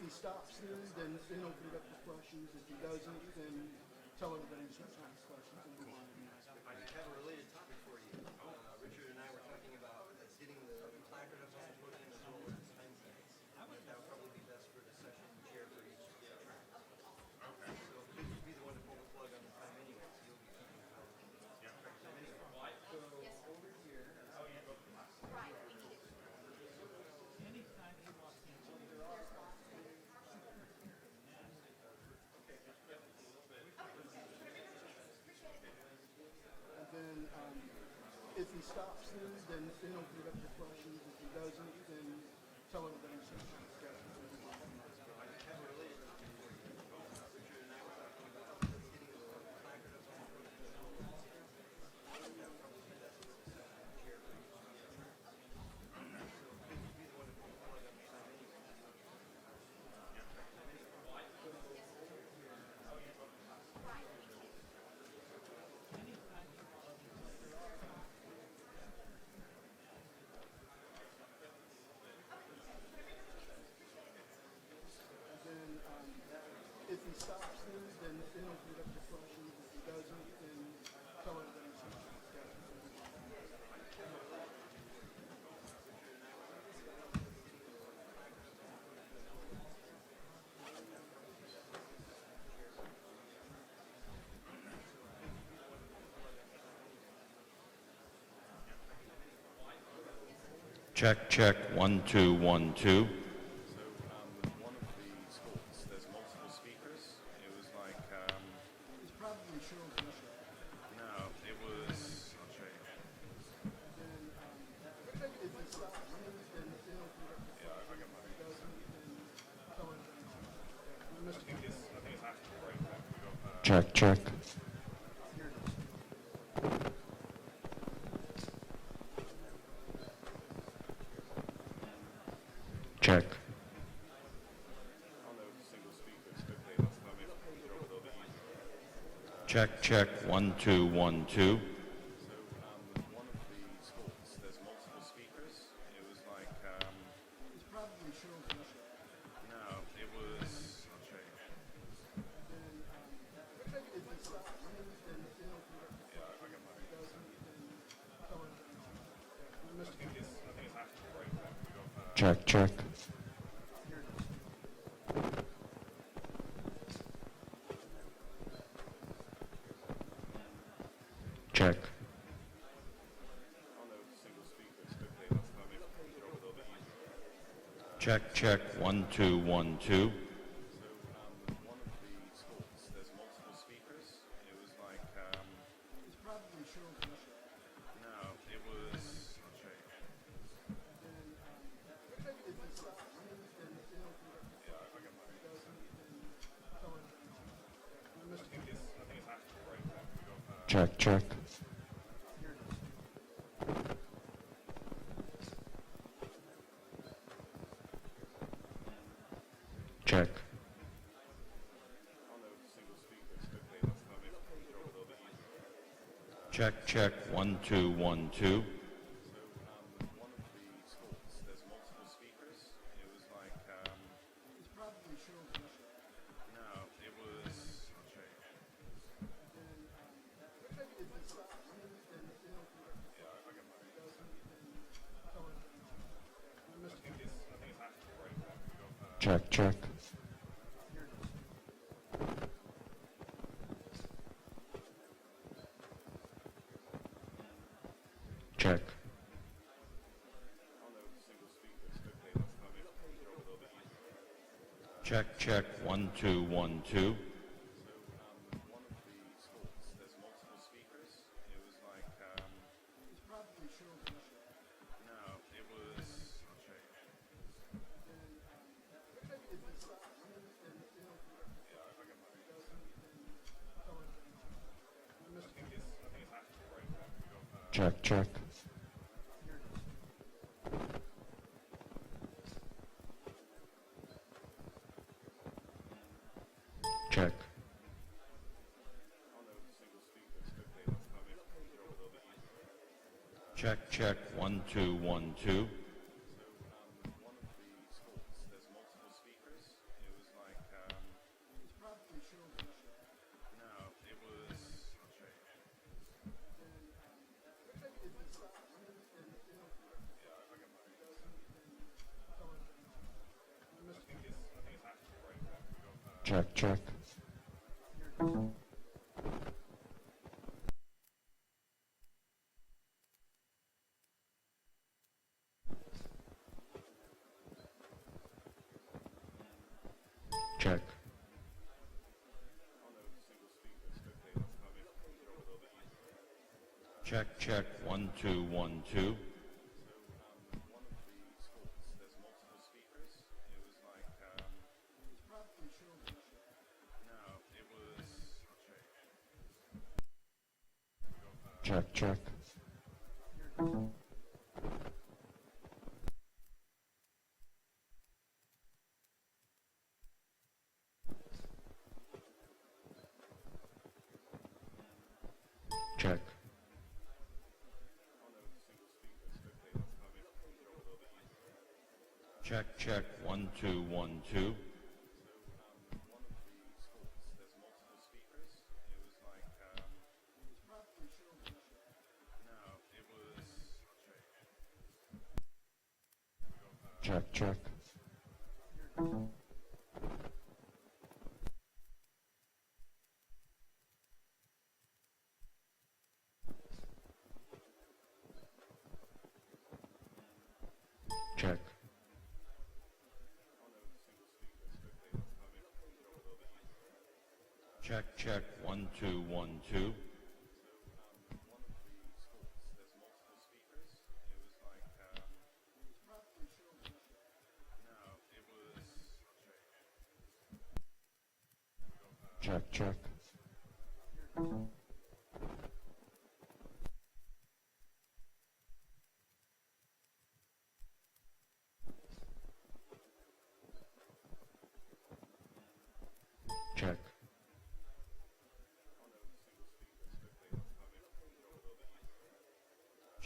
he stops then open it up to questions. If he doesn't, then tell everybody to start asking questions and move on to the next. I have a related topic for you. Richard and I were talking about getting the placard up on the podium as well as time stamps. That would probably be best for the session chair for each track. Okay. So please be the one to pull the plug on the time anyway, so you'll be keeping track of time anyway. So over here. Oh, yeah. Right. Anytime he walks into the And then if he stops then open it up to questions. If he doesn't, then tell everybody to start asking questions and move on to the next. I have a related topic for you. Richard and I were talking about getting the placard up on the podium as well as time stamps. That would probably be best for the session chair for each track. So please be the one to pull the plug on the time anyway. If he stops then open it up to questions. If he doesn't, then tell everybody to start asking questions and move on to the next. Check, check, 1, 2, 1, 2. One of the schools, there's multiple speakers. It was like, It's probably Cheryl Bishop. no, it was, I'll show you. If he stops then open it up to Yeah, I got my, if he doesn't, then tell everybody to start asking questions. I think it's actually right back. We got, Check, check. Here it is. Check. on those single speakers quickly, that's not maybe a little bit easier. Check, check, 1, 2, 1, 2. So, one of the schools, there's multiple speakers. It was like, It's probably Cheryl Bishop. no, it was, I'll show you. If he stops then open it up to Yeah, I got my, if he doesn't, then tell everybody to start asking questions. I think it's actually right back. We got, Check, check. Here it is. Check. on those single speakers quickly, that's not maybe a little bit easier. Check, check, 1, 2, 1, 2. So, one of the schools, there's multiple speakers. It was like, It's probably Cheryl Bishop. no, it was, I'll show you. If he stops then open it up to Yeah, I got my, if he doesn't, then tell everybody to start asking questions. I think it's actually right back. We got, Check, check. Here it is. Check. on those single speakers quickly, that's not maybe a little bit easier. Check, check, 1, 2, 1, 2. So, one of the schools, there's multiple speakers. It was like, It's probably Cheryl Bishop. no, it was, I'll show you. If he stops then open it up to Yeah, I got my, if he doesn't, then tell everybody to start asking questions. I think it's actually right back. We got, Check, check. Here it is. Check. on those single speakers quickly, that's not maybe a little bit easier. Check, check, 1, 2, 1, 2. So, one of the schools, there's multiple speakers. It was like, It's probably Cheryl Bishop. no, it was, I'll show you. If he stops then open it up to Yeah, I got my, if he doesn't, then tell everybody to start asking questions. I think it's actually right back. We got, Check, check. Here it is. Check. on those single speakers quickly, that's not maybe a little bit easier. Check, check, 1, 2, 1, 2. So, one of the schools, there's multiple speakers. Check, check. Check. Check, check, 1, 2, 1, 2. One of the schools, there's multiple speakers. It was like, no, it was, Check, check. Check. Check, check, 1, 2, 1, 2. one of the schools, there's multiple speakers. It was like, no, it was, Check, check. Check. Check, check, 1, 2, 1, 2. one of the schools, there's multiple speakers. It was like, no, it was, Check, check. Check.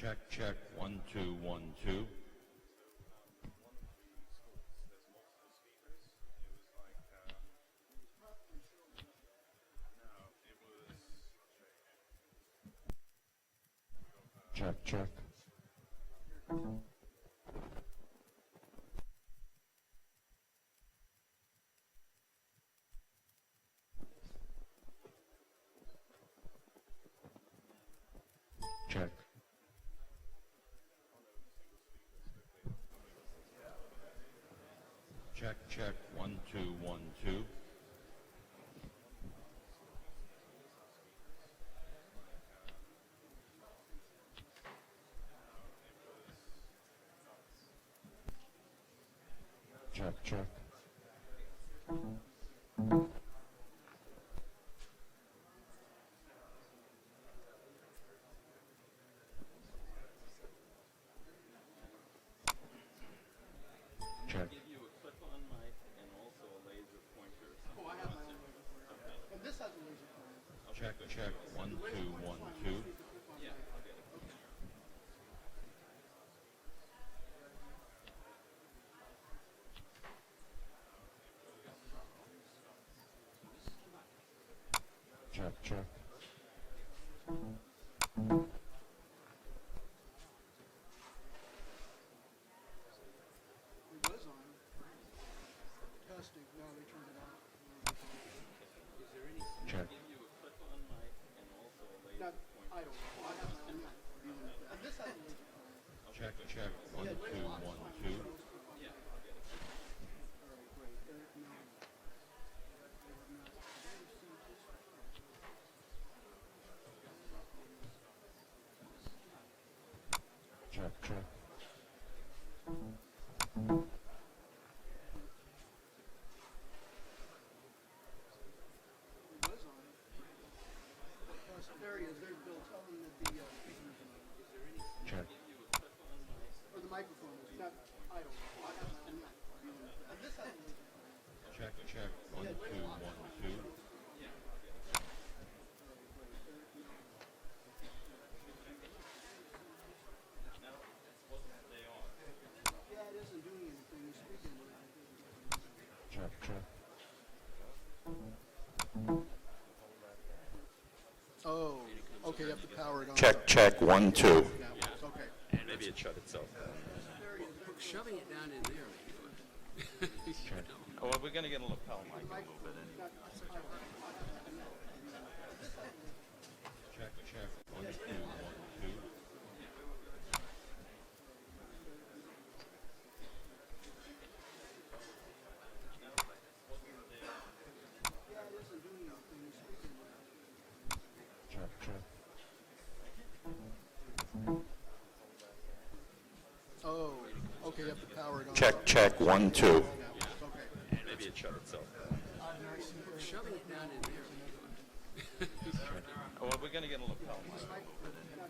Check, check, 1, 2, 1, 2. one of the schools, there's multiple speakers. It was like, no, it was, Check, check. Check. Check, check, 1, 2, 1, 2. Check, check. Check. give you a clip-on mic and also a laser pointer. Oh, I have my own laser pointer. And this has a laser pointer. Check, check, 1, 2, 1, 2. Yeah, I'll get it. Check, check. It was on. Testing. Now they turned it off. Check. Give you a clip-on mic and also a laser Not, pointer. I don't know. I have my own mic. And this has a laser pointer. Check, check, 1, 2, 1, 2. Yeah, I'll get it. All right, great. No. Check, check. It was on. Test areas. They'll tell them that the speakers Check. or the microphone is not. I don't know. I have my own mic. And this has a laser pointer. Check, check, 1, 2, 1, 2. Yeah, it isn't doing anything. It's speaking. Check, check. Oh, okay. You have to power it on. Check, 1, 2. That works. Okay. Maybe it shut itself. Shoving it down in there may do it. Oh, well, we're going to get a lapel mic a little bit anyway. Check, check. 1, 2, 1, 2. Check, check. Oh, okay, you have to power it on. Check, check. 1, 2. Okay. Maybe it shut itself. Shoving it down in there. Oh, well, we're going to get a lapel mic a little bit anyway.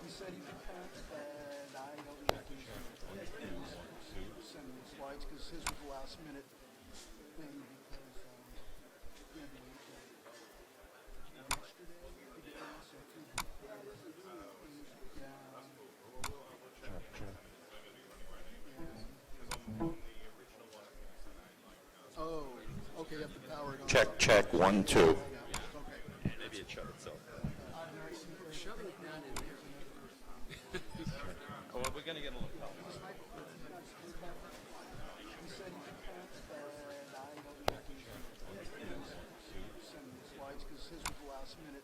He said he could text, and I don't know if he send me the slides, because his was the last minute thing, because, he had to wait till yesterday to get down, so I couldn't get down. Check, check. Oh, okay, you have to power it on. Check, check. 1, 2. Okay. Maybe it shut itself. Shoving it down in there. Oh, well, we're going to get a lapel mic. He said he could text, and I don't know if he send me the slides, because his was the last minute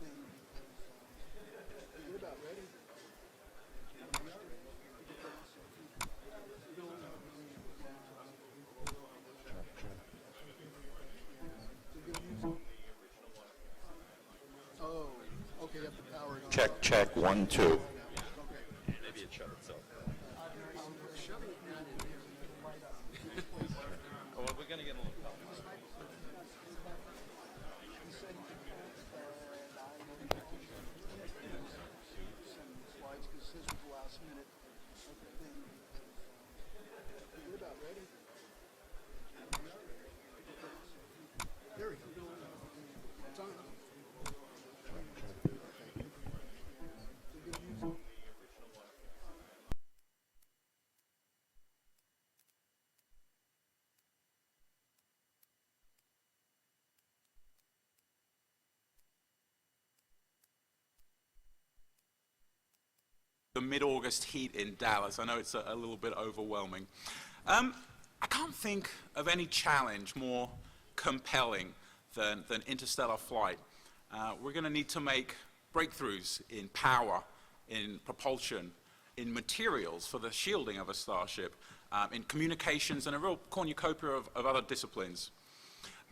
thing, because, we're about ready. Oh, okay, you have to power it on. Check, check. 1, 2. Okay. Maybe it shut itself. Shoving it down in there. Oh, well, we're going to get a lapel mic. He said he could text, and I don't know if he send me the slides, because his was the last minute thing, because, we're about ready. There we go. It's on. The mid-August heat in Dallas. I know it's a little bit overwhelming. I can't think of any challenge more compelling than interstellar flight. We're going to need to make breakthroughs in power, in propulsion, in materials for the shielding of a starship, in communications, and a real cornucopia of other disciplines.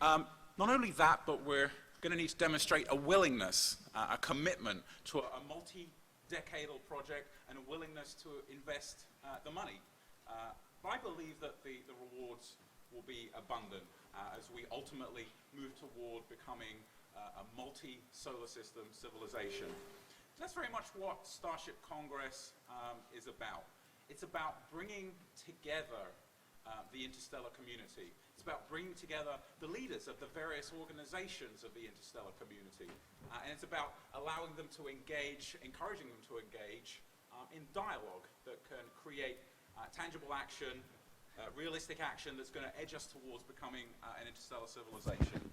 Not only that, but we're going to need to demonstrate a willingness, a commitment to a multi-decadal project, and a willingness to invest the money. But I believe that the rewards will be abundant as we ultimately move toward becoming a multi-solar system civilization. That's very much what Starship Congress is about. It's about bringing together the interstellar community. It's about bringing together the leaders of the various organizations of the interstellar community. And it's about allowing them to engage, encouraging them to engage in dialogue that can create tangible action, realistic action that's going to edge us towards becoming an interstellar civilization.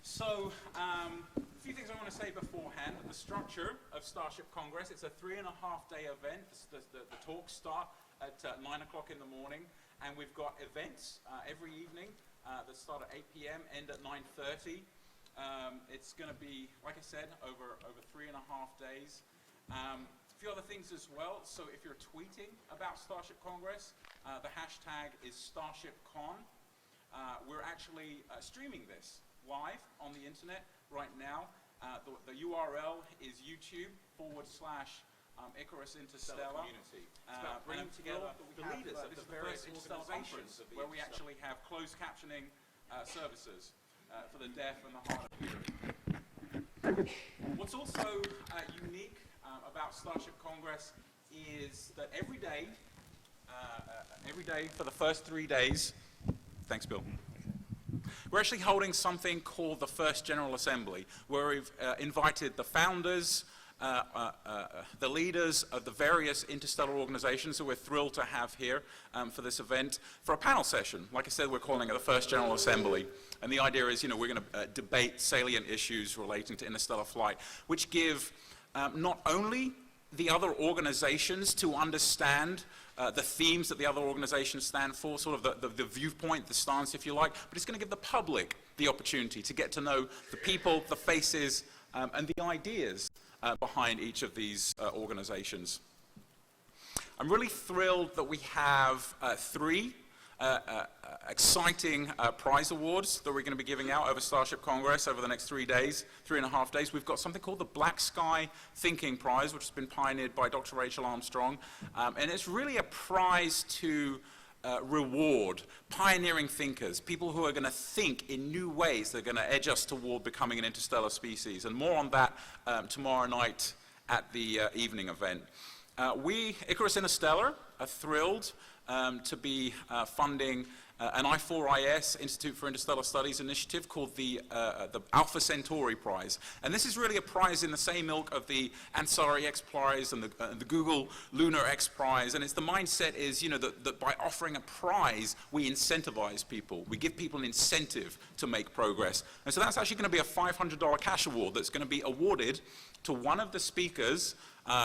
So, a few things I want to say beforehand. The structure of Starship Congress, it's a 3.5-day event. The talks start at 9 o'clock in the morning, and we've got events every evening that start at 8 p.m., end at 9:30. It's going to be, like I said, over 3.5 days. A few other things as well. So if you're tweeting about Starship Congress, the hashtag is StarshipCon. We're actually streaming this live on the internet right now. The URL is YouTube/Icarus Interstellar Community. It's about bringing together the leaders of the various organizations where we actually have closed captioning services for the deaf and the hard of hearing. What's also unique about Starship Congress is that every day for the first 3 days, thanks Bill, we're actually holding something called the First General Assembly, where we've invited the founders, the leaders of the various interstellar organizations that we're thrilled to have here for this event for a panel session. Like I said, we're calling it the First General Assembly. And the idea is, we're going to debate salient issues relating to interstellar flight, which give not only the other organizations to understand the themes that the other organizations stand for, sort of the viewpoint, the stance, if you like, but it's going to give the public the opportunity to get to know the people, the faces, and the ideas behind each of these organizations. I'm really thrilled that we have three exciting prize awards that we're going to be giving out over Starship Congress over the next 3.5 days. We've got something called the Black Sky Thinking Prize, which has been pioneered by Dr. Rachel Armstrong. And it's really a prize to reward pioneering thinkers, people who are going to think in new ways that are going to edge us toward becoming an interstellar species. And more on that tomorrow night at the evening event. We, Icarus Interstellar, are thrilled to be funding an I4IS, Institute for Interstellar Studies initiative called the Alpha Centauri Prize. And this is really a prize in the same ilk of the Ansari X Prize and the Google Lunar X Prize. And it's the mindset is, you know, that by offering a prize, we incentivize people. We give people an incentive to make progress. And so that's actually going to be a $500 cash award that's going to be awarded to one of the speakers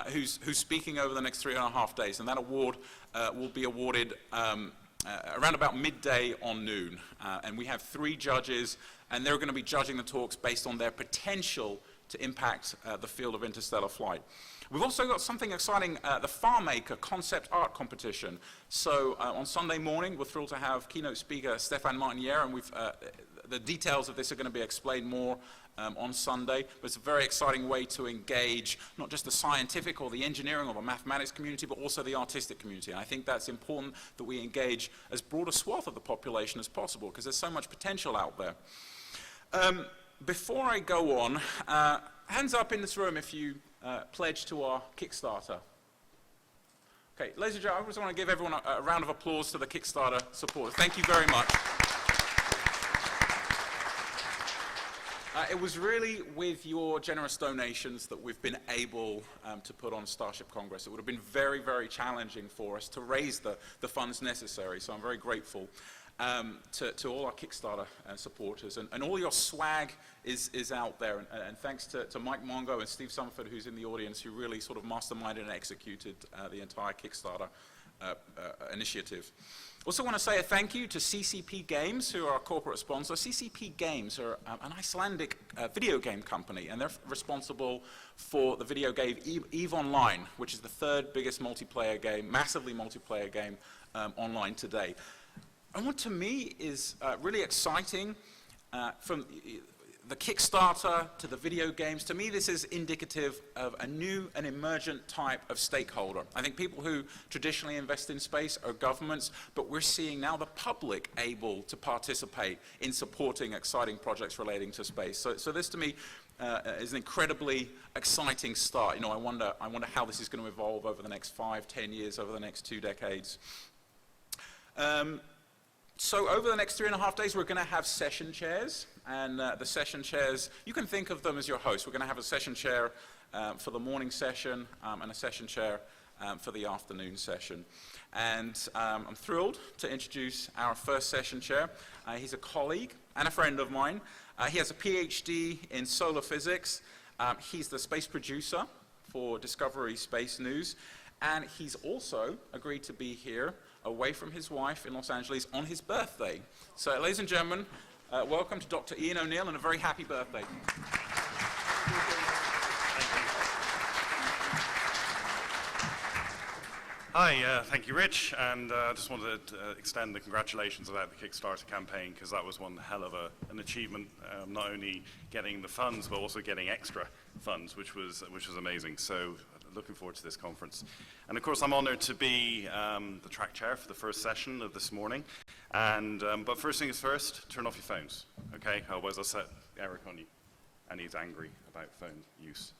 who's speaking over the next 3.5 days. And that award will be awarded around about midday on noon. And we have 3 judges, and they're going to be judging the talks based on their potential to impact the field of interstellar flight. We've also got something exciting, the FarMaker Concept Art Competition. So on Sunday morning, we're thrilled to have keynote speaker Stéphane Martinière, and the details of this are going to be explained more on Sunday, but it's a very exciting way to engage not just the scientific or the engineering or the mathematics community, but also the artistic community. And I think that's important that we engage as broad a swath of the population as possible, because there's so much potential out there. Before I go on, hands up in this room if you pledge to our Kickstarter. Okay, ladies and gentlemen, I just want to give everyone a round of applause to the Kickstarter supporters. Thank you very much. It was really with your generous donations that we've been able to put on Starship Congress. It would have been very, very challenging for us to raise the funds necessary, so I'm very grateful to all our Kickstarter supporters. And all your swag is out there, and thanks to Mike Mongo and Steve Summerford, who's in the audience, who really sort of masterminded and executed the entire Kickstarter initiative. Also want to say a thank you to CCP Games, who are our corporate sponsor. CCP Games are an Icelandic video game company, and they're responsible for the video game EVE Online, which is the 3rd biggest multiplayer game, massively multiplayer game online today. And what to me is really exciting, from the Kickstarter to the video games, to me this is indicative of a new and emergent type of stakeholder. I think people who traditionally invest in space are governments, but we're seeing now the public able to participate in supporting exciting projects relating to space. So this to me is an incredibly exciting start. You know, I wonder how this is going to evolve over the next 5, 10 years, over the next 2 decades. So over the next 3.5 days, we're going to have session chairs, and the session chairs, you can think of them as your host. We're going to have a session chair for the morning session and a session chair for the afternoon session. And I'm thrilled to introduce our first session chair. He's a colleague and a friend of mine. He has a PhD in solar physics. He's the space producer for Discovery Space News, and he's also agreed to be here away from his wife in Los Angeles on his birthday. So, ladies and gentlemen, welcome to Dr. Ian O'Neill, and a very happy birthday. Hi, thank you, Rich, and I just wanted to extend the congratulations about the Kickstarter campaign, because that was one hell of an achievement, not only getting the funds, but also getting extra funds, which was amazing. So looking forward to this conference. And of course, I'm honored to be the track chair for the first session of this morning. And but first thing is first, turn off your phones, okay? Otherwise I'll set Eric on you, and he's angry about phone use.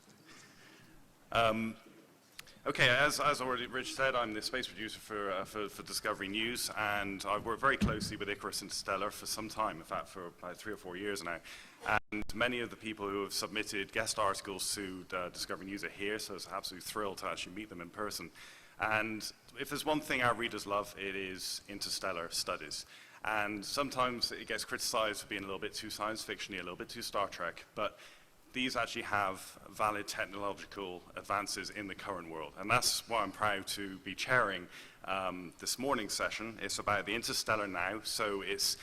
Okay, as already Rich said, I'm the space producer for Discovery News, and I've worked very closely with Icarus Interstellar for some time, in fact for about 3 or 4 years now. And many of the people who have submitted guest articles to Discovery News are here, so it's absolutely thrilled to actually meet them in person. And if there's one thing our readers love, it is interstellar studies. And sometimes it gets criticized for being a little bit too science fiction-y, a little bit too Star Trek, but these actually have valid technological advances in the current world. And that's why I'm proud to be chairing this morning's session. It's about the interstellar now, so it's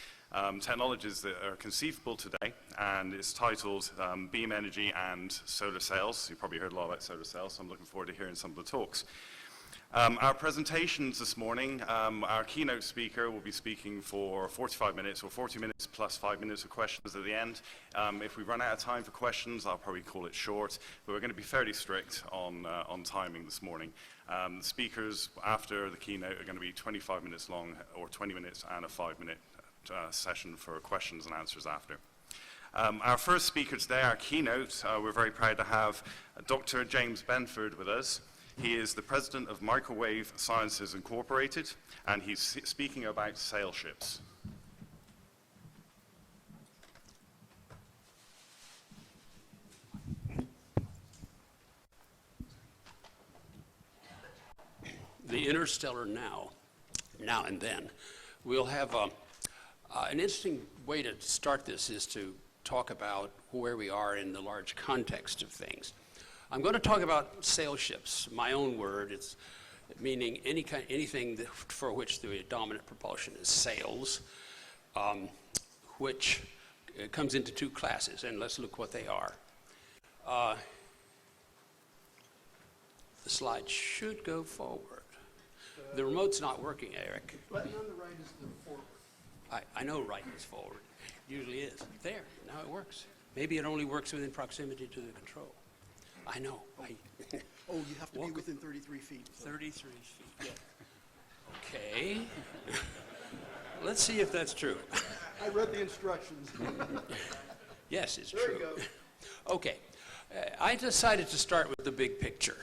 technologies that are conceivable today, and it's titled Beam Energy and Solar Cells. You've probably heard a lot about solar cells, so I'm looking forward to hearing some of the talks. Our presentations this morning, our keynote speaker will be speaking for 45 minutes, or 40 minutes plus 5 minutes of questions at the end. If we run out of time for questions, I'll probably call it short, but we're going to be fairly strict on timing this morning. The speakers after the keynote are going to be 25 minutes long, or 20 minutes and a 5-minute session for questions and answers after. Our first speaker today, our keynote, we're very proud to have Dr. James Benford with us. He is the president of Microwave Sciences Incorporated, and he's speaking about sail ships. The interstellar now and then. We'll have an interesting way to start this is to talk about where we are in the large context of things. I'm going to talk about sail ships, my own word. It's meaning anything for which the dominant propulsion is sails, which comes into two classes, and let's look what they are. The slide should go forward. The remote's not working, Eric. Button on the right is the forward. I know right is forward. Usually is. There, now it works. Maybe it only works within proximity to the control. I know. Oh, you have to be within 33 feet. 33 feet. Yeah. Okay. Let's see if that's true. I read the instructions. Yes, it's There true. you go. Okay. I decided to start with the big picture.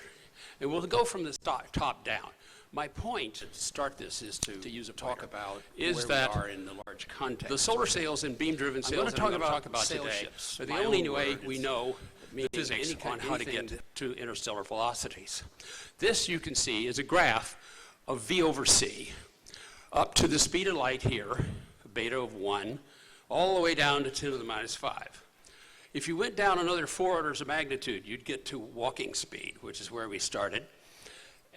And we'll go from the top down. My point to start this is to use a talk about is where that we are in the large context. The solar sails and beam-driven sails I'm going to talk about sail today ships are the only way we know physics on how to get to interstellar velocities. This, you can see, is a graph of V over C up to the speed of light here, beta of 1, all the way down to 10 to the minus 5. If you went down another 4 orders of magnitude, you'd get to walking speed, which is where we started.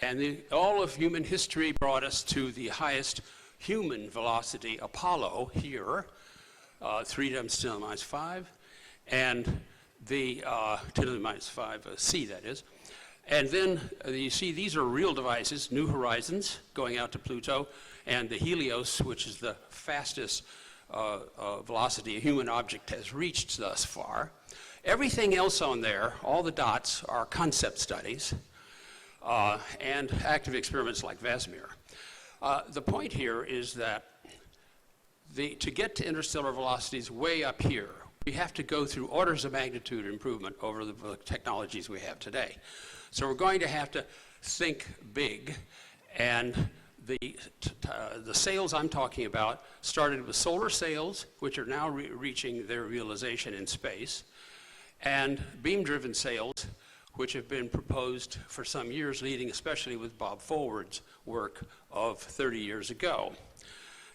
And all of human history brought us to the highest human velocity, Apollo, here, 3 times 10 to the minus 5, and the 10 to the minus 5 C, that is. And then you see these are real devices, New Horizons, going out to Pluto, and the Helios, which is the fastest velocity a human object has reached thus far. Everything else on there, all the dots, are concept studies and active experiments like Vasimir. The point here is that to get to interstellar velocities way up here, we have to go through orders of magnitude improvement over the technologies we have today. So we're going to have to think big, and the sails I'm talking about started with solar sails, which are now reaching their realization in space, and beam-driven sails, which have been proposed for some years, leading especially with Bob Forward's work of 30 years ago.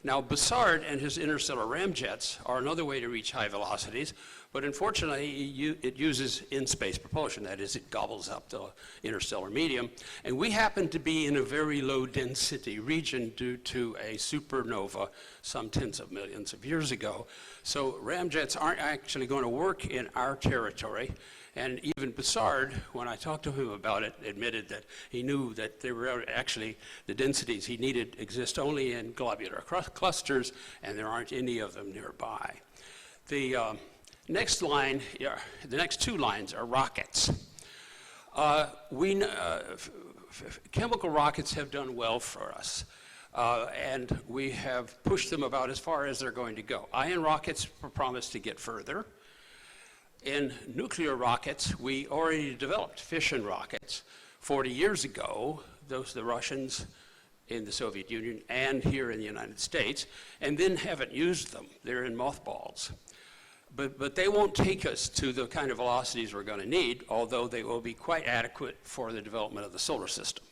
Now, Bussard and his interstellar ramjets are another way to reach high velocities, but unfortunately, it uses in-space propulsion. That is, it gobbles up the interstellar medium. And we happen to be in a very low-density region due to a supernova some tens of millions of years ago. So ramjets aren't actually going to work in our territory. And even Bussard, when I talked to him about it, admitted that he knew that there were actually the densities he needed exist only in globular clusters, and there aren't any of them nearby. The next line, the next two lines are rockets. Chemical rockets have done well for us. And we have pushed them about as far as they're going to go. Ion rockets were promised to get further. In nuclear rockets, we already developed fission rockets 40 years ago, the Russians in the Soviet Union and here in the United States, and then haven't used them. They're in mothballs. But they won't take us to the kind of velocities we're going to need, although they will be quite adequate for the development of the solar system.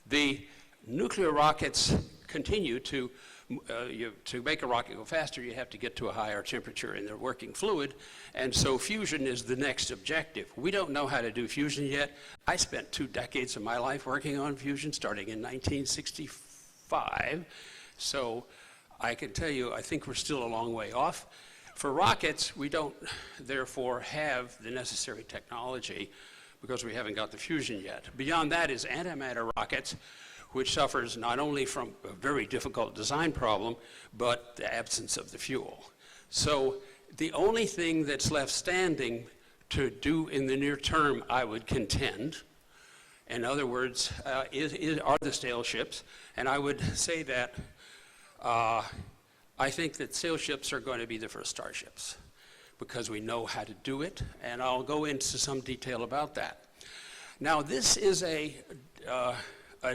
The nuclear rockets continue to To make a rocket go faster, you have to get to a higher temperature in the working fluid, and so fusion is the next objective. We don't know how to do fusion yet. I spent 2 decades of my life working on fusion, starting in 1965, so I can tell you, I think we're still a long way off. For rockets, we don't, therefore, have the necessary technology because we haven't got the fusion yet. Beyond that is antimatter rockets, which suffers not only from a very difficult design problem, but the absence of the fuel. So the only thing that's left standing to do in the near term, I would contend, in other words, are the sail ships, and I would say that I think that sail ships are going to be the first starships because we know how to do it, and I'll go into some detail about that. Now, this is a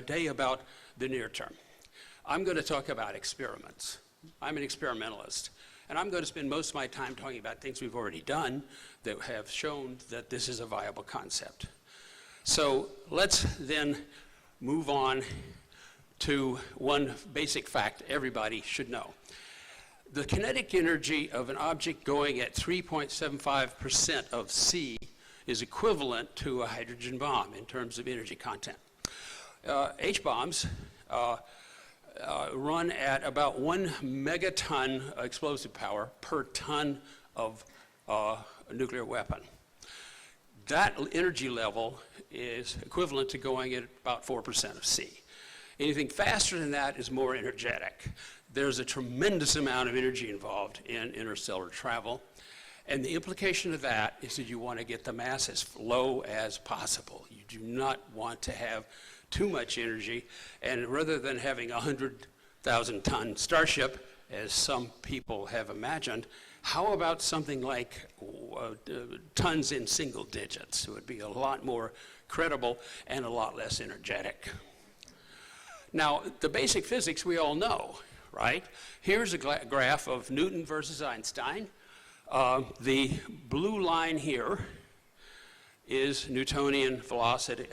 day about the near term. I'm going to talk about experiments. I'm an experimentalist, and I'm going to spend most of my time talking about things we've already done that have shown that this is a viable concept. So let's then move on to one basic fact everybody should know. The kinetic energy of an object going at 3.75% of C is equivalent to a hydrogen bomb in terms of energy content. H-bombs run at about 1 megaton explosive power per ton of a nuclear weapon. That energy level is equivalent to going at about 4% of C. Anything faster than that is more energetic. There's a tremendous amount of energy involved in interstellar travel, and the implication of that is that you want to get the mass as low as possible. You do not want to have too much energy, and rather than having a 100,000-ton Starship, as some people have imagined, how about something like tons in single digits? It would be a lot more credible and a lot less energetic. Now, the basic physics we all know, right? Here's a graph of Newton versus Einstein. The blue line here is Newtonian velocity,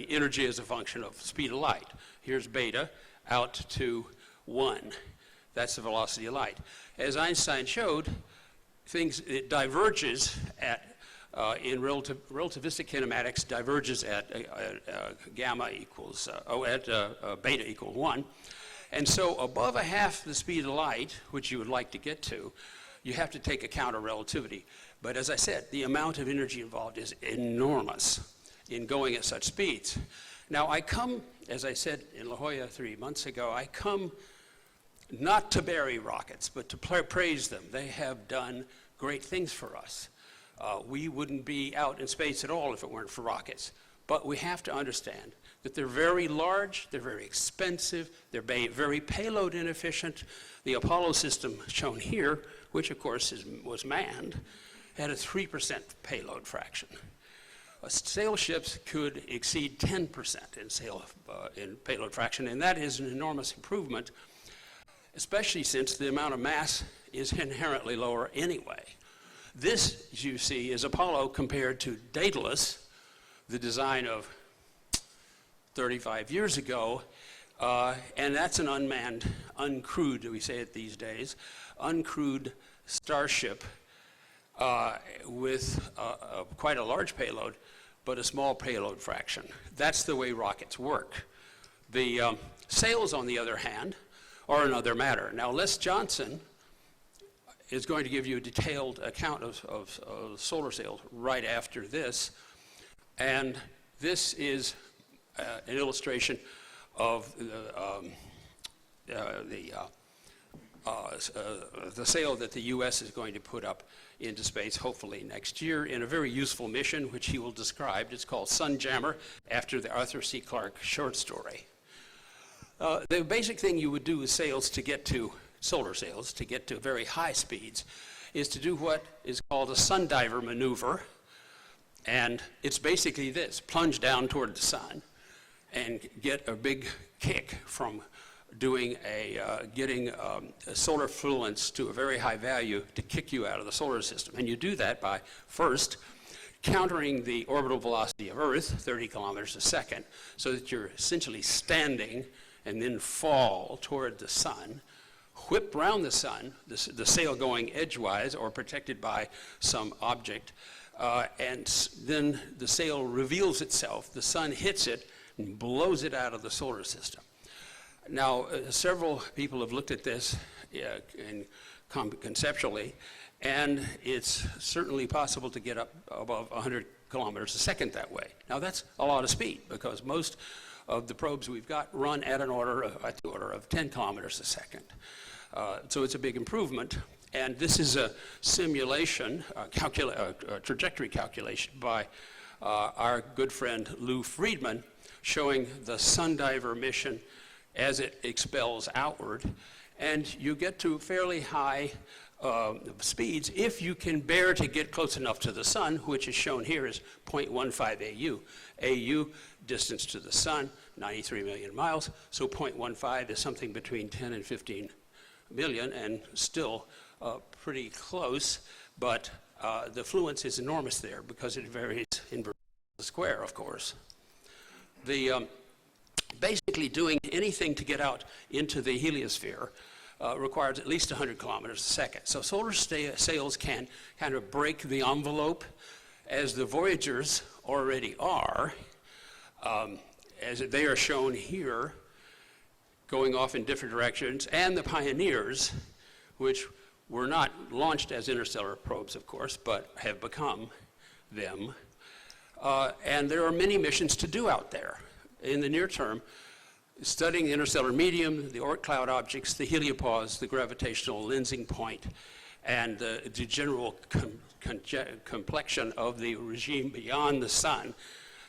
energy as a function of speed of light. Here's beta out to 1. That's the velocity of light. As Einstein showed, it diverges at, in relativistic kinematics, diverges at gamma equals, beta equals 1. And so above a half the speed of light, which you would like to get to, you have to take account of relativity. But as I said, the amount of energy involved is enormous in going at such speeds. Now I come, as I said in La Jolla 3 months ago, I come not to bury rockets, but to praise them. They have done great things for us. We wouldn't be out in space at all if it weren't for rockets. But we have to understand that they're very large, they're very expensive, they're very payload inefficient. The Apollo system shown here, which of course was manned, had a 3% payload fraction. Sail ships could exceed 10% in payload fraction, and that is an enormous improvement, especially since the amount of mass is inherently lower anyway. This, as you see, is Apollo compared to Daedalus, the design of 35 years ago, and that's an unmanned, uncrewed, we say it these days, uncrewed Starship with quite a large payload, but a small payload fraction. That's the way rockets work. The sails, on the other hand, are another matter. Now, Les Johnson is going to give you a detailed account of solar sails right after this, and this is an illustration of the sail that the U.S. is going to put up into space, hopefully next year, in a very useful mission, which he will describe. It's called Sunjammer, after the Arthur C. Clarke short story. The basic thing you would do with sails to get to, solar sails, to get to very high speeds, is to do what is called a sundiver maneuver. And it's basically this: plunge down toward the sun and get a big kick from doing getting solar fluence to a very high value to kick you out of the solar system. And you do that by first countering the orbital velocity of Earth, 30 kilometers a second, so that you're essentially standing and then fall toward the sun, whip around the sun, the sail going edgewise or protected by some object, and then the sail reveals itself, the sun hits it and blows it out of the solar system. Now, several people have looked at this conceptually, and it's certainly possible to get up above 100 kilometers a second that way. Now, that's a lot of speed, because most of the probes we've got run at the order of 10 kilometers a second. So it's a big improvement. And this is a simulation, a trajectory calculation by our good friend Lou Friedman, showing the Sundiver mission as it expels outward. And you get to fairly high speeds if you can bear to get close enough to the sun, which is shown here as 0.15 AU. AU, distance to the sun, 93 million miles. So 0.15 is something between 10 and 15 million, and still pretty close, but the fluence is enormous there because it varies in the square, of course. Basically doing anything to get out into the heliosphere requires at least 100 kilometers a second. So solar sails can kind of break the envelope, as the Voyagers already are, as they are shown here, going off in different directions, and the Pioneers, which were not launched as interstellar probes, of course, but have become them. And there are many missions to do out there in the near term, studying the interstellar medium, the Oort cloud objects, the heliopause, the gravitational lensing point, and the general complexion of the regime beyond the sun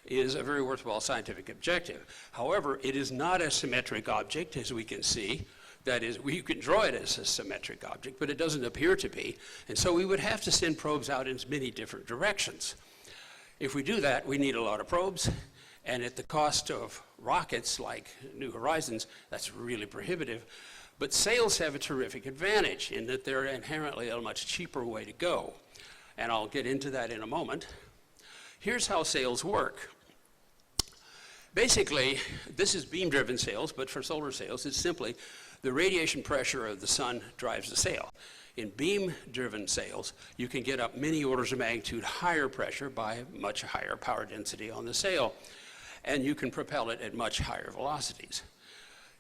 is a very worthwhile scientific objective. However, it is not a symmetric object, as we can see. That is, you can draw it as a symmetric object, but it doesn't appear to be. And so we would have to send probes out in many different directions. If we do that, we need a lot of probes, and at the cost of rockets like New Horizons, that's really prohibitive. But sails have a terrific advantage in that they're inherently a much cheaper way to go. And I'll get into that in a moment. Here's how sails work. Basically, this is beam-driven sails, but for solar sails, it's simply the radiation pressure of the sun drives the sail. In beam-driven sails, you can get up many orders of magnitude higher pressure by much higher power density on the sail, and you can propel it at much higher velocities.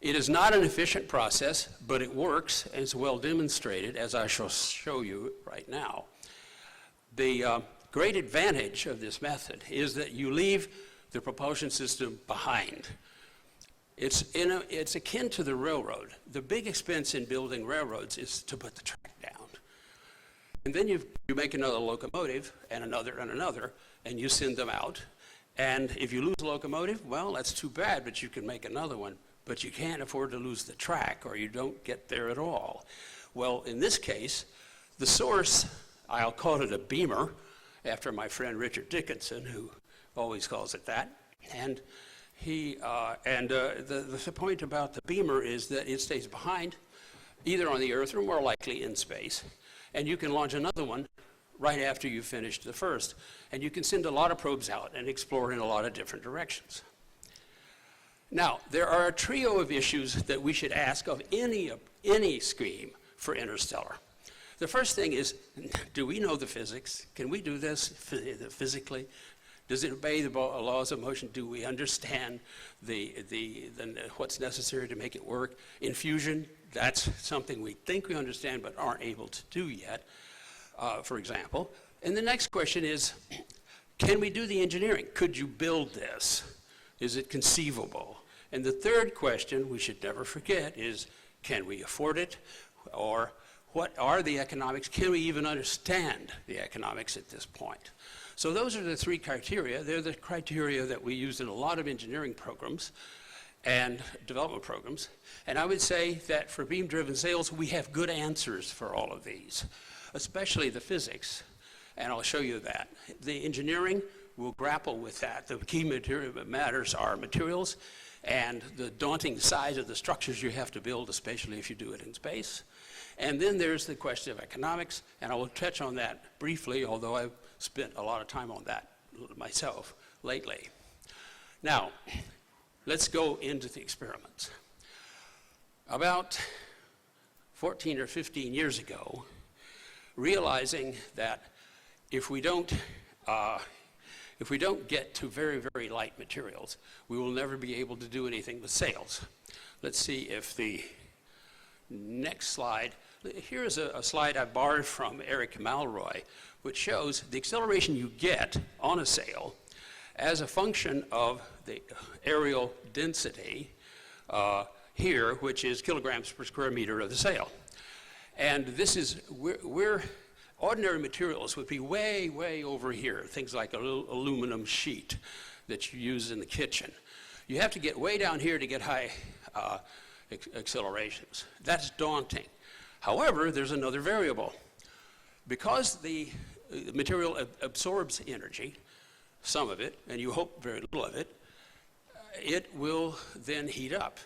It is not an efficient process, but it works, and it's well demonstrated, as I shall show you right now. The great advantage of this method is that you leave the propulsion system behind. It's akin to the railroad. The big expense in building railroads is to put the track down. And then you make another locomotive and another, and you send them out. And if you lose a locomotive, well, that's too bad, but you can make another one. But you can't afford to lose the track, or you don't get there at all. Well, in this case, the source, I'll call it a beamer, after my friend Richard Dickinson, who always calls it that. And the point about the beamer is that it stays behind, either on the Earth or more likely in space. And you can launch another one right after you've finished the first. And you can send a lot of probes out and explore in a lot of different directions. Now, there are a trio of issues that we should ask of any scheme for interstellar. The first thing is, do we know the physics? Can we do this physically? Does it obey the laws of motion? Do we understand what's necessary to make it work? In fusion, that's something we think we understand but aren't able to do yet, for example. And the next question is, can we do the engineering? Could you build this? Is it conceivable? And the third question we should never forget is, can we afford it? Or what are the economics? Can we even understand the economics at this point? So those are the three criteria. They're the criteria that we use in a lot of engineering programs and development programs. And I would say that for beam-driven sails, we have good answers for all of these, especially the physics. And I'll show you that. The engineering will grapple with that. The key material that matters are materials and the daunting size of the structures you have to build, especially if you do it in space. And then there's the question of economics, and I will touch on that briefly, although I've spent a lot of time on that myself lately. Now, let's go into the experiments. About 14 or 15 years ago, realizing that if we don't get to very, very light materials, we will never be able to do anything with sails. Let's see if the next slide, here's a slide I borrowed from Eric Malroy, which shows the acceleration you get on a sail as a function of the aerial density here, which is kilograms per square meter of the sail. And this is, ordinary materials would be way, way over here, things like a little aluminum sheet that you use in the kitchen. You have to get way down here to get high accelerations. That's daunting. However, there's another variable. Because the material absorbs energy, some of it, and you hope very little of it, it will then heat up.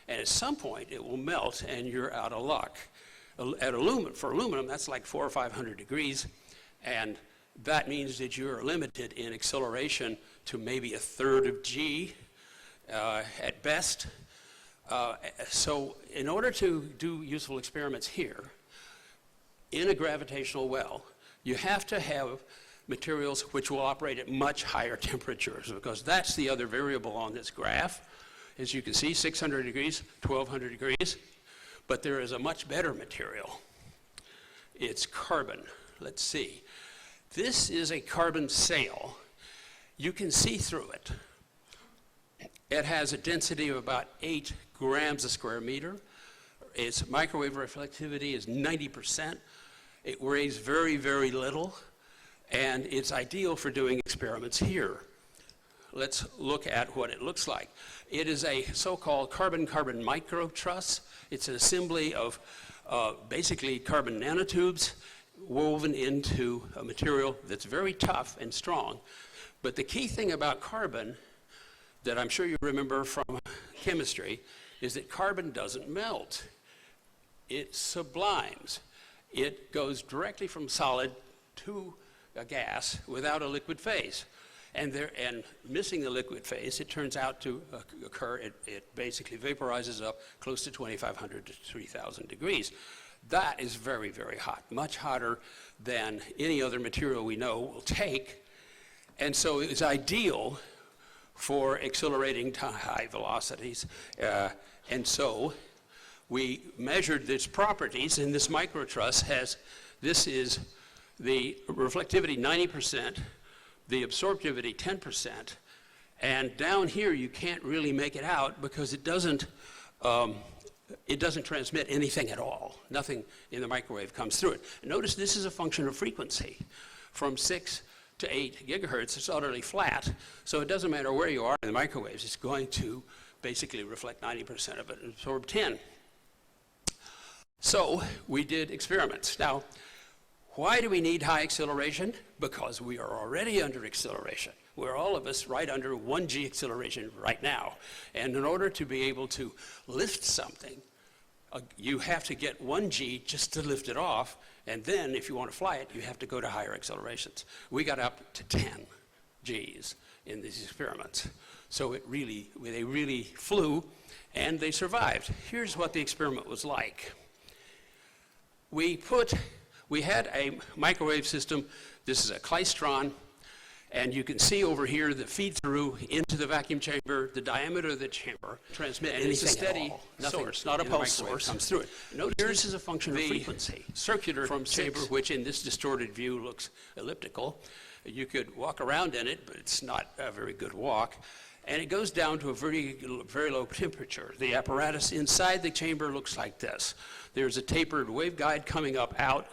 And at some point, it will melt, and you're out of luck. For aluminum, that's like 400 or 500 degrees, and that means that you're limited in acceleration to maybe a third of g at best. So in order to do useful experiments here, in a gravitational well, you have to have materials which will operate at much higher temperatures, because that's the other variable on this graph. As you can see, 600 degrees, 1200 degrees, but there is a much better material. It's carbon. Let's see. This is a carbon sail. You can see through it. It has a density of about 8 grams a square meter. Its microwave reflectivity is 90%. It weighs very, very little, and it's ideal for doing experiments here. Let's look at what it looks like. It is a so-called carbon-carbon microtruss. It's an assembly of basically carbon nanotubes woven into a material that's very tough and strong. But the key thing about carbon that I'm sure you remember from chemistry is that carbon doesn't melt. It sublimes. It goes directly from solid to a gas without a liquid phase. And missing the liquid phase, it turns out to occur, it basically vaporizes up close to 2,500 to 3,000 degrees. That is very, very hot, much hotter than any other material we know will take. And so it's ideal for accelerating to high velocities. And so we measured its properties, and this microtruss this is the reflectivity 90%, the absorptivity 10%, and down here you can't really make it out because it doesn't transmit anything at all. Nothing in the microwave comes through it. And notice this is a function of frequency. From 6 to 8 gigahertz, it's utterly flat, so it doesn't matter where you are in the microwaves, it's going to basically reflect 90% of it and absorb 10. So we did experiments. Now, why do we need high acceleration? Because we are already under acceleration. We're all of us right under 1g acceleration right now. And in order to be able to lift something, you have to get 1g just to lift it off, and then if you want to fly it, you have to go to higher accelerations. We got up to 10 g's in these experiments. So they really flew, and they survived. Here's what the experiment was like. We had a microwave system. This is a klystron, and you can see over here the feed through into the vacuum chamber, the diameter of the chamber, transmit anything. It's a steady source, not a pulse source, comes through it. Notice this is a function of frequency. Circular from chamber, which in this distorted view looks elliptical. You could walk around in it, but it's not a very good walk. And it goes down to a very, very low temperature. The apparatus inside the chamber looks like this. There's a tapered waveguide coming up out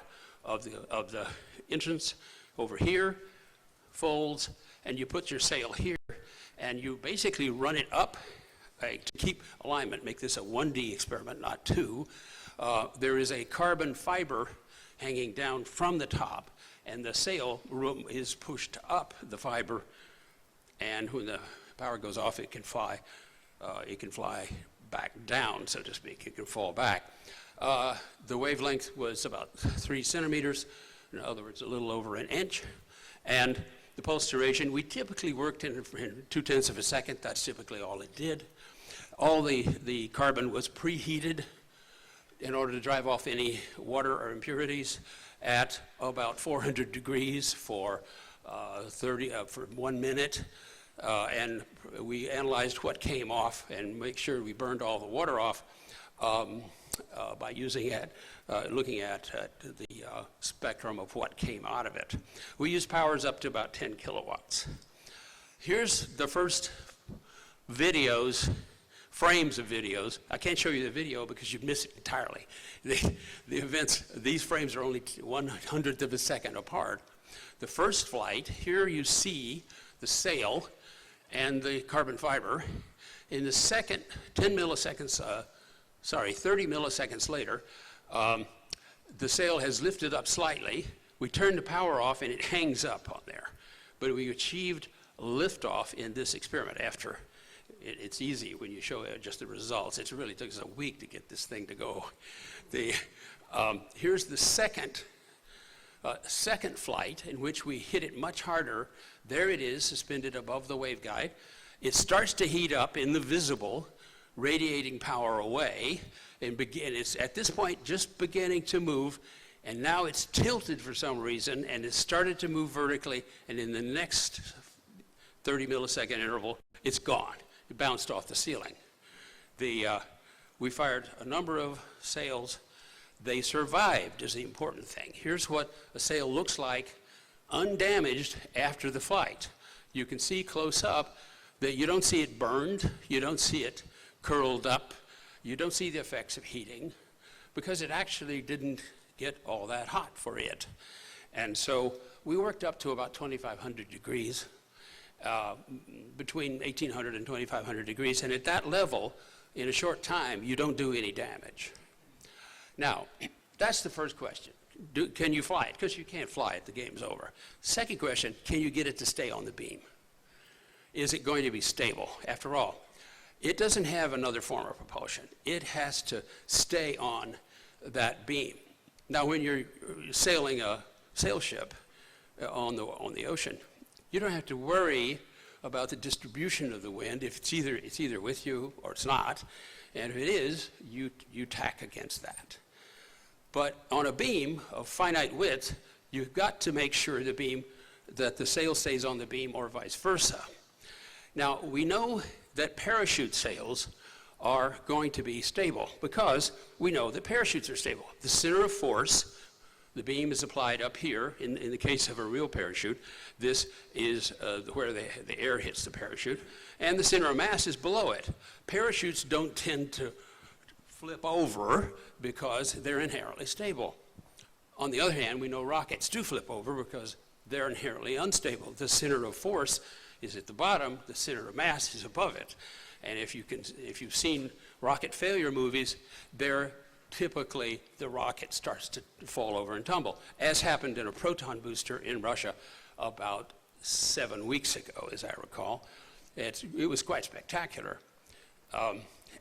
of the entrance over here, folds, and you put your sail here, and you basically run it up to keep alignment, make this a 1D experiment, not 2. There is a carbon fiber hanging down from the top, and the sail room is pushed up the fiber, and when the power goes off, it can fly back down, so to speak. It can fall back. The wavelength was about 3 centimeters, in other words, a little over an inch. And the pulse duration, we typically worked in 0.2 of a second. That's typically all it did. All the carbon was preheated in order to drive off any water or impurities at about 400 degrees for 1 minute. And we analyzed what came off and make sure we burned all the water off by looking at the spectrum of what came out of it. We used powers up to about 10 kilowatts. Here's the first frames of videos. I can't show you the video because you'd miss it entirely. The events, these frames are only 1/100th of a second apart. The first flight, here you see the sail and the carbon fiber. In the second, 30 milliseconds later, the sail has lifted up slightly. We turn the power off and it hangs up on there. But we achieved liftoff in this experiment after. It's easy when you show just the results. It really took us a week to get this thing to go. Here's the second flight in which we hit it much harder. There it is, suspended above the waveguide. It starts to heat up in the visible, radiating power away, and it's at this point just beginning to move, and now it's tilted for some reason, and it started to move vertically, and in the next 30 millisecond interval, it's gone. It bounced off the ceiling. We fired a number of sails. They survived is the important thing. Here's what a sail looks like undamaged after the flight. You can see close up that you don't see it burned, you don't see it curled up, you don't see the effects of heating because it actually didn't get all that hot for it. And so we worked up to about 2,500 degrees, between 1,800 and 2,500 degrees, and at that level, in a short time, you don't do any damage. Now, that's the first question. Can you fly it? Because you can't fly it, the game's over. Second question, can you get it to stay on the beam? Is it going to be stable? After all, it doesn't have another form of propulsion. It has to stay on that beam. Now, when you're sailing a sail ship on the ocean, you don't have to worry about the distribution of the wind. If it's either with you or it's not, and if it is, you tack against that. But on a beam of finite width, you've got to make sure that the sail stays on the beam or vice versa. Now, we know that parachute sails are going to be stable because we know that parachutes are stable. The center of force, the beam is applied up here. In the case of a real parachute, this is where the air hits the parachute, and the center of mass is below it. Parachutes don't tend to flip over because they're inherently stable. On the other hand, we know rockets do flip over because they're inherently unstable. The center of force is at the bottom, the center of mass is above it. And if you've seen rocket failure movies, typically the rocket starts to fall over and tumble, as happened in a proton booster in Russia about 7 weeks ago, as I recall. It was quite spectacular,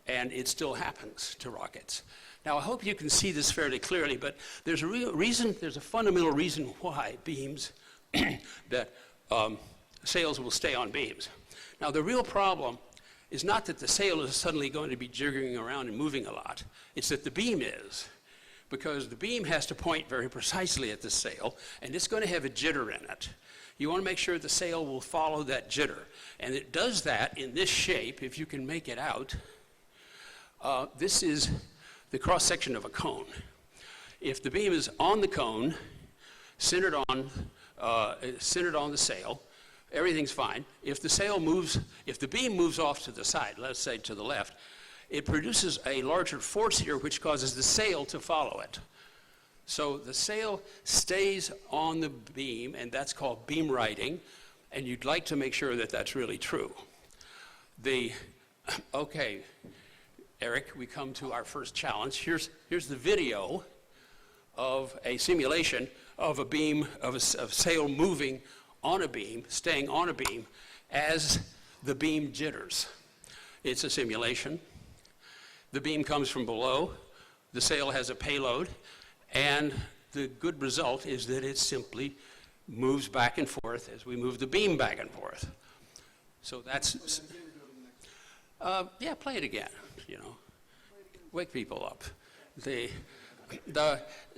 and it still happens to rockets. Now, I hope you can see this fairly clearly, but there's a fundamental reason why beams, that sails will stay on beams. Now, the real problem is not that the sail is suddenly going to be jiggering around and moving a lot. It's that the beam is, because the beam has to point very precisely at the sail, and it's going to have a jitter in it. You want to make sure the sail will follow that jitter. And it does that in this shape, if you can make it out. This is the cross-section of a cone. If the beam is on the cone, centered on the sail, everything's fine. If the beam moves off to the side, let's say to the left, it produces a larger force here which causes the sail to follow it. So the sail stays on the beam, and that's called beam righting, and you'd like to make sure that that's really true. Okay, Eric, we come to our first challenge. Here's the video of a simulation of a beam, of a sail moving on a beam, staying on a beam, as the beam jitters. It's a simulation. The beam comes from below. The sail has a payload. And the good result is that it simply moves back and forth as we move the beam back and forth. So that's, yeah, play it again, Wake people up.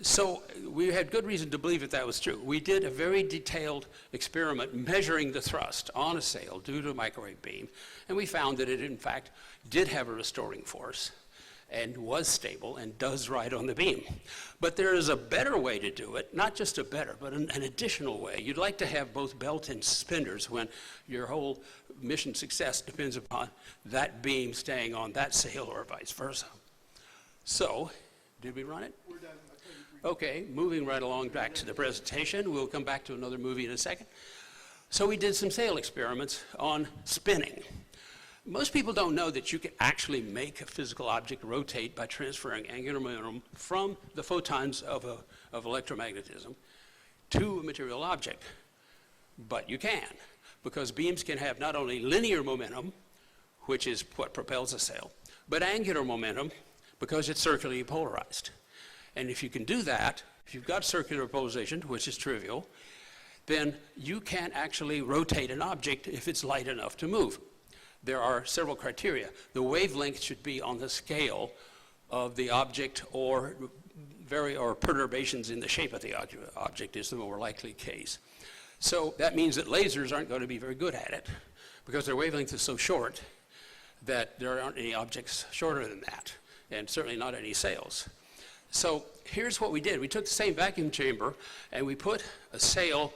So we had good reason to believe that was true. We did a very detailed experiment measuring the thrust on a sail due to a microwave beam, and we found that it in fact did have a restoring force and was stable and does ride on the beam. But there is a better way to do it, not just a better, but an additional way. You'd like to have both belt and suspenders when your whole mission success depends upon that beam staying on that sail or vice versa. So, did we run it? We're done. Okay, moving right along back to the presentation. We'll come back to another movie in a second. So we did some sail experiments on spinning. Most people don't know that you can actually make a physical object rotate by transferring angular momentum from the photons of electromagnetism to a material object. But you can, because beams can have not only linear momentum, which is what propels a sail, but angular momentum, because it's circularly polarized. And if you can do that, if you've got circular polarization, which is trivial, then you can actually rotate an object if it's light enough to move. There are several criteria. The wavelength should be on the scale of the object, or perturbations in the shape of the object is the more likely case. So that means that lasers aren't going to be very good at it, because their wavelength is so short that there aren't any objects shorter than that, and certainly not any sails. So here's what we did. We took the same vacuum chamber and we put a sail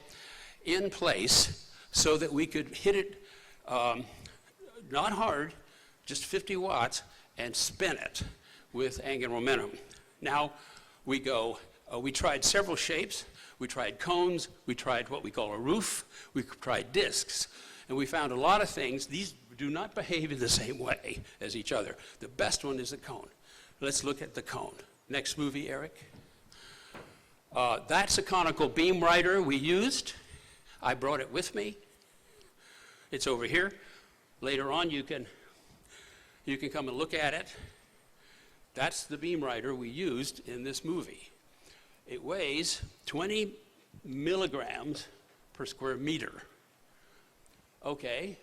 in place so that we could hit it not hard, just 50 watts, and spin it with angular momentum. Now we tried several shapes. We tried cones, we tried what we call a roof, we tried discs, and we found a lot of things. These do not behave in the same way as each other. The best one is the cone. Let's look at the cone. Next movie, Eric. That's a conical beam rider we used. I brought it with me. It's over here. Later on, you can come and look at it. That's the beam rider we used in this movie. It weighs 20 milligrams per square meter. Okay,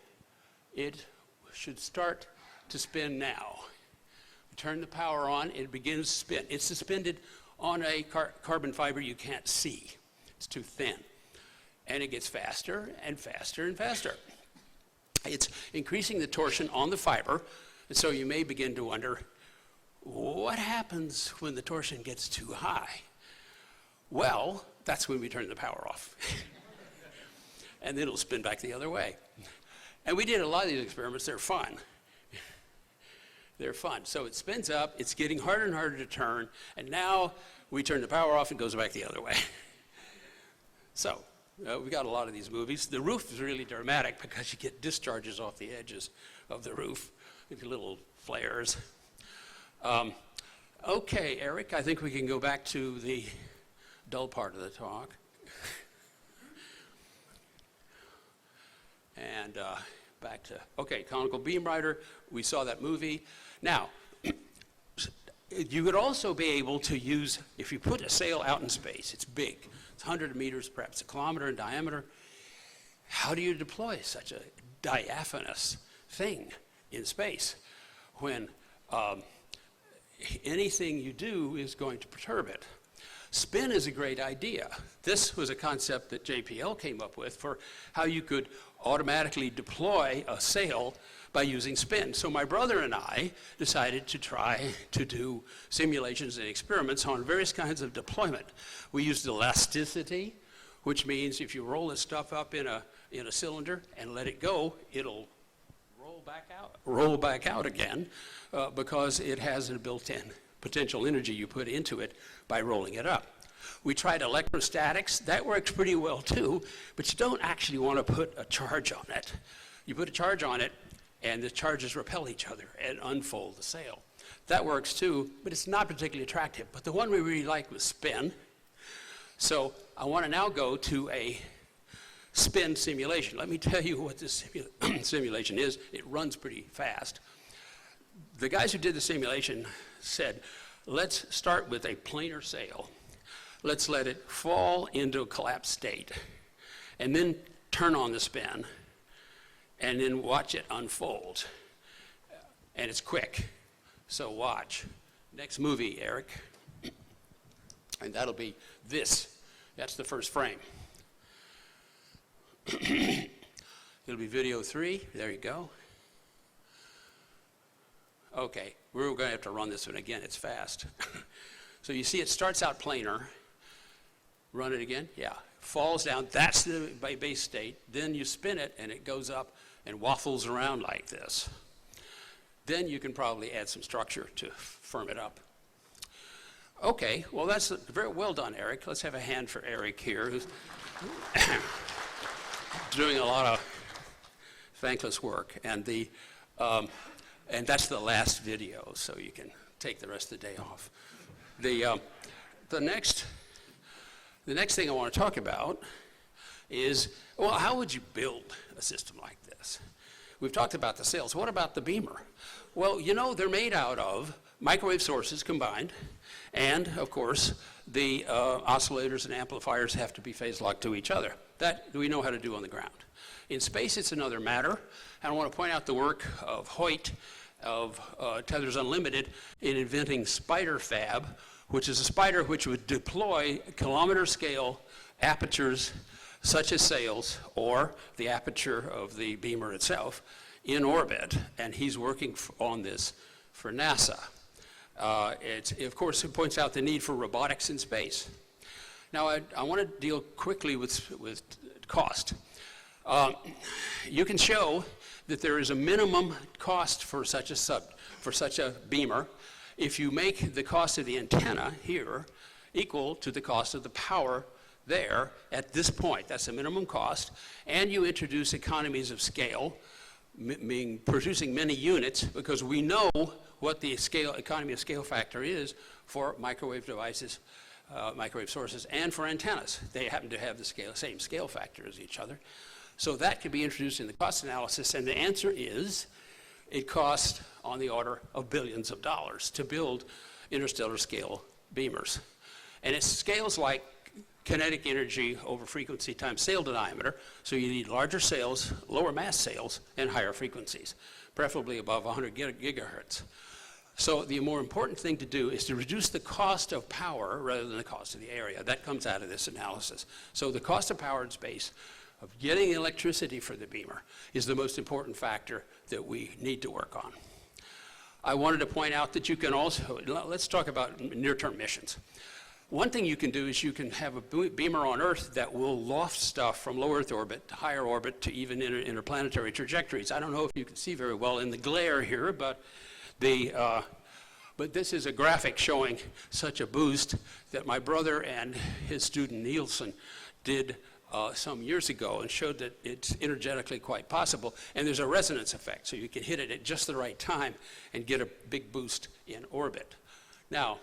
it should start to spin now. Turn the power on, it begins to spin. It's suspended on a carbon fiber you can't see. It's too thin. And it gets faster and faster and faster. It's increasing the torsion on the fiber, and so you may begin to wonder, what happens when the torsion gets too high? Well, that's when we turn the power off. And then it'll spin back the other way. And we did a lot of these experiments. They're fun. They're fun. So it spins up, it's getting harder and harder to turn, and now we turn the power off and it goes back the other way. So we got a lot of these movies. The roof is really dramatic because you get discharges off the edges of the roof, little flares. Okay, Eric, I think we can go back to the dull part of the talk. And back to, okay, conical beam rider, we saw that movie. Now, you would also be able to use, if you put a sail out in space, it's big, it's 100 meters, perhaps a kilometer in diameter. How do you deploy such a diaphanous thing in space when anything you do is going to perturb it? Spin is a great idea. This was a concept that JPL came up with for how you could automatically deploy a sail by using spin. So my brother and I decided to try to do simulations and experiments on various kinds of deployment. We used elasticity, which means if you roll this stuff up in a cylinder and let it go, it'll roll back out again because it has a built-in potential energy you put into it by rolling it up. We tried electrostatics. That works pretty well too, but you don't actually want to put a charge on it. You put a charge on it, and the charges repel each other and unfold the sail. That works too, but it's not particularly attractive. But the one we really liked was spin. So I want to now go to a spin simulation. Let me tell you what this simulation is. It runs pretty fast. The guys who did the simulation said, let's start with a planar sail. Let's let it fall into a collapsed state, and then turn on the spin, and then watch it unfold. And it's quick, so watch. Next movie, Eric. And that'll be this. That's the first frame. It'll be video 3. There you go. Okay, we're going to have to run this one again. It's fast. So you see it starts out planar. Run it again. Yeah. Falls down. That's the base state. Then you spin it, and it goes up and waffles around like this. Then you can probably add some structure to firm it up. Okay, well, that's very well done, Eric. Let's have a hand for Eric here, who's doing a lot of thankless work. And that's the last video, so you can take the rest of the day off. The next thing I want to talk about is, well, how would you build a system like this? We've talked about the sails. What about the beamer? Well, you know, they're made out of microwave sources combined, and, of course, the oscillators and amplifiers have to be phase locked to each other. That we know how to do on the ground. In space, it's another matter, and I want to point out the work of Hoyt of Tethers Unlimited in inventing Spider Fab, which is a spider which would deploy kilometer-scale apertures such as sails or the aperture of the beamer itself in orbit, and he's working on this for NASA. Of course, it points out the need for robotics in space. Now, I want to deal quickly with cost. You can show that there is a minimum cost for such a beamer if you make the cost of the antenna here equal to the cost of the power there at this point. That's the minimum cost. And you introduce economies of scale, meaning producing many units, because we know what the economy of scale factor is for microwave devices, microwave sources, and for antennas. They happen to have the same scale factor as each other. So that can be introduced in the cost analysis, and the answer is it costs on the order of billions of dollars to build interstellar scale beamers. And it scales like kinetic energy over frequency times sail diameter, so you need larger sails, lower mass sails, and higher frequencies, preferably above 100 gigahertz. So the more important thing to do is to reduce the cost of power rather than the cost of the area. That comes out of this analysis. So the cost of power in space, of getting electricity for the beamer, is the most important factor that we need to work on. I wanted to point out that you can also, let's talk about near-term missions. One thing you can do is you can have a beamer on Earth that will loft stuff from low Earth orbit to higher orbit to even interplanetary trajectories. I don't know if you can see very well in the glare here, but this is a graphic showing such a boost that my brother and his student Nielsen did some years ago and showed that it's energetically quite possible. And there's a resonance effect, so you can hit it at just the right time and get a big boost in orbit. Now,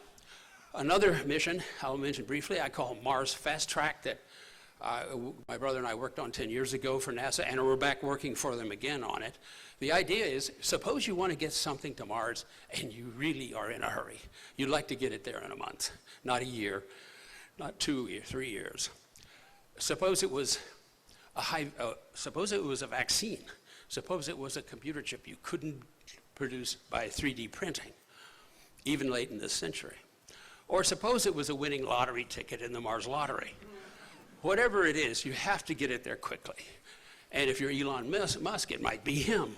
another mission I'll mention briefly, I call Mars Fast Track, that my brother and I worked on 10 years ago for NASA, and we're back working for them again on it. The idea is, suppose you want to get something to Mars and you really are in a hurry. You'd like to get it there in a month, not a year, not 2 or 3 years. Suppose it was a vaccine. Suppose it was a computer chip you couldn't produce by 3D printing, even late in this century. Or suppose it was a winning lottery ticket in the Mars lottery. Whatever it is, you have to get it there quickly. And if you're Elon Musk, it might be him.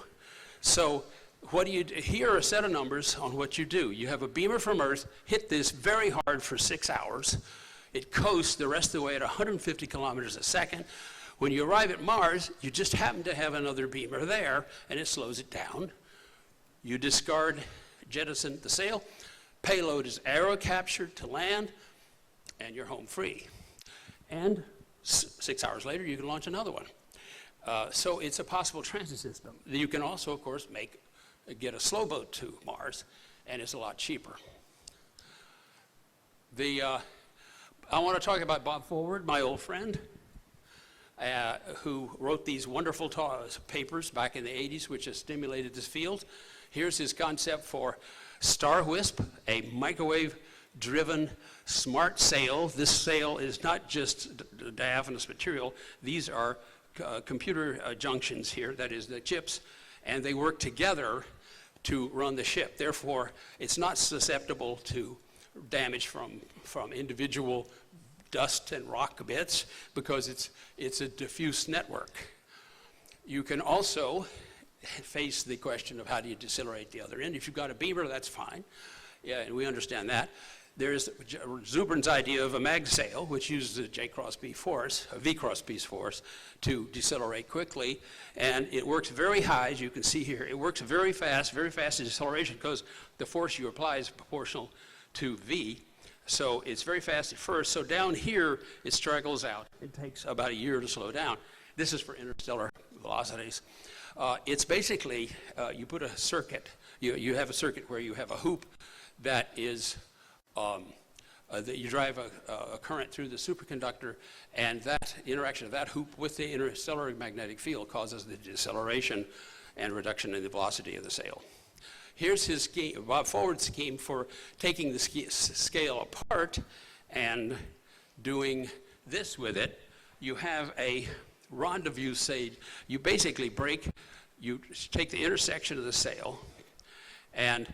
So what do you do? Here are a set of numbers on what you do. You have a beamer from Earth, hit this very hard for 6 hours. It coasts the rest of the way at 150 kilometers a second. When you arrive at Mars, you just happen to have another beamer there, and it slows it down. You jettison the sail. Payload is aero captured to land, and you're home free. And 6 hours later, you can launch another one. So it's a possible transit system. You can also, of course, get a slow boat to Mars, and it's a lot cheaper. I want to talk about Bob Forward, my old friend, who wrote these wonderful papers back in the 80s, which has stimulated this field. Here's his concept for StarWisp, a microwave-driven smart sail. This sail is not just diaphanous material. These are computer junctions here, that is the chips, and they work together to run the ship. Therefore, it's not susceptible to damage from individual dust and rock bits because it's a diffuse network. You can also face the question of how do you decelerate the other end. If you've got a beamer, that's fine. Yeah, and we understand that. There's Zubrin's idea of a mag sail, which uses a J cross B force, a V cross B force, to decelerate quickly. And it works very high, as you can see here. It works very fast deceleration, because the force you apply is proportional to V. So it's very fast at first. So down here, it straggles out. It takes about a year to slow down. This is for interstellar velocities. It's basically, you put a circuit, you have a circuit where you have a hoop that is, that you drive a current through the superconductor, and that interaction of that hoop with the interstellar magnetic field causes the deceleration and reduction in the velocity of the sail. Here's his scheme, Bob Forward's scheme for taking the scale apart and doing this with it. You have a rendezvous, say, you basically you take the intersection of the sail and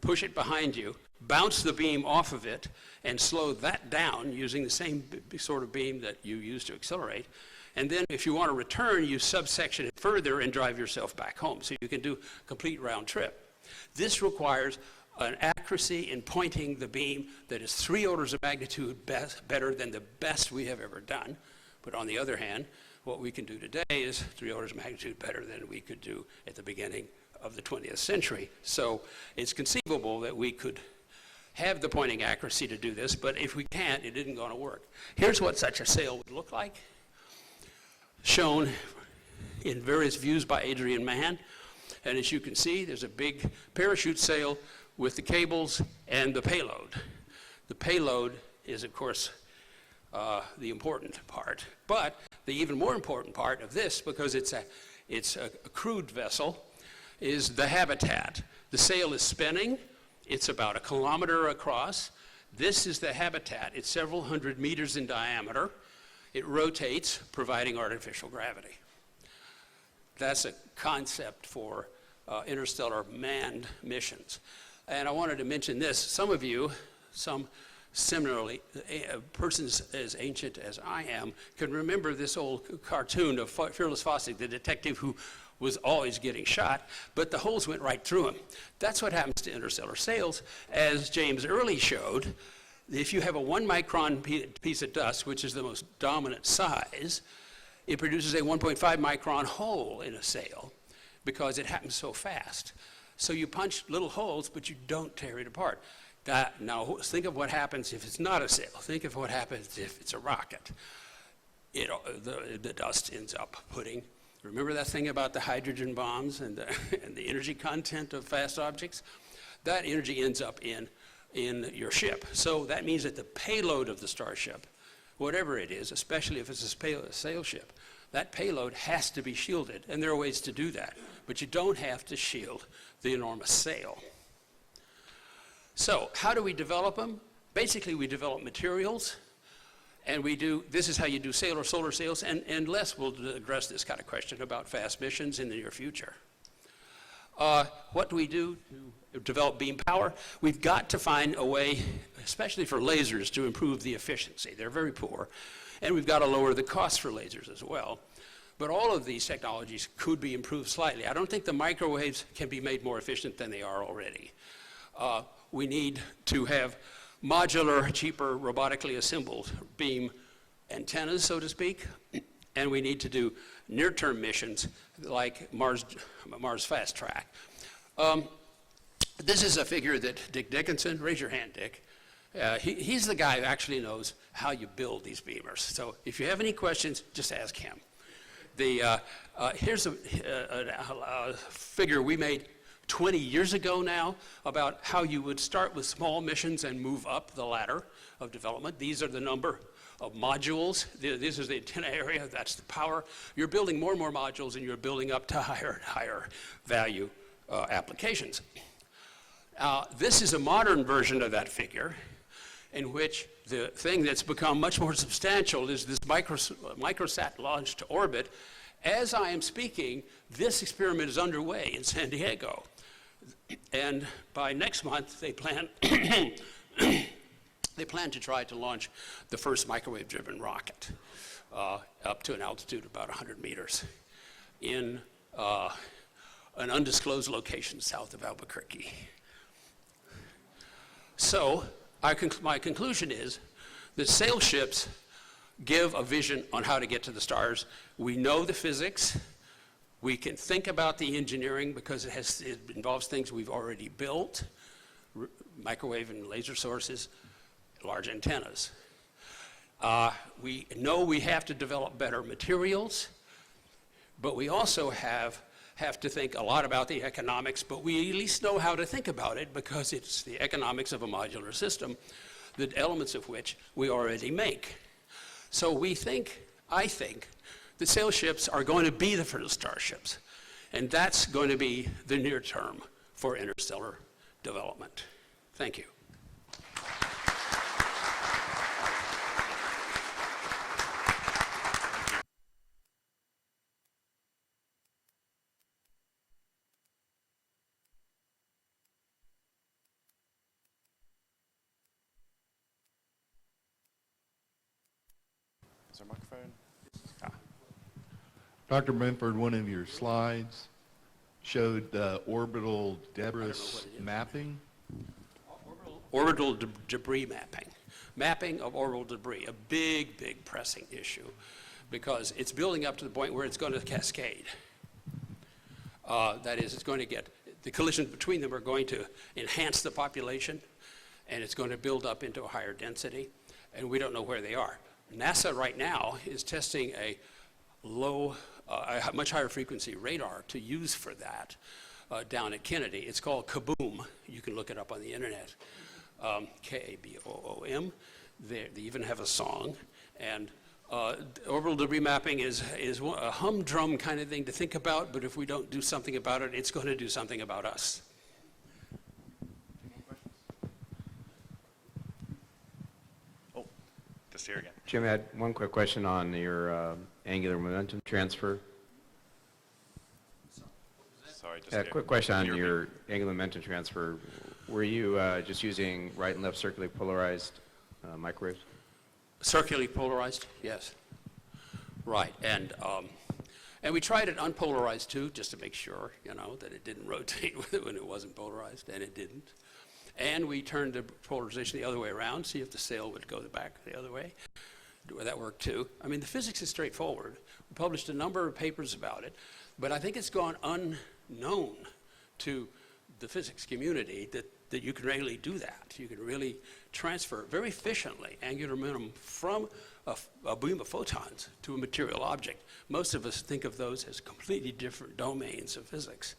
push it behind you, bounce the beam off of it, and slow that down using the same sort of beam that you use to accelerate. And then if you want to return, you subsection it further and drive yourself back home. So you can do a complete round trip. This requires an accuracy in pointing the beam that is 3 orders of magnitude better than the best we have ever done. But on the other hand, what we can do today is 3 orders of magnitude better than we could do at the beginning of the 20th century. So it's conceivable that we could have the pointing accuracy to do this, but if we can't, it isn't going to work. Here's what such a sail would look like, shown in various views by Adrian Mann. And as you can see, there's a big parachute sail with the cables and the payload. The payload is, of course, the important part. But the even more important part of this, because it's a crewed vessel, is the habitat. The sail is spinning. It's about 1 kilometer across. This is the habitat. It's several hundred meters in diameter. It rotates, providing artificial gravity. That's a concept for interstellar manned missions. And I wanted to mention this. Some of you, similarly, persons as ancient as I am, can remember this old cartoon of Fearless Fawcett, the detective who was always getting shot, but the holes went right through him. That's what happens to interstellar sails. As James Early showed, if you have a 1 micron piece of dust, which is the most dominant size, it produces a 1.5 micron hole in a sail because it happens so fast. So you punch little holes, but you don't tear it apart. Now think of what happens if it's not a sail. Think of what happens if it's a rocket. The dust ends up remember that thing about the hydrogen bombs and the energy content of fast objects? That energy ends up in your ship. So that means that the payload of the Starship, whatever it is, especially if it's a sail ship, that payload has to be shielded, and there are ways to do that. But you don't have to shield the enormous sail. So how do we develop them? Basically, we develop materials, and this is how you do solar sails, and Les will address this kind of question about fast missions in the near future. What do we do to develop beam power? We've got to find a way, especially for lasers, to improve the efficiency. They're very poor. And we've got to lower the cost for lasers as well. But all of these technologies could be improved slightly. I don't think the microwaves can be made more efficient than they are already. We need to have modular, cheaper, robotically assembled beam antennas, so to speak, and we need to do near-term missions like Mars Fast Track. This is a figure that Dick Dickinson, raise your hand, Dick. He's the guy who actually knows how you build these beamers. So if you have any questions, just ask him. Here's a figure we made 20 years ago now about how you would start with small missions and move up the ladder of development. These are the number of modules. This is the antenna area, that's the power. You're building more and more modules, and you're building up to higher and higher value applications. This is a modern version of that figure, in which the thing that's become much more substantial is this microsat launch to orbit. As I am speaking, this experiment is underway in San Diego. And by next month, they plan they plan to try to launch the first microwave-driven rocket up to an altitude of about 100 meters in an undisclosed location south of Albuquerque. So my conclusion is that sail ships give a vision on how to get to the stars. We know the physics. We can think about the engineering because it involves things we've already built, microwave and laser sources, large antennas. We know we have to develop better materials, but we also have to think a lot about the economics, but we at least know how to think about it because it's the economics of a modular system, the elements of which we already make. So I think, the sail ships are going to be the first starships, and that's going to be the near term for interstellar development. Thank you. Is there a microphone? Dr. Benford, one of your slides showed orbital debris mapping. Orbital debris mapping. Mapping of orbital debris, a big, big pressing issue because it's building up to the point where it's going to cascade. That is, it's going to get, the collisions between them are going to enhance the population and it's going to build up into a higher density, and we don't know where they are. NASA right now is testing a much higher frequency radar to use for that down at Kennedy. It's called Kaboom. You can look it up on the internet. K-A-B-O-O-M. They even have a song. And orbital debris mapping is a humdrum kind of thing to think about, but if we don't do something about it, it's going to do something about us. Oh, just here again. Jim, I had one quick question on your angular momentum transfer. Sorry, just A here. quick question on You're your angular momentum transfer. Were you just using right and left circularly polarized microwaves? Circularly polarized, yes. Right, and we tried it unpolarized too, just to make sure, that it didn't rotate when it wasn't polarized, and it didn't. And we turned the polarization the other way around, see if the sail would go back the other way. That worked too. I mean, the physics is straightforward. We published a number of papers about it, but I think it's gone unknown to the physics community that you can really do that. You can really transfer very efficiently angular momentum from a beam of photons to a material object. Most of us think of those as completely different domains of physics,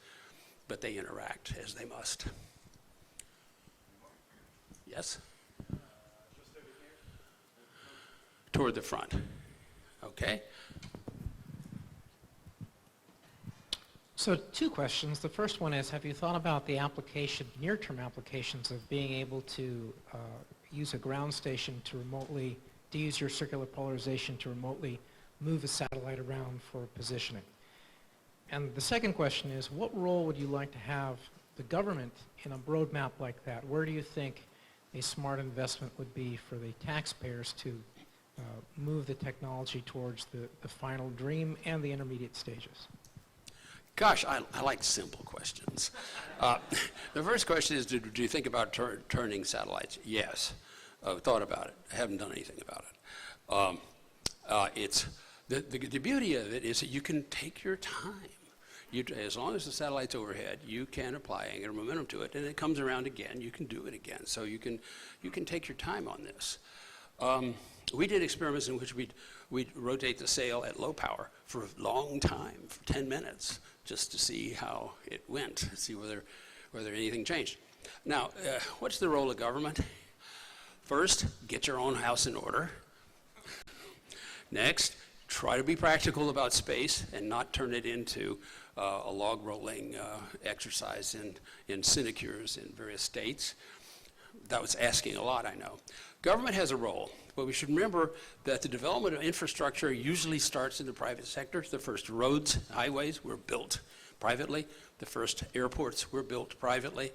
but they interact as they must. Yes? Toward the front. Okay. So 2 questions. The first one is, have you thought about the near-term applications of being able to use a ground station to use your circular polarization to remotely move a satellite around for positioning? And the second question is, what role would you like to have the government in a roadmap like that? Where do you think a smart investment would be for the taxpayers to move the technology towards the final dream and the intermediate stages? Gosh, I like simple questions. The first question is, do you think about turning satellites? Yes. I've thought about it. I haven't done anything about it. The beauty of it is that you can take your time. As long as the satellite's overhead, you can apply angular momentum to it, and it comes around again. You can do it again. So you can take your time on this. We did experiments in which we'd rotate the sail at low power for a long time, for 10 minutes, just to see how it went, see whether anything changed. Now, what's the role of government? First, get your own house in order. Next, try to be practical about space and not turn it into a log rolling exercise in sinecures in various states. That was asking a lot, I know. Government has a role, but we should remember that the development of infrastructure usually starts in the private sector. The first roads, highways were built privately. The first airports were built privately.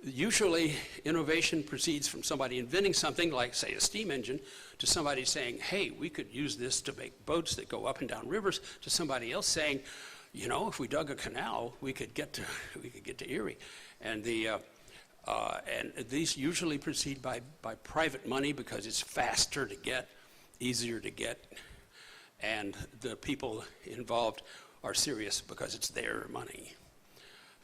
Usually, innovation proceeds from somebody inventing something like, say, a steam engine, to somebody saying, hey, we could use this to make boats that go up and down rivers, to somebody else saying, you know, if we dug a canal, we could get to Erie. And these usually proceed by private money because it's faster to get, easier to get, and the people involved are serious because it's their money.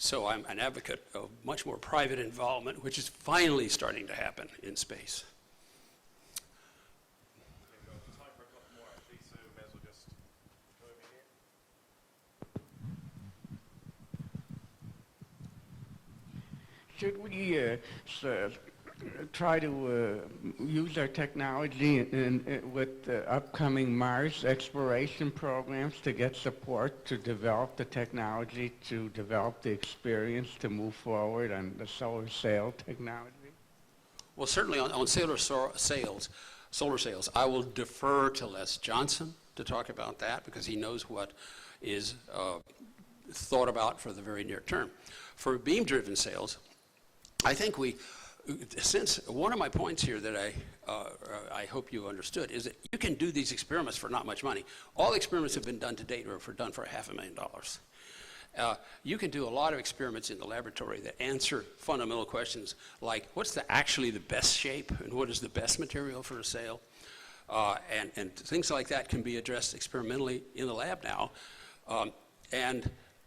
So I'm an advocate of much more private involvement, which is finally starting to happen in space. Time for a couple more, actually, so may as well just go over here. Should we try to use our technology with the upcoming Mars exploration programs to get support to develop the technology, to develop the experience to move forward on the solar sail technology? Well, certainly on solar sails, I will defer to Les Johnson to talk about that because he knows what is thought about for the very near term. For beam-driven sails, I think since one of my points here that I hope you understood is that you can do these experiments for not much money. All experiments have been done to date are done for $500,000. You can do a lot of experiments in the laboratory that answer fundamental questions like what's actually the best shape and what is the best material for a sail, and things like that can be addressed experimentally in the lab now,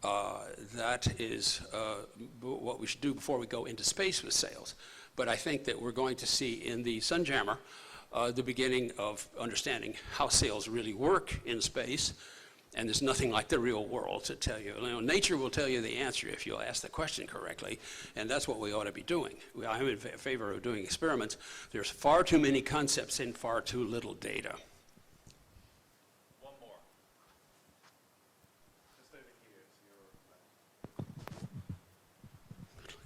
that is what we should do before we go into space with sails. But I think that we're going to see in the Sunjammer the beginning of understanding how sails really work in space, and there's nothing like the real world to tell you. Nature will tell you the answer if you'll ask the question correctly, and that's what we ought to be doing. I'm in favor of doing experiments. There's far too many concepts and far too little data. One more. Just over here to your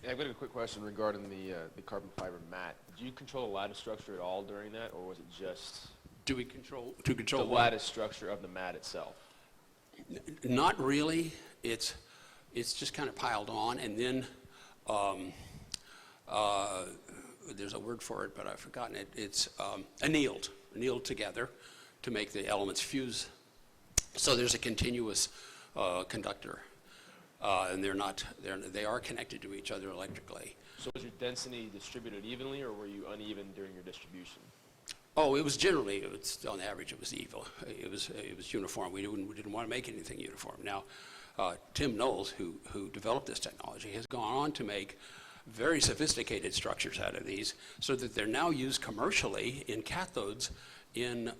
Yeah, I've got a quick question regarding the carbon fiber mat. Do you control the lattice structure at all during that, or was it just Do we control the what? lattice structure of the mat itself? Not really. It's just kind of piled on, and then there's a word for it, but I've forgotten it. It's annealed together to make the elements fuse. So there's a continuous conductor, and they are connected to each other electrically. So was your density distributed evenly, or were you uneven during your distribution? Oh, it was generally, on average, it was evil. It was uniform. We didn't want to make anything uniform. Now, Tim Knowles, who developed this technology, has gone on to make very sophisticated structures out of these so that they're now used commercially in cathodes in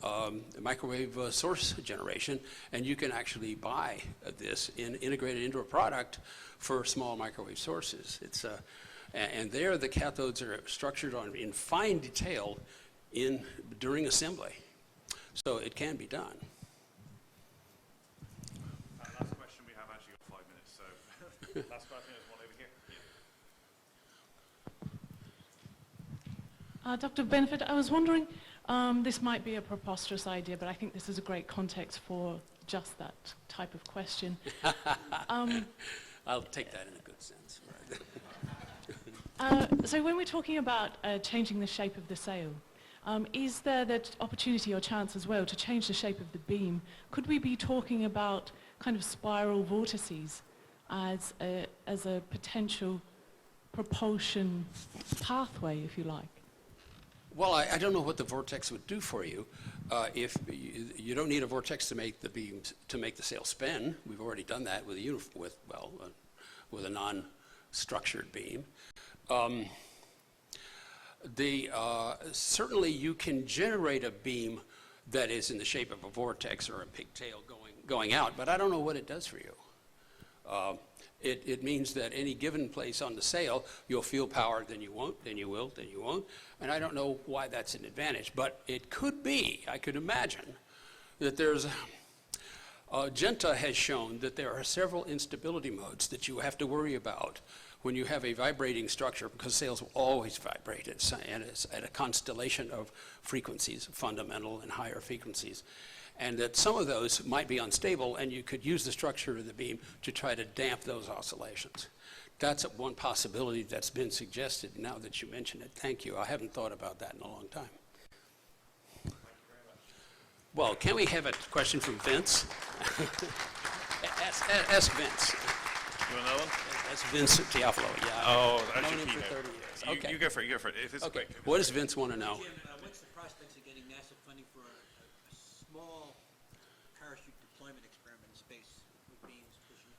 microwave source generation, and you can actually buy this integrated into a product for small microwave sources. And there the cathodes are structured in fine detail during assembly. So it can be done. last question, we have actually got 5 minutes, so last question is one over here. Dr. Benefit, I was wondering, this might be a preposterous idea, but I think this is a great context for just that type of question. I'll take that in a good sense. So when we're talking about changing the shape of the sail, is there that opportunity or chance as well to change the shape of the beam? Could we be talking about kind of spiral vortices as a potential propulsion pathway, if you like? Well, I don't know what the vortex would do for you. If you don't need a vortex to make the beams to make the sail spin. We've already done that with a non-structured beam. Certainly you can generate a beam that is in the shape of a vortex or a pigtail going out, but I don't know what it does for you. It means that any given place on the sail, you'll feel power, then you won't, then you will, then you won't, and I don't know why that's an advantage, but it could be, I could imagine, that Genta has shown that there are several instability modes that you have to worry about when you have a vibrating structure, because sails will always vibrate, and it's at a constellation of frequencies, fundamental and higher frequencies. and that some of those might be unstable, and you could use the structure of the beam to try to damp those oscillations. That's one possibility that's been suggested now that you mention it. Thank you. I haven't thought about that in a long time. Well, can we have a question from Vince? Ask Vince. You want another one? That's Vince Teofilo, yeah. Oh, I've that's known your him for keynote. 30 years. Okay. You go for it, you go for it. If it's Okay. quick. What does Vince want to know? Jim, what's the prospects of getting NASA funding for a small parachute deployment experiment in space with beams pushing?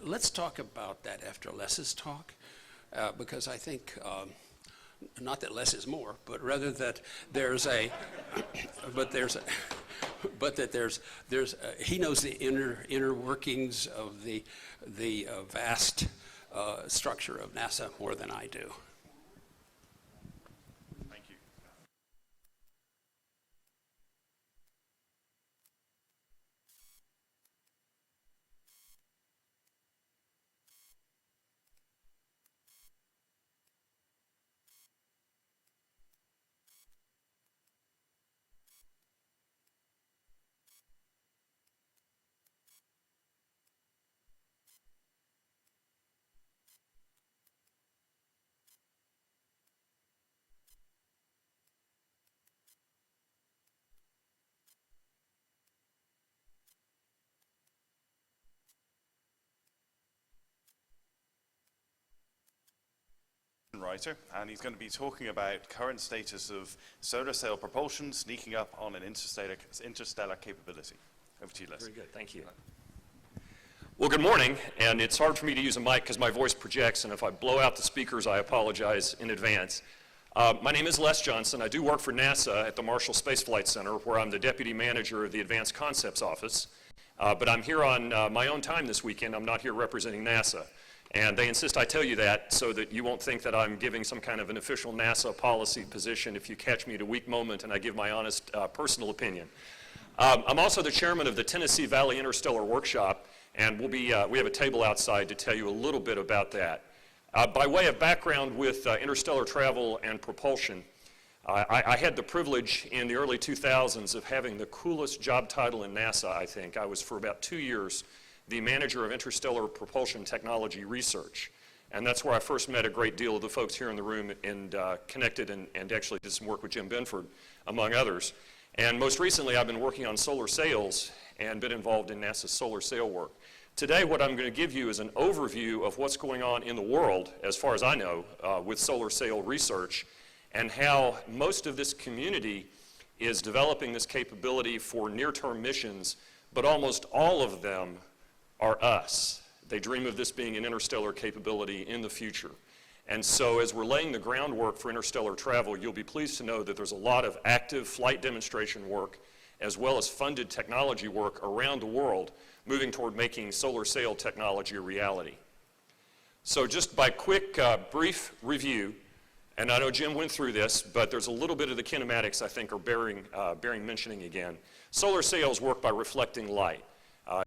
Let's talk about that after Les's talk, because I think, not that less is more, but rather that there's a, he knows the inner workings of the vast structure of NASA more than I do. Thank you. Writer, and he's going to be talking about current status of solar sail propulsion sneaking up on an interstellar capability. Over to you, Les. Very good, thank you. Well, good morning, and it's hard for me to use a mic because my voice projects, and if I blow out the speakers, I apologize in advance. My name is Les Johnson. I do work for NASA at the Marshall Space Flight Center, where I'm the Deputy Manager of the Advanced Concepts Office. But I'm here on my own time this weekend. I'm not here representing NASA. And they insist I tell you that so that you won't think that I'm giving some kind of an official NASA policy position if you catch me at a weak moment and I give my honest personal opinion. I'm also the chairman of the Tennessee Valley Interstellar Workshop, and we have a table outside to tell you a little bit about that. By way of background with interstellar travel and propulsion, I had the privilege in the early 2000s of having the coolest job title in NASA, I think. I was for about 2 years the manager of interstellar propulsion technology research. And that's where I first met a great deal of the folks here in the room and connected and actually did some work with Jim Benford, among others. And most recently, I've been working on solar sails and been involved in NASA's solar sail work. Today, what I'm going to give you is an overview of what's going on in the world, as far as I know, with solar sail research, and how most of this community is developing this capability for near-term missions, but almost all of them are us. They dream of this being an interstellar capability in the future. And so as we're laying the groundwork for interstellar travel, you'll be pleased to know that there's a lot of active flight demonstration work as well as funded technology work around the world moving toward making solar sail technology a reality. So just by quick, brief review, and I know Jim went through this, but there's a little bit of the kinematics I think are bearing mentioning again. Solar sails work by reflecting light.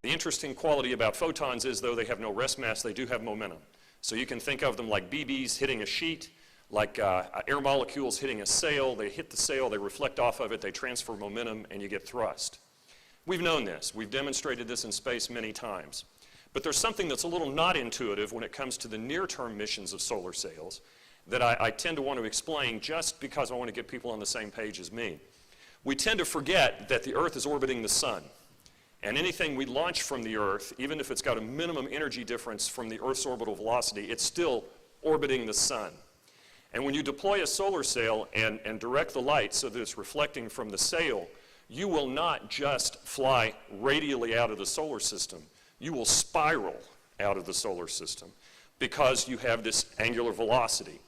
The interesting quality about photons is, though they have no rest mass, they do have momentum. So you can think of them like BBs hitting a sheet, like air molecules hitting a sail. They hit the sail, they reflect off of it, they transfer momentum, and you get thrust. We've known this. We've demonstrated this in space many times. But there's something that's a little not intuitive when it comes to the near-term missions of solar sails that I tend to want to explain just because I want to get people on the same page as me. We tend to forget that the Earth is orbiting the sun. And anything we launch from the Earth, even if it's got a minimum energy difference from the Earth's orbital velocity, it's still orbiting the sun. And when you deploy a solar sail and direct the light so that it's reflecting from the sail, you will not just fly radially out of the solar system. You will spiral out of the solar system because you have this angular velocity.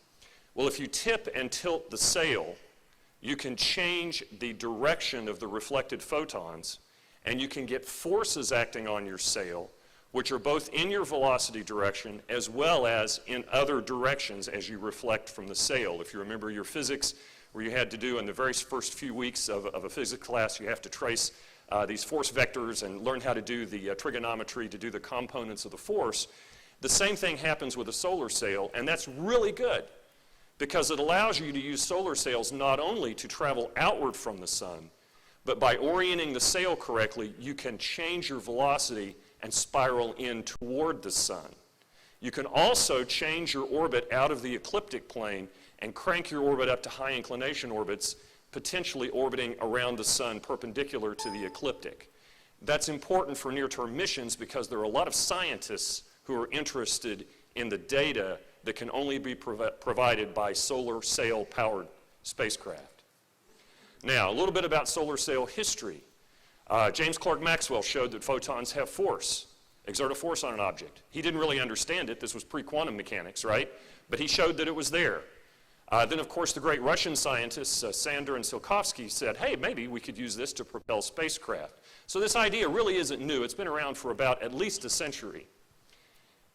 Well, if you tip and tilt the sail, you can change the direction of the reflected photons, and you can get forces acting on your sail, which are both in your velocity direction as well as in other directions as you reflect from the sail. If you remember your physics, where you had to do in the very first few weeks of a physics class, you have to trace these force vectors and learn how to do the trigonometry to do the components of the force. The same thing happens with a solar sail, and that's really good because it allows you to use solar sails not only to travel outward from the sun, but by orienting the sail correctly, you can change your velocity and spiral in toward the sun. You can also change your orbit out of the ecliptic plane and crank your orbit up to high inclination orbits, potentially orbiting around the sun perpendicular to the ecliptic. That's important for near-term missions because there are a lot of scientists who are interested in the data that can only be provided by solar sail-powered spacecraft. Now, a little bit about solar sail history. James Clerk Maxwell showed that photons have force, exert a force on an object. He didn't really understand it. This was pre-quantum mechanics, right? But he showed that it was there. Then, of course, the great Russian scientists, Sander and Tsiolkovsky, said, hey, maybe we could use this to propel spacecraft. So this idea really isn't new. It's been around for about at least a century.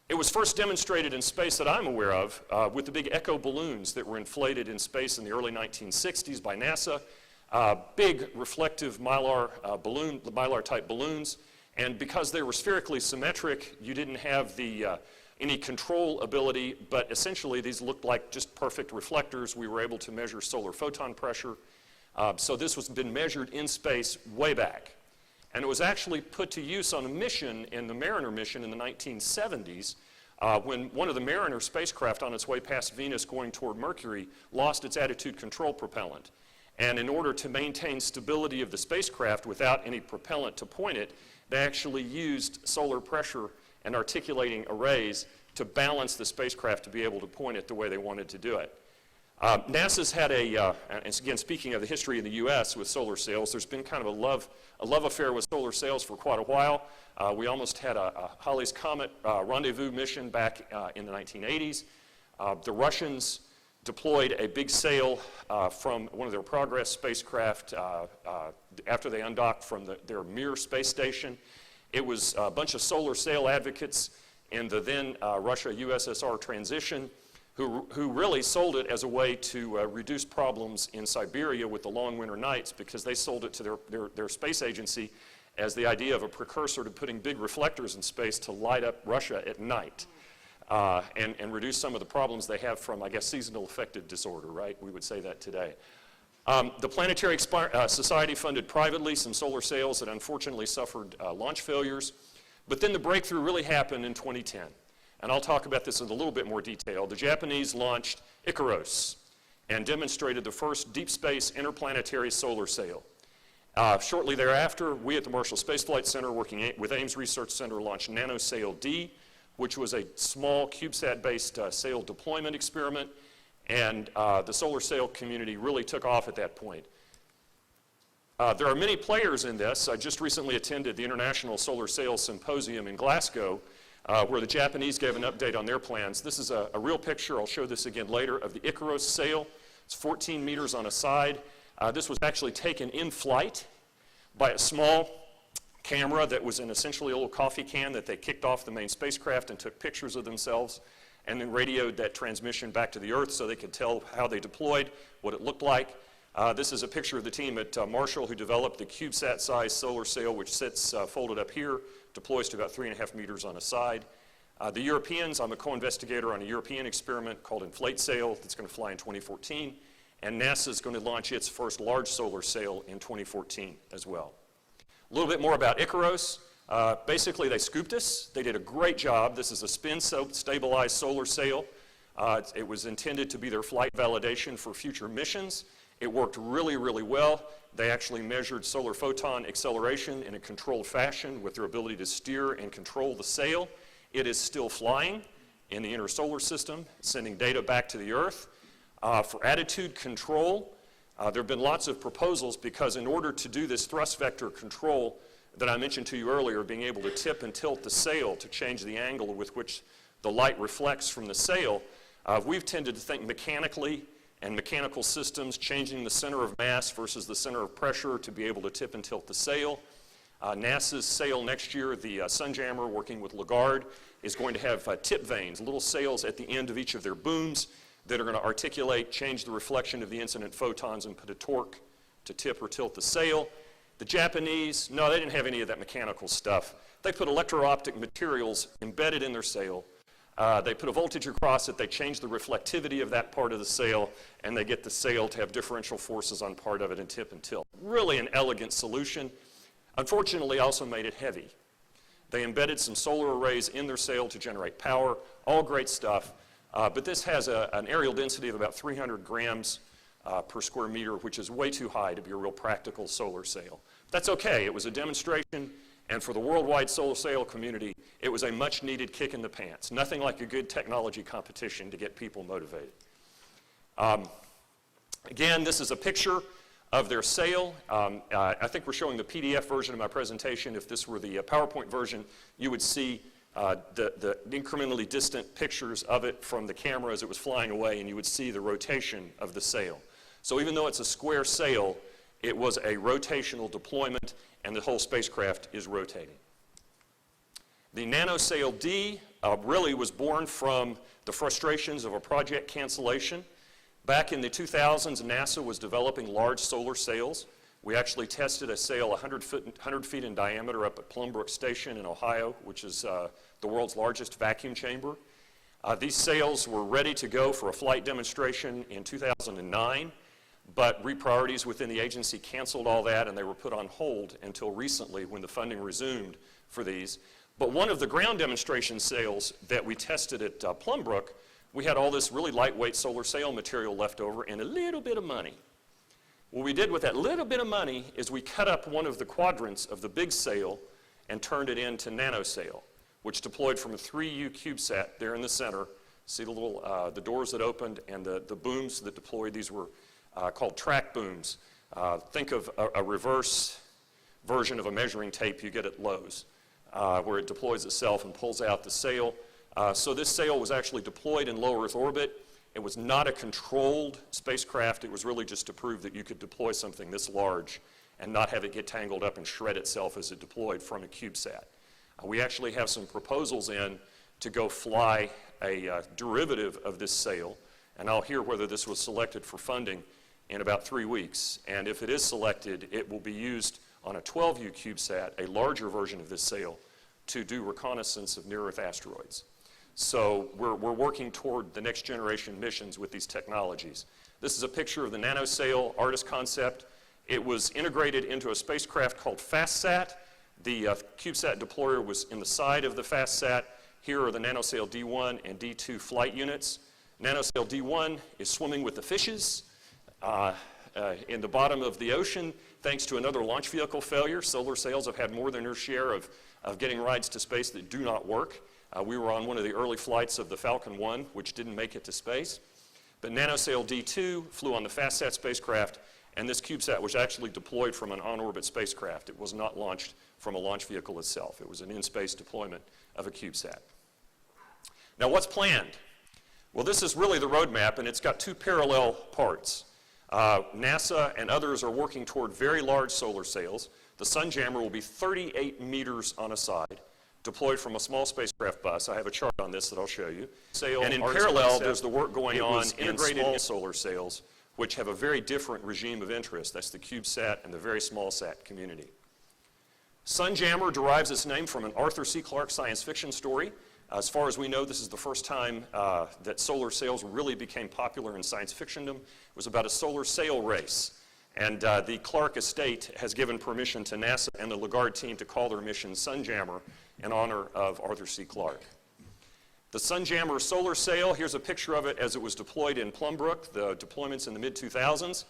It was first demonstrated in space that I'm aware of with the big echo balloons that were inflated in space in the early 1960s by NASA. Big reflective Mylar-type balloons. And because they were spherically symmetric, you didn't have any control ability, but essentially these looked like just perfect reflectors. We were able to measure solar photon pressure. So this was been measured in space way back. And it was actually put to use on a mission in the Mariner mission in the 1970s when one of the Mariner spacecraft on its way past Venus going toward Mercury lost its attitude control propellant. And in order to maintain stability of the spacecraft without any propellant to point it, they actually used solar pressure and articulating arrays to balance the spacecraft to be able to point it the way they wanted to do it. NASA's had and again, speaking of the history in the US with solar sails, there's been kind of a love affair with solar sails for quite a while. We almost had a Halley's Comet rendezvous mission back in the 1980s. The Russians deployed a big sail from one of their Progress spacecraft after they undocked from their Mir space station. It was a bunch of solar sail advocates in the then Russia-USSR transition who really sold it as a way to reduce problems in Siberia with the long winter nights, because they sold it to their space agency as the idea of a precursor to putting big reflectors in space to light up Russia at night and reduce some of the problems they have from, I guess, seasonal affective disorder, right? We would say that today. The Planetary Society funded privately some solar sails that unfortunately suffered launch failures. But then the breakthrough really happened in 2010. And I'll talk about this in a little bit more detail. The Japanese launched Icarus and demonstrated the first deep space interplanetary solar sail. Shortly thereafter, we at the Marshall Space Flight Center, working with Ames Research Center, launched NanoSail D, which was a small CubeSat-based sail deployment experiment. And the solar sail community really took off at that point. There are many players in this. I just recently attended the International Solar Sail Symposium in Glasgow, where the Japanese gave an update on their plans. This is a real picture, I'll show this again later, of the Icarus sail. It's 14 meters on a side. This was actually taken in flight by a small camera that was in essentially a little coffee can that they kicked off the main spacecraft and took pictures of themselves and then radioed that transmission back to the Earth so they could tell how they deployed, what it looked like. This is a picture of the team at Marshall who developed the CubeSat-sized solar sail, which sits folded up here, deploys to about 3.5 meters on a side. The Europeans, I'm a co-investigator on a European experiment called Inflate Sail that's going to fly in 2014, and NASA is going to launch its first large solar sail in 2014 as well. A little bit more about Icarus. Basically, they scooped us. They did a great job. This is a spin-stabilized solar sail. It was intended to be their flight validation for future missions. It worked really, really well. They actually measured solar photon acceleration in a controlled fashion with their ability to steer and control the sail. It is still flying in the inner solar system, sending data back to the Earth. For attitude control, there have been lots of proposals because in order to do this thrust vector control that I mentioned to you earlier, being able to tip and tilt the sail to change the angle with which the light reflects from the sail, we've tended to think mechanically and mechanical systems, changing the center of mass versus the center of pressure to be able to tip and tilt the sail. NASA's sail next year, the Sunjammer, working with Lagarde, is going to have tip vanes, little sails at the end of each of their booms that are going to articulate, change the reflection of the incident photons, and put a torque to tip or tilt the sail. The Japanese, no, they didn't have any of that mechanical stuff. They put electro-optic materials embedded in their sail They put a voltage across it, they change the reflectivity of that part of the sail, and they get the sail to have differential forces on part of it and tip and tilt. Really an elegant solution. Unfortunately, also made it heavy. They embedded some solar arrays in their sail to generate power, all great stuff, but this has an aerial density of about 300 grams per square meter, which is way too high to be a real practical solar sail. That's okay, it was a demonstration, and for the worldwide solar sail community, it was a much needed kick in the pants. Nothing like a good technology competition to get people motivated. Again, this is a picture of their sail. I think we're showing the PDF version of my presentation. If this were the PowerPoint version, you would see the incrementally distant pictures of it from the camera as it was flying away, and you would see the rotation of the sail. So even though it's a square sail, it was a rotational deployment, and the whole spacecraft is rotating. The NanoSail D really was born from the frustrations of a project cancellation. Back in the 2000s, NASA was developing large solar sails. We actually tested a sail 100 feet in diameter up at Plumbrook Station in Ohio, which is the world's largest vacuum chamber. These sails were ready to go for a flight demonstration in 2009, but repriorities within the agency canceled all that, and they were put on hold until recently when the funding resumed for these. But one of the ground demonstration sails that we tested at Plumbrook, we had all this really lightweight solar sail material left over and a little bit of money. What we did with that little bit of money is we cut up one of the quadrants of the big sail and turned it into NanoSail, which deployed from a 3U CubeSat there in the center. See the little the doors that opened and the booms that deployed. These were called track booms. Think of a reverse version of a measuring tape you get at Lowe's, where it deploys itself and pulls out the sail. So this sail was actually deployed in low Earth orbit. It was not a controlled spacecraft. It was really just to prove that you could deploy something this large and not have it get tangled up and shred itself as it deployed from a CubeSat. We actually have some proposals in to go fly a derivative of this sail, and I'll hear whether this was selected for funding in about 3 weeks. And if it is selected, it will be used on a 12U CubeSat, a larger version of this sail, to do reconnaissance of near-Earth asteroids. So we're working toward the next generation missions with these technologies. This is a picture of the NanoSail artist concept. It was integrated into a spacecraft called FastSat. The CubeSat deployer was in the side of the FastSat. Here are the NanoSail D1 and D2 flight units. NanoSail D1 is swimming with the fishes in the bottom of the ocean thanks to another launch vehicle failure. Solar sails have had more than their share of getting rides to space that do not work. We were on one of the early flights of the Falcon 1, which didn't make it to space. But NanoSail D2 flew on the FastSat spacecraft, and this CubeSat was actually deployed from an on-orbit spacecraft. It was not launched from a launch vehicle itself. It was an in-space deployment of a CubeSat. Now, what's planned? Well, this is really the roadmap, and it's got two parallel parts. NASA and others are working toward very large solar sails. The Sunjammer will be 38 meters on a side, deployed from a small spacecraft bus. I have a chart on this that I'll show you. And in parallel, there's the work going on in small solar sails, which have a very different regime of interest. That's the CubeSat and the very small sat community. Sunjammer derives its name from an Arthur C. Clarke science fiction story. As far as we know, this is the first time that solar sails really became popular in science fictiondom. It was about a solar sail race. And the Clarke estate has given permission to NASA and the Lagarde team to call their mission Sunjammer in honor of Arthur C. Clarke. The Sunjammer solar sail, here's a picture of it as it was deployed in Plumbrook, the deployments in the mid-2000s.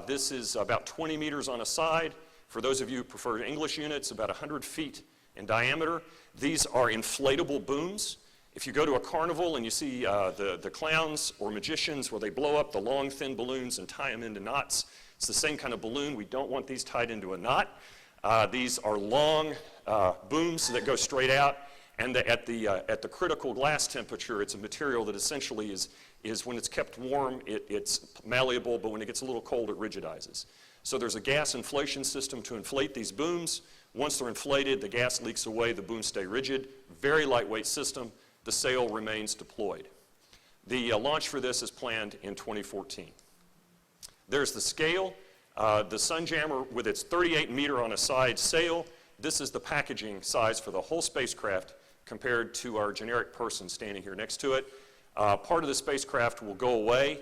This is about 20 meters on a side. For those of you who prefer English units, about 100 feet in diameter. These are inflatable booms. If you go to a carnival and you see the clowns or magicians where they blow up the long, thin balloons and tie them into knots, it's the same kind of balloon. We don't want these tied into a knot. These are long booms that go straight out, and at the critical glass temperature, it's a material that essentially is when it's kept warm, it's malleable, but when it gets a little cold, it rigidizes. So there's a gas inflation system to inflate these booms. Once they're inflated, the gas leaks away, the booms stay rigid. Very lightweight system. The sail remains deployed. The launch for this is planned in 2014. There's the scale. The Sunjammer with its 38 meter on a side sail. This is the packaging size for the whole spacecraft compared to our generic person standing here next to it. Part of the spacecraft will go away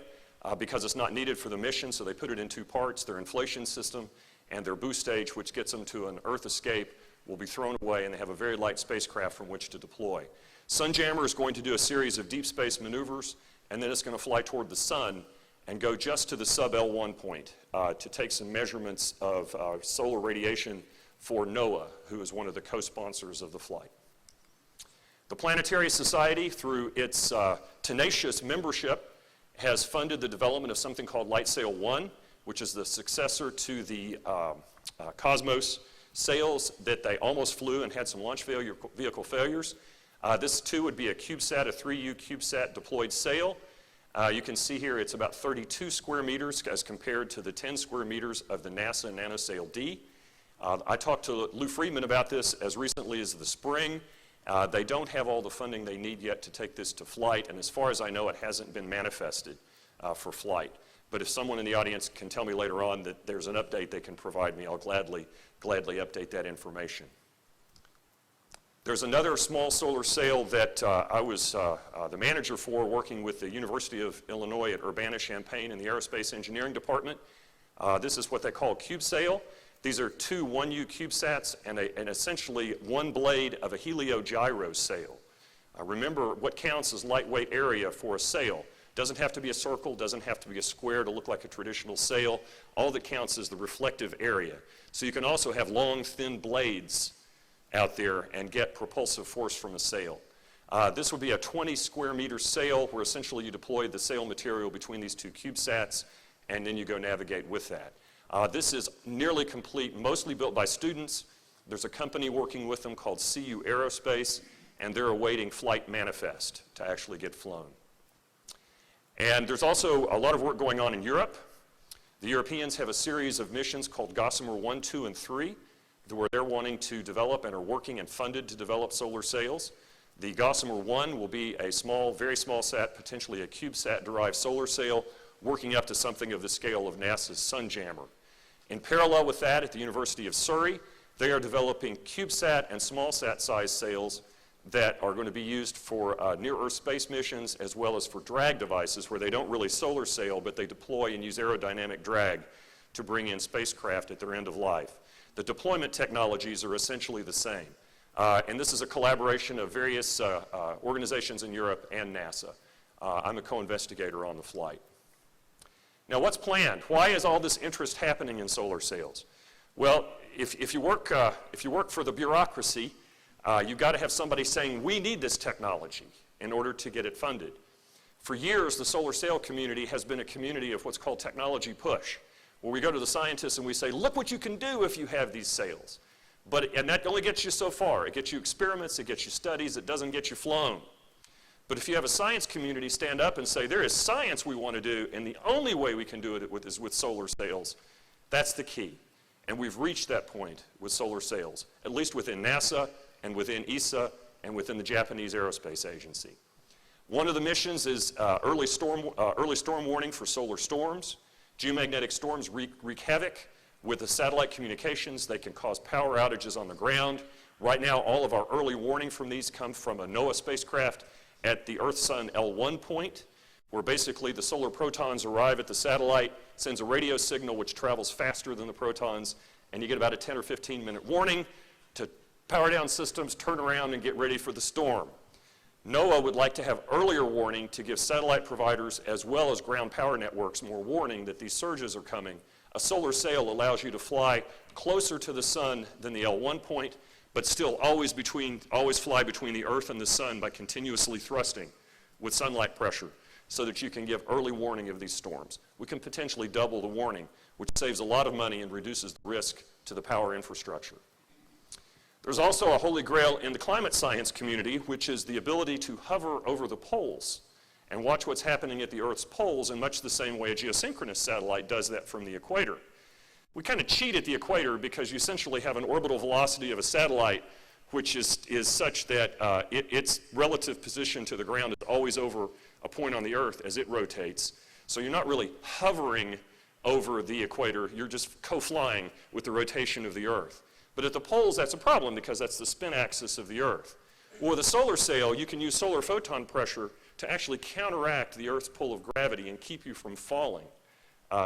because it's not needed for the mission, so they put it in two parts. Their inflation system and their boost stage, which gets them to an Earth escape, will be thrown away, and they have a very light spacecraft from which to deploy. Sunjammer is going to do a series of deep space maneuvers, and then it's going to fly toward the sun and go just to the sub-L1 point to take some measurements of solar radiation for NOAA, who is one of the co-sponsors of the flight. The Planetary Society, through its tenacious membership, has funded the development of something called LightSail 1, which is the successor to the Cosmos sails that they almost flew and had some launch vehicle failures. This too would be a CubeSat, a 3U CubeSat deployed sail. You can see here it's about 32 square meters as compared to the 10 square meters of the NASA NanoSail D. I talked to Lou Friedman about this as recently as the spring. They don't have all the funding they need yet to take this to flight, and as far as I know, it hasn't been manifested for flight. But if someone in the audience can tell me later on that there's an update they can provide me, I'll gladly update that information. There's another small solar sail that I was the manager for, working with the University of Illinois at Urbana-Champaign in the Aerospace Engineering Department. This is what they call CubeSail. These are two 1U CubeSats and essentially one blade of a heliogyro sail. Remember, what counts as lightweight area for a sail doesn't have to be a circle, doesn't have to be a square to look like a traditional sail. All that counts is the reflective area. So you can also have long, thin blades out there and get propulsive force from a sail. This would be a 20 square meter sail where essentially you deploy the sail material between these two CubeSats and then you go navigate with that. This is nearly complete, mostly built by students. There's a company working with them called CU Aerospace, and they're awaiting flight manifest to actually get flown. And there's also a lot of work going on in Europe. The Europeans have a series of missions called Gossamer 1, 2, and 3, where they're wanting to develop and are working and funded to develop solar sails. The Gossamer 1 will be a small, very small sat, potentially a CubeSat-derived solar sail, working up to something of the scale of NASA's Sunjammer. In parallel with that, at the University of Surrey, they are developing CubeSat and smallsat-sized sails that are going to be used for near-Earth space missions as well as for drag devices where they don't really solar sail, but they deploy and use aerodynamic drag to bring in spacecraft at their end of life. The deployment technologies are essentially the same. And this is a collaboration of various organizations in Europe and NASA. I'm a co-investigator on the flight. Now, what's planned? Why is all this interest happening in solar sails? Well, if you work for the bureaucracy, you've got to have somebody saying, we need this technology in order to get it funded. For years, the solar sail community has been a community of what's called technology push, where we go to the scientists and we say, look what you can do if you have these sails. And that only gets you so far. It gets you experiments, it gets you studies, it doesn't get you flown. But if you have a science community stand up and say, there is science we want to do, and the only way we can do it is with solar sails, that's the key. And we've reached that point with solar sails, at least within NASA and within ESA and within the Japanese Aerospace Agency. One of the missions is early storm warning for solar storms. Geomagnetic storms wreak havoc with the satellite communications. They can cause power outages on the ground. Right now, all of our early warning from these come from a NOAA spacecraft at the Earth-Sun L1 point, where basically the solar protons arrive at the satellite, sends a radio signal which travels faster than the protons, and you get about a 10 or 15 minute warning to power down systems, turn around, and get ready for the storm. NOAA would like to have earlier warning to give satellite providers as well as ground power networks more warning that these surges are coming. A solar sail allows you to fly closer to the sun than the L1 point, but still always fly between the Earth and the sun by continuously thrusting with sunlight pressure so that you can give early warning of these storms. We can potentially double the warning, which saves a lot of money and reduces the risk to the power infrastructure. There's also a holy grail in the climate science community, which is the ability to hover over the poles and watch what's happening at the Earth's poles in much the same way a geosynchronous satellite does that from the equator. We kind of cheat at the equator because you essentially have an orbital velocity of a satellite which is such that its relative position to the ground is always over a point on the Earth as it rotates. So you're not really hovering over the equator, you're just co-flying with the rotation of the Earth. But at the poles, that's a problem because that's the spin axis of the Earth. Well, with a solar sail, you can use solar photon pressure to actually counteract the Earth's pull of gravity and keep you from falling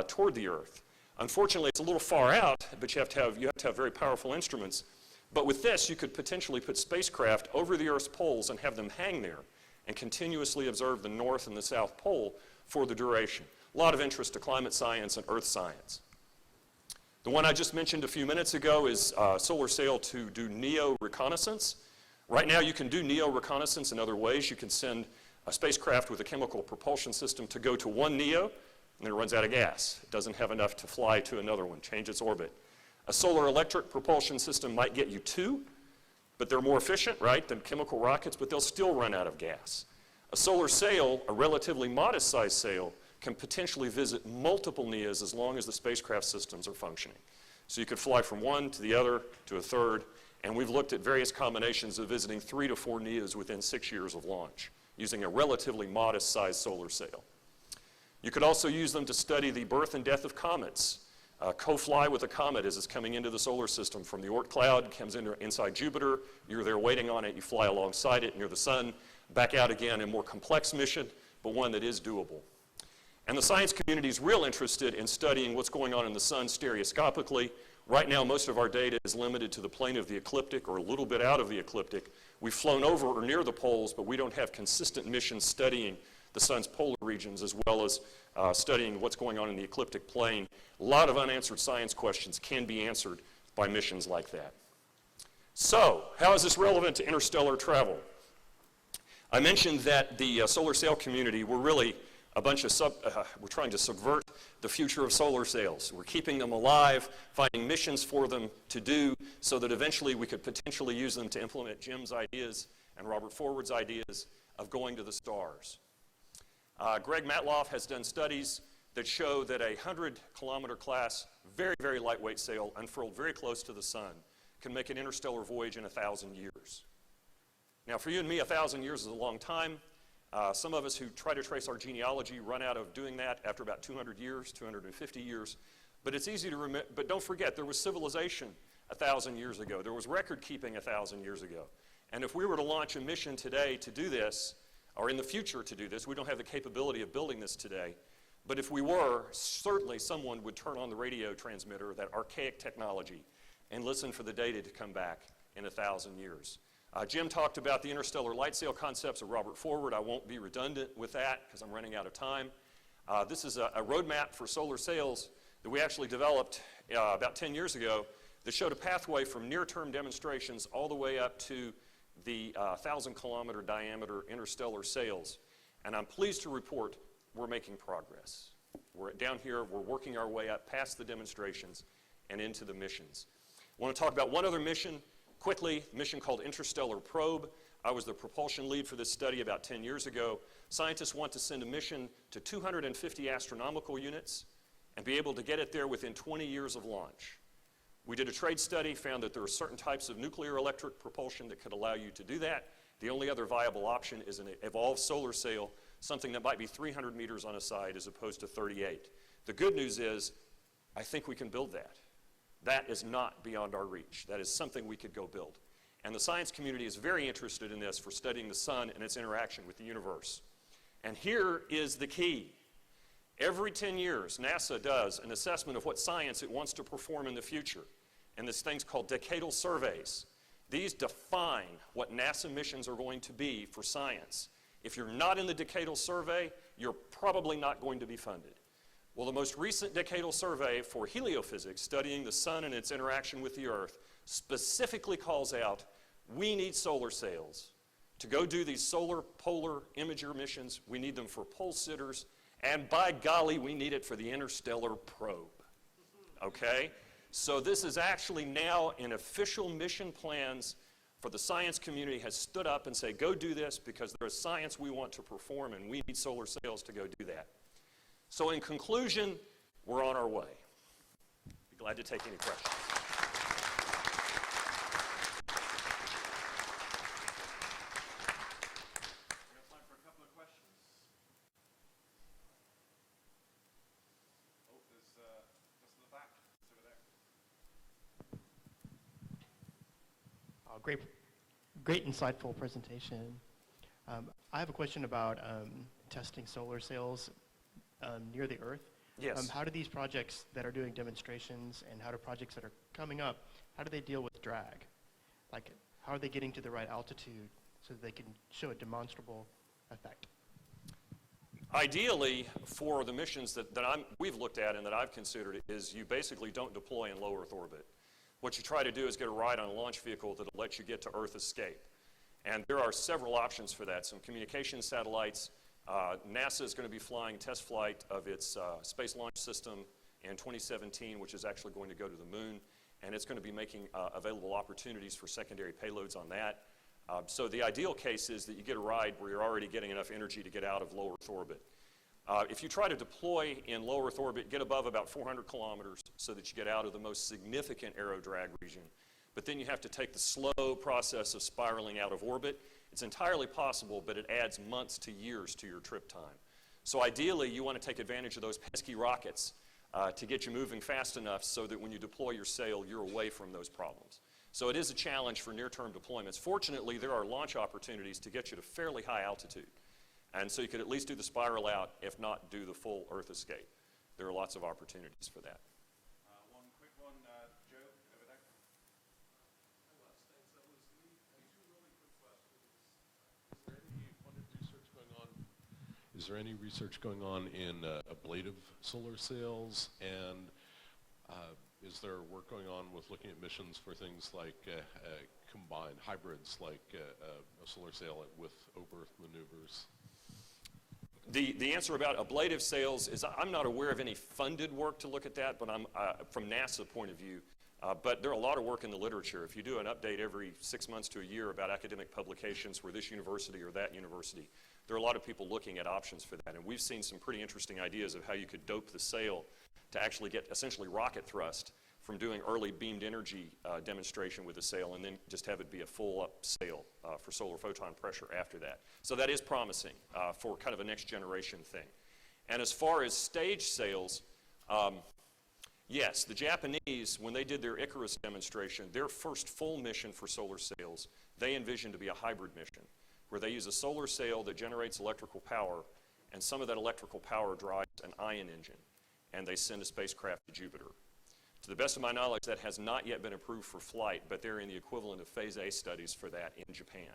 toward the Earth. Unfortunately, it's a little far out, but you have to have very powerful instruments. But with this, you could potentially put spacecraft over the Earth's poles and have them hang there and continuously observe the North and the South Pole for the duration. A lot of interest to climate science and Earth science. The one I just mentioned a few minutes ago is solar sail to do NEO reconnaissance. Right now, you can do NEO reconnaissance in other ways. You can send a spacecraft with a chemical propulsion system to go to one NEO, and then it runs out of gas. It doesn't have enough to fly to another one, change its orbit. A solar electric propulsion system might get you two, but they're more efficient, right, than chemical rockets, but they'll still run out of gas. A solar sail, a relatively modest-sized sail, can potentially visit multiple NEOs as long as the spacecraft systems are functioning. So you could fly from one to the other to a third, and we've looked at various combinations of visiting 3 to 4 NEOs within 6 years of launch using a relatively modest-sized solar sail. You could also use them to study the birth and death of comets. Co-fly with a comet as it's coming into the solar system from the Oort cloud, comes inside Jupiter, you're there waiting on it, you fly alongside it near the sun, back out again, a more complex mission, but one that is doable. And the science community is real interested in studying what's going on in the sun stereoscopically. Right now, most of our data is limited to the plane of the ecliptic or a little bit out of the ecliptic. We've flown over or near the poles, but we don't have consistent missions studying the sun's polar regions as well as studying what's going on in the ecliptic plane. A lot of unanswered science questions can be answered by missions like that. So, how is this relevant to interstellar travel? I mentioned that the solar sail community, we're really a bunch of we're trying to subvert the future of solar sails. We're keeping them alive, finding missions for them to do so that eventually we could potentially use them to implement Jim's ideas and Robert Forward's ideas of going to the stars. Greg Matloff has done studies that show that a 100-kilometer class, very, very lightweight sail unfurled very close to the sun can make an interstellar voyage in 1,000 years. Now, for you and me, 1,000 years is a long time. Some of us who try to trace our genealogy run out of doing that after about 200 years, 250 years. But it's easy to remember. But don't forget, there was civilization 1,000 years ago. There was record keeping 1,000 years ago. And if we were to launch a mission today to do this, or in the future to do this, we don't have the capability of building this today. But if we were, certainly someone would turn on the radio transmitter, that archaic technology, and listen for the data to come back in 1,000 years. Jim talked about the interstellar light sail concepts of Robert Forward. I won't be redundant with that because I'm running out of time. This is a roadmap for solar sails that we actually developed about 10 years ago that showed a pathway from near-term demonstrations all the way up to the 1,000-kilometer diameter interstellar sails. And I'm pleased to report we're making progress. We're down here, we're working our way up past the demonstrations and into the missions. I want to talk about one other mission quickly, a mission called Interstellar Probe. I was the propulsion lead for this study about 10 years ago. Scientists want to send a mission to 250 astronomical units and be able to get it there within 20 years of launch. We did a trade study, found that there are certain types of nuclear electric propulsion that could allow you to do that. The only other viable option is an evolved solar sail, something that might be 300 meters on a side as opposed to 38. The good news is, I think we can build that. That is not beyond our reach. That is something we could go build. And the science community is very interested in this for studying the sun and its interaction with the universe. And here is the key. Every 10 years, NASA does an assessment of what science it wants to perform in the future. And this thing's called decadal surveys. These define what NASA missions are going to be for science. If you're not in the decadal survey, you're probably not going to be funded. Well, the most recent decadal survey for heliophysics, studying the sun and its interaction with the Earth, specifically calls out, we need solar sails. To go do these solar polar imager missions, we need them for pole sitters, and by golly, we need it for the Interstellar Probe. Okay? So this is actually now in official mission plans for the science community has stood up and say, go do this because there is science we want to perform and we need solar sails to go do that. So in conclusion, we're on our way. Be glad to take any questions. We have time for a couple of questions. Oh, there's just in the back. It's over there. Great, insightful presentation. I have a question about testing solar sails near the Earth. Yes. How do these projects that are doing demonstrations and how do projects that are coming up, how do they deal with drag? Like, how are they getting to the right altitude so that they can show a demonstrable effect? Ideally, for the missions that we've looked at and that I've considered, is you basically don't deploy in low Earth orbit. What you try to do is get a ride on a launch vehicle that'll let you get to Earth escape. And there are several options for that. Some communication satellites. NASA is going to be flying test flight of its Space Launch System in 2017, which is actually going to go to the moon. And it's going to be making available opportunities for secondary payloads on that. So the ideal case is that you get a ride where you're already getting enough energy to get out of low Earth orbit. If you try to deploy in low Earth orbit, get above about 400 kilometers so that you get out of the most significant aero drag region. But then you have to take the slow process of spiraling out of orbit. It's entirely possible, but it adds months to years to your trip time. So ideally, you want to take advantage of those pesky rockets to get you moving fast enough so that when you deploy your sail, you're away from those problems. So it is a challenge for near-term deployments. Fortunately, there are launch opportunities to get you to fairly high altitude. And so you could at least do the spiral out, if not do the full Earth escape. There are lots of opportunities for that. One quick one, Joe, over there. Is there any research going on in ablative solar sails, and is there work going on with looking at missions for things like combined hybrids, like a solar sail with over-Earth maneuvers? The answer about ablative sails is I'm not aware of any funded work to look at that, but I'm from NASA point of view. But there are a lot of work in the literature. If you do an update every 6 months to a year about academic publications for this university or that university, there are a lot of people looking at options for that. And we've seen some pretty interesting ideas of how you could dope the sail to actually get essentially rocket thrust from doing early beamed energy demonstration with the sail and then just have it be a full-up sail for solar photon pressure after that. So that is promising for kind of a next generation thing. And as far as stage sails, yes, the Japanese, when they did their Icarus demonstration, their first full mission for solar sails, they envisioned to be a hybrid mission, where they use a solar sail that generates electrical power, and some of that electrical power drives an ion engine, and they send a spacecraft to Jupiter. To the best of my knowledge, that has not yet been approved for flight, but they're in the equivalent of Phase A studies for that in Japan.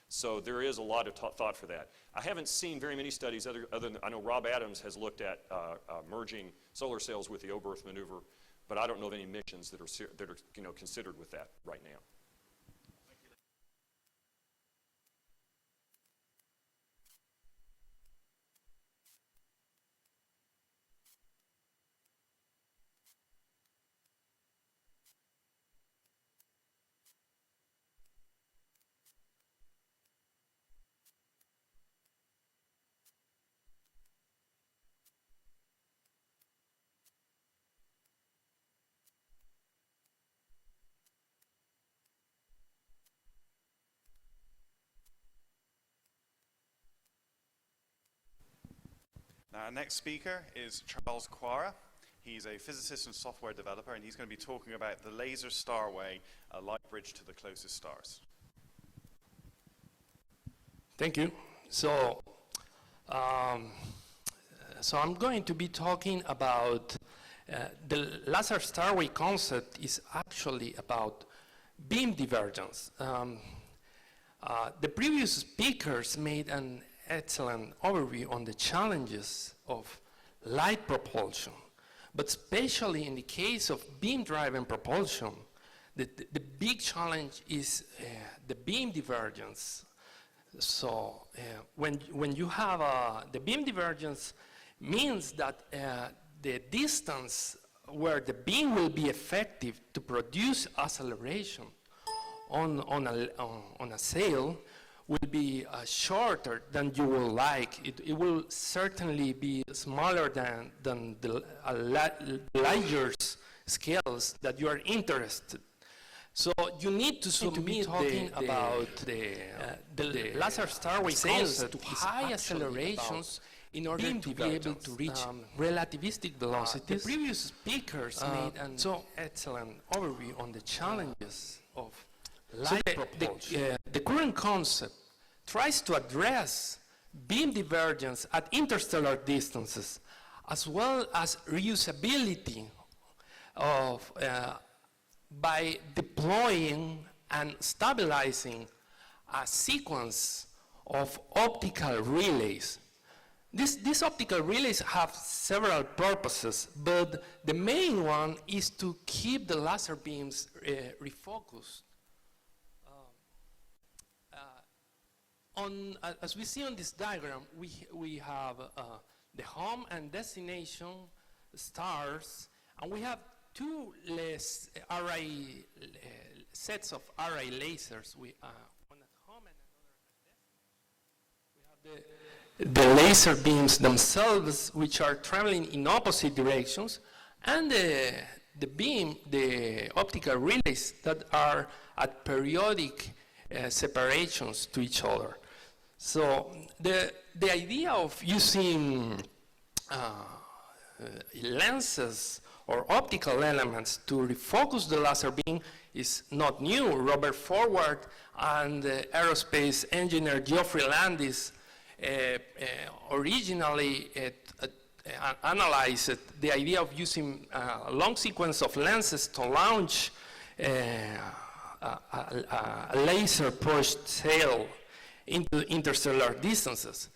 So there is a lot of thought for that. I haven't seen very many studies other than, I know Rob Adams has looked at merging solar sails with the over-Earth maneuver, but I don't know of any missions that are considered with that right now. Our next speaker is Charles Quara. He's a physicist and software developer, and he's going to be talking about the laser Starway, a light bridge to the closest stars. Thank you. So I'm going to be talking about the laser Starway concept is actually about beam divergence. The previous speakers made an excellent overview on the challenges of light propulsion, but especially in the case of beam-driven propulsion, the big challenge is the beam divergence. So when you have the beam divergence means that the distance where the beam will be effective to produce acceleration on a sail will be shorter than you will like. It will certainly be smaller than the light years scales that you are interested. So you need to submit about the laser Starway sails to high accelerations in order to be able to reach relativistic velocities. The previous speakers made an excellent overview on the challenges of light propulsion. The current concept tries to address beam divergence at interstellar distances, as well as reusability of, by deploying and stabilizing a sequence of optical relays. These optical relays have several purposes, but the main one is to keep the laser beams refocused. As we see on this diagram, we have the home and destination stars, and we have two sets of array lasers. One at home and another at destination. We have the laser beams themselves, which are traveling in opposite directions, and the optical relays that are at periodic separations to each other. So the idea of using lenses or optical elements to refocus the laser beam is not new. Robert Forward and aerospace engineer Geoffrey Landis originally analyzed the idea of using a long sequence of lenses to launch a laser-pushed sail into interstellar distances.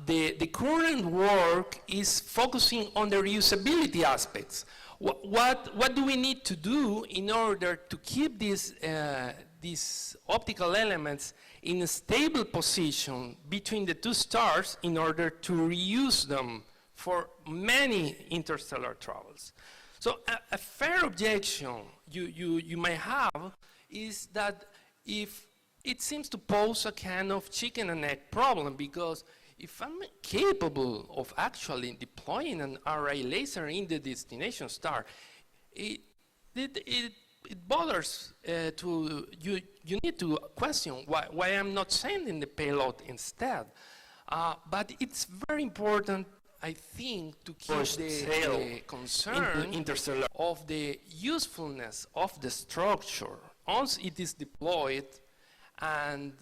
The current work is focusing on the reusability aspects. What do we need to do in order to keep these optical elements in a stable position between the two stars in order to reuse them for many interstellar travels? So a fair objection you may have is that if it seems to pose a kind of chicken and egg problem, because if I'm capable of actually deploying an array laser in the destination star, it bothers you need to question why I'm not sending the payload instead. But it's very important, I think, to keep the concern interstellar of the usefulness of the structure once it is deployed, and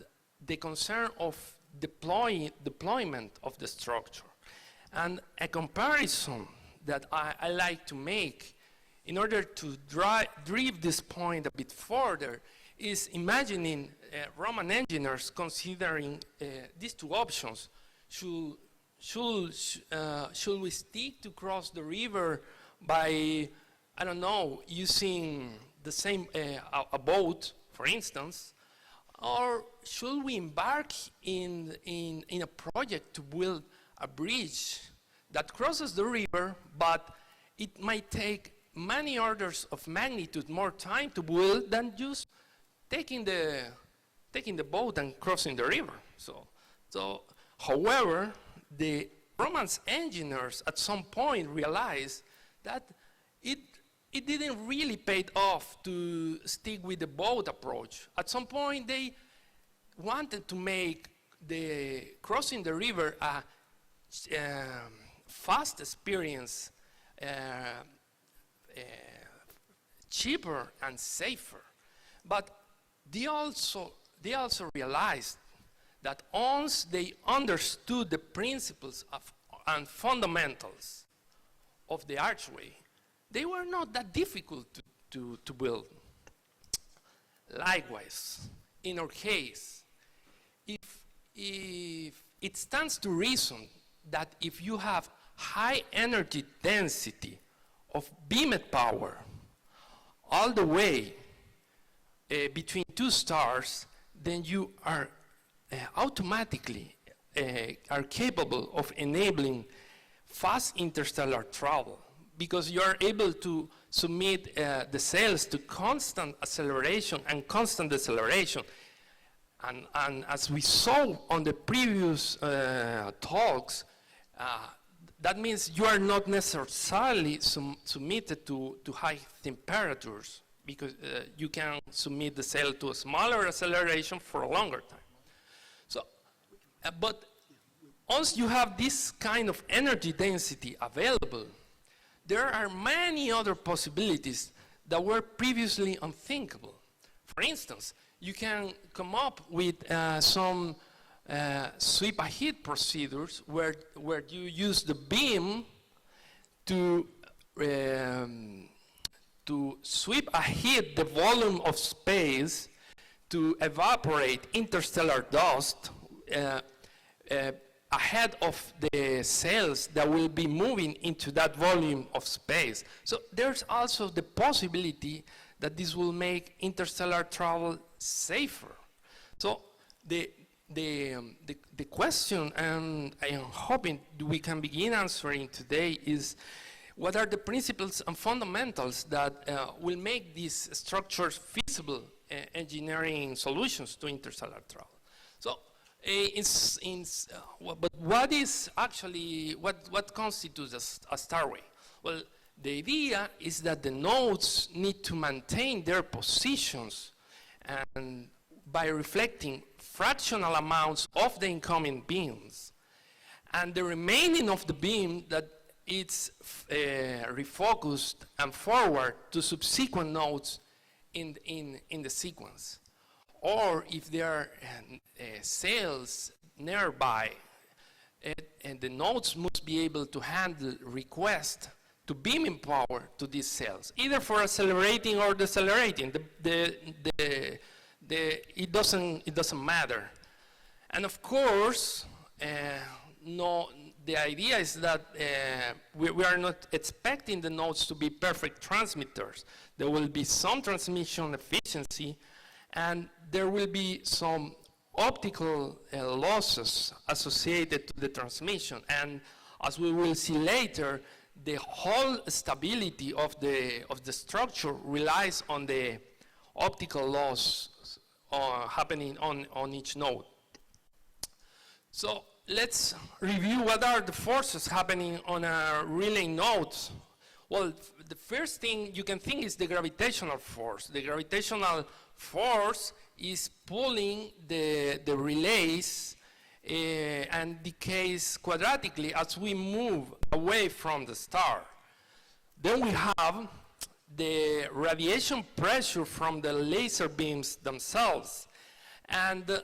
the concern of deployment of the structure. And a comparison that I like to make in order to drive this point a bit further is imagining Roman engineers considering these two options. Should we stick to cross the river by, I don't know, using the same, a boat, for instance, or should we embark in a project to build a bridge that crosses the river, but it might take many orders of magnitude more time to build than just taking the boat and crossing the river. So however, the Roman engineers at some point realized that it didn't really pay off to stick with the boat approach. At some point, they wanted to make the crossing the river a fast experience, cheaper and safer. But they also realized that once they understood the principles and fundamentals of the archway, they were not that difficult to build. Likewise, in our case, if it stands to reason that if you have high energy density of beamed power all the way between two stars, then you are automatically are capable of enabling fast interstellar travel, because you are able to submit the sails to constant acceleration and constant deceleration. And as we saw on the previous talks, that means you are not necessarily submitted to high temperatures, because you can submit the sail to a smaller acceleration for a longer time. So, but once you have this kind of energy density available, there are many other possibilities that were previously unthinkable. For instance, you can come up with some sweep ahead procedures where you use the beam to sweep ahead the volume of space to evaporate interstellar dust ahead of the cells that will be moving into that volume of space. So there's also the possibility that this will make interstellar travel safer. So the question, and I am hoping we can begin answering today, is what are the principles and fundamentals that will make these structures feasible engineering solutions to interstellar travel? So, but what is actually, what constitutes a starway? Well, the idea is that the nodes need to maintain their positions and by reflecting fractional amounts of the incoming beams. And the remaining of the beam that it's refocused and forward to subsequent nodes in the sequence. Or if there are cells nearby, and the nodes must be able to handle requests to beam in power to these cells, either for accelerating or decelerating. It doesn't matter. And of course, the idea is that we are not expecting the nodes to be perfect transmitters. There will be some transmission efficiency, and there will be some optical losses associated to the transmission. And as we will see later, the whole stability of the structure relies on the optical loss happening on each node. So let's review what are the forces happening on a relay nodes. Well, the first thing you can think is the gravitational force. The gravitational force is pulling the relays and decays quadratically as we move away from the star. Then we have the radiation pressure from the laser beams themselves. And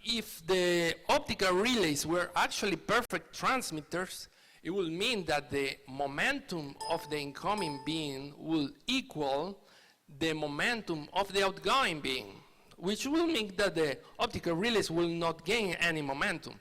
if the optical relays were actually perfect transmitters, it will mean that the momentum of the incoming beam will equal the momentum of the outgoing beam, which will mean that the optical relays will not gain any momentum.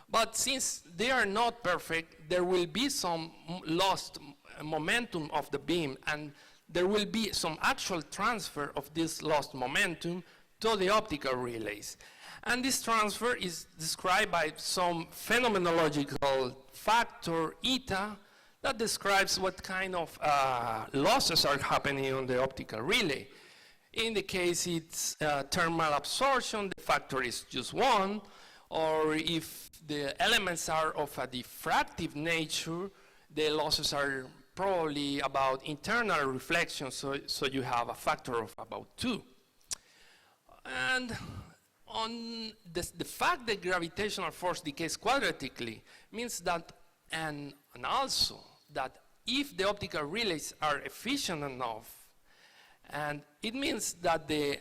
But since they are not perfect, there will be some lost momentum of the beam, and there will be some actual transfer of this lost momentum to the optical relays. And this transfer is described by some phenomenological factor, eta, that describes what kind of losses are happening on the optical relay. In the case it's thermal absorption, the factor is just 1, or if the elements are of a diffractive nature, the losses are probably about internal reflection, so you have a factor of about 2. And on the fact that gravitational force decays quadratically means that, and also that if the optical relays are efficient enough, and it means that the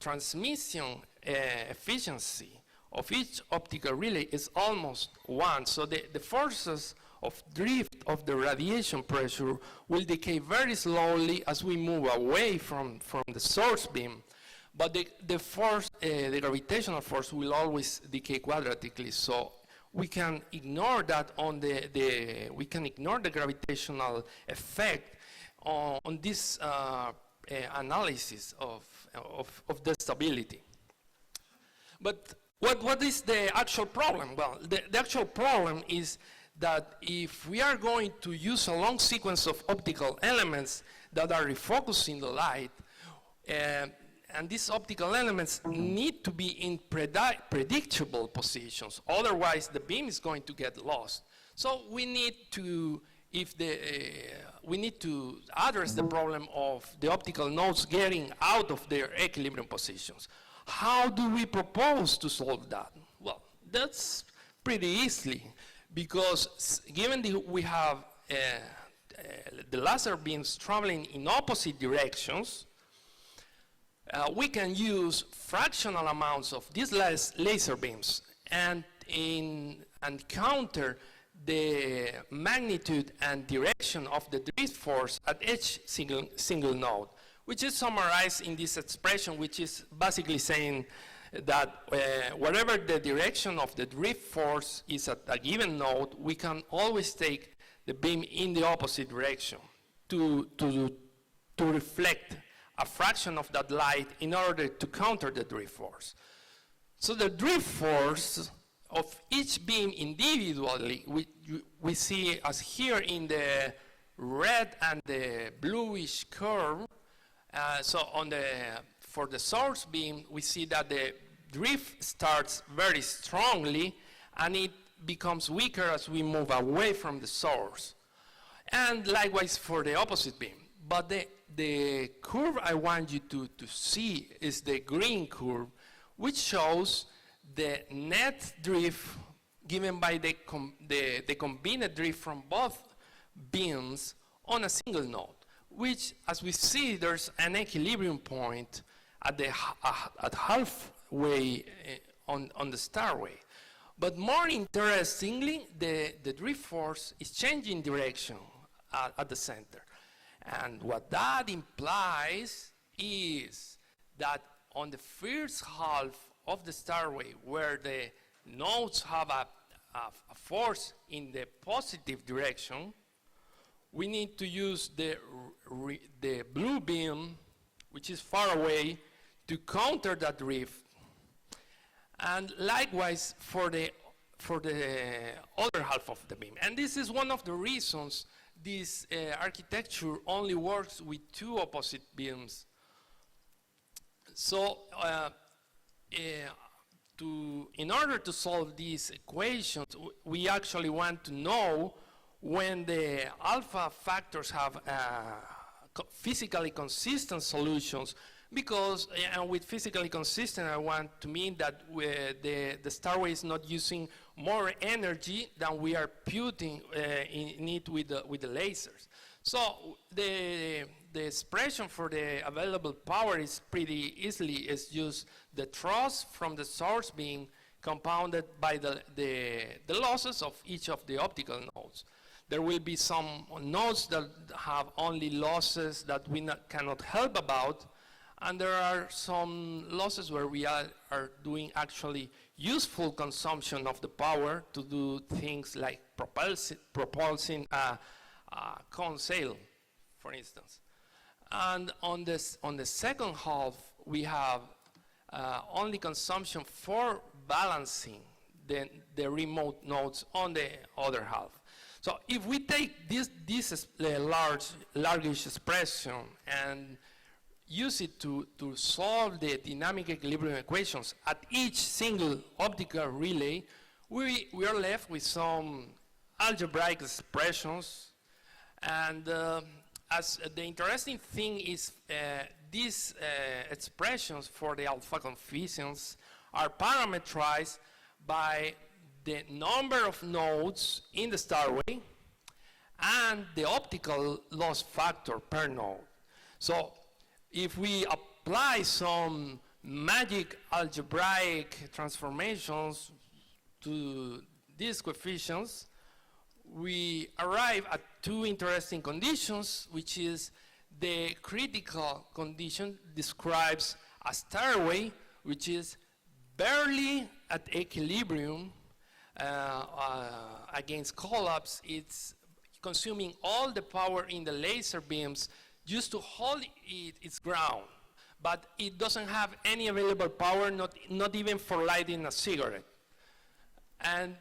transmission efficiency of each optical relay is almost 1. So the forces of drift of the radiation pressure will decay very slowly as we move away from the source beam. But the force, the gravitational force will always decay quadratically. So we can ignore that on we can ignore the gravitational effect on this analysis of the stability. But what is the actual problem? Well, the actual problem is that if we are going to use a long sequence of optical elements that are refocusing the light, and these optical elements need to be in predictable positions, otherwise the beam is going to get lost. So we need to, we need to address the problem of the optical nodes getting out of their equilibrium positions. How do we propose to solve that? Well, that's pretty easily, because given we have the laser beams traveling in opposite directions, we can use fractional amounts of these laser beams and counter the magnitude and direction of the drift force at each single node, which is summarized in this expression, which is basically saying that whatever the direction of the drift force is at a given node, we can always take the beam in the opposite direction to reflect a fraction of that light in order to counter the drift force. So the drift force of each beam individually, we see as here in the red and the bluish curve. For the source beam, we see that the drift starts very strongly and it becomes weaker as we move away from the source. And likewise for the opposite beam. But the curve I want you to see is the green curve, which shows the net drift given by the combined drift from both beams on a single node, which, as we see, there's an equilibrium point at halfway on the starway. But more interestingly, the drift force is changing direction at the center. And what that implies is that on the first half of the starway, where the nodes have a force in the positive direction, we need to use the blue beam, which is far away, to counter that drift. And likewise for the other half of the beam. And this is one of the reasons this architecture only works with two opposite beams. So in order to solve these equations, we actually want to know when the alpha factors have physically consistent solutions, because with physically consistent, I want to mean that the starway is not using more energy than we are putting in it with the lasers. So the expression for the available power is pretty easily. It's just the thrust from the source being compounded by the losses of each of the optical nodes. There will be some nodes that have only losses that we cannot help about, and there are some losses where we are doing actually useful consumption of the power to do things like propulsing a cone sail, for instance. And on the second half, we have only consumption for balancing the remote nodes on the other half. So if we take this largish expression and use it to solve the dynamic equilibrium equations at each single optical relay, we are left with some algebraic expressions. And as the interesting thing is these expressions for the alpha coefficients are parameterized by the number of nodes in the starway and the optical loss factor per node. So if we apply some magic algebraic transformations to these coefficients, we arrive at two interesting conditions, which is the critical condition describes a starway which is barely at equilibrium against collapse. It's consuming all the power in the laser beams just to hold its ground, but it doesn't have any available power, not even for lighting a cigarette. And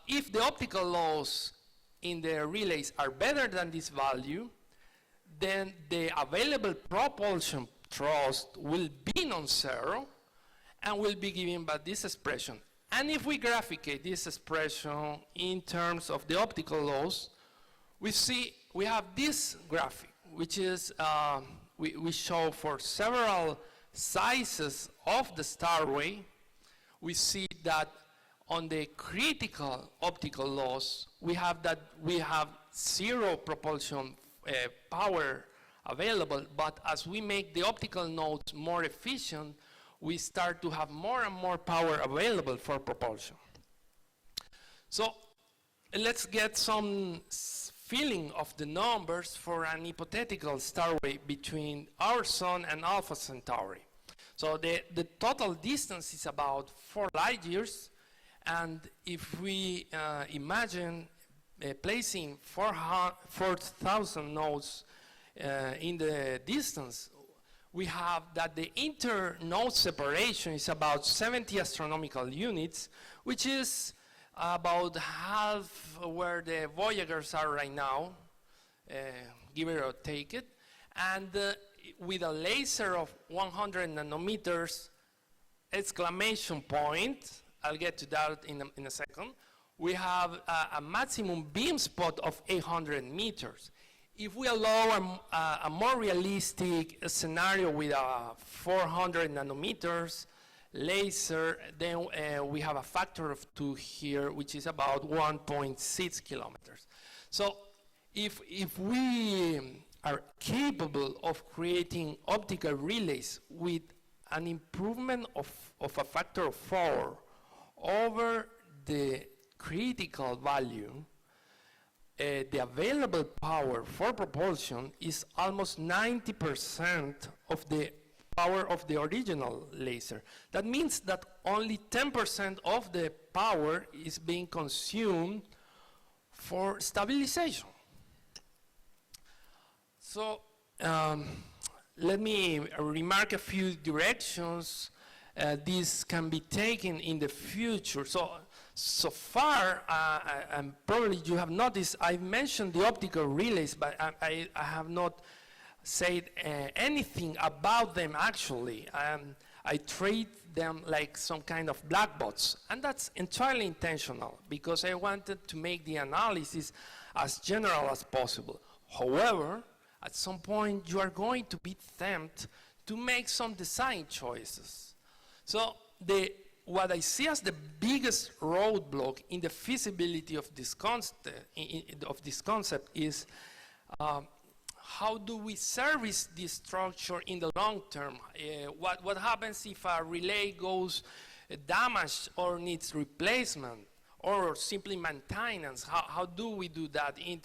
if the optical loss in the relays are better than this value, then the available propulsion thrust will be non-zero and will be given by this expression. And if we graphicate this expression in terms of the optical loss, we have this graphic, which is, we show for several sizes of the starway. We see that on the critical optical loss, we have zero propulsion power available, but as we make the optical nodes more efficient, we start to have more and more power available for propulsion. So let's get some feeling of the numbers for an hypothetical starway between our sun and Alpha Centauri. So the total distance is about 4 light years, and if we imagine placing 4,000 nodes in the distance, we have that the inter-node separation is about 70 astronomical units, which is about half where the Voyagers are right now, give it or take it. And with a laser of 100 nanometers, exclamation point, I'll get to that in a second, we have a maximum beam spot of 800 meters. If we allow a more realistic scenario with a 400 nanometers laser, then we have a factor of 2 here, which is about 1.6 kilometers. So if we are capable of creating optical relays with an improvement of a factor of 4 over the critical value, the available power for propulsion is almost 90% of the power of the original laser. That means that only 10% of the power is being consumed for stabilization. So let me remark a few directions this can be taken in the future. So far, and probably you have noticed, I've mentioned the optical relays, but I have not said anything about them actually. I treat them like some kind of black box, and that's entirely intentional because I wanted to make the analysis as general as possible. However, at some point you are going to be tempted to make some design choices. So what I see as the biggest roadblock in the feasibility of this concept is how do we service this structure in the long term? What happens if a relay goes damaged or needs replacement or simply maintenance? How do we do that in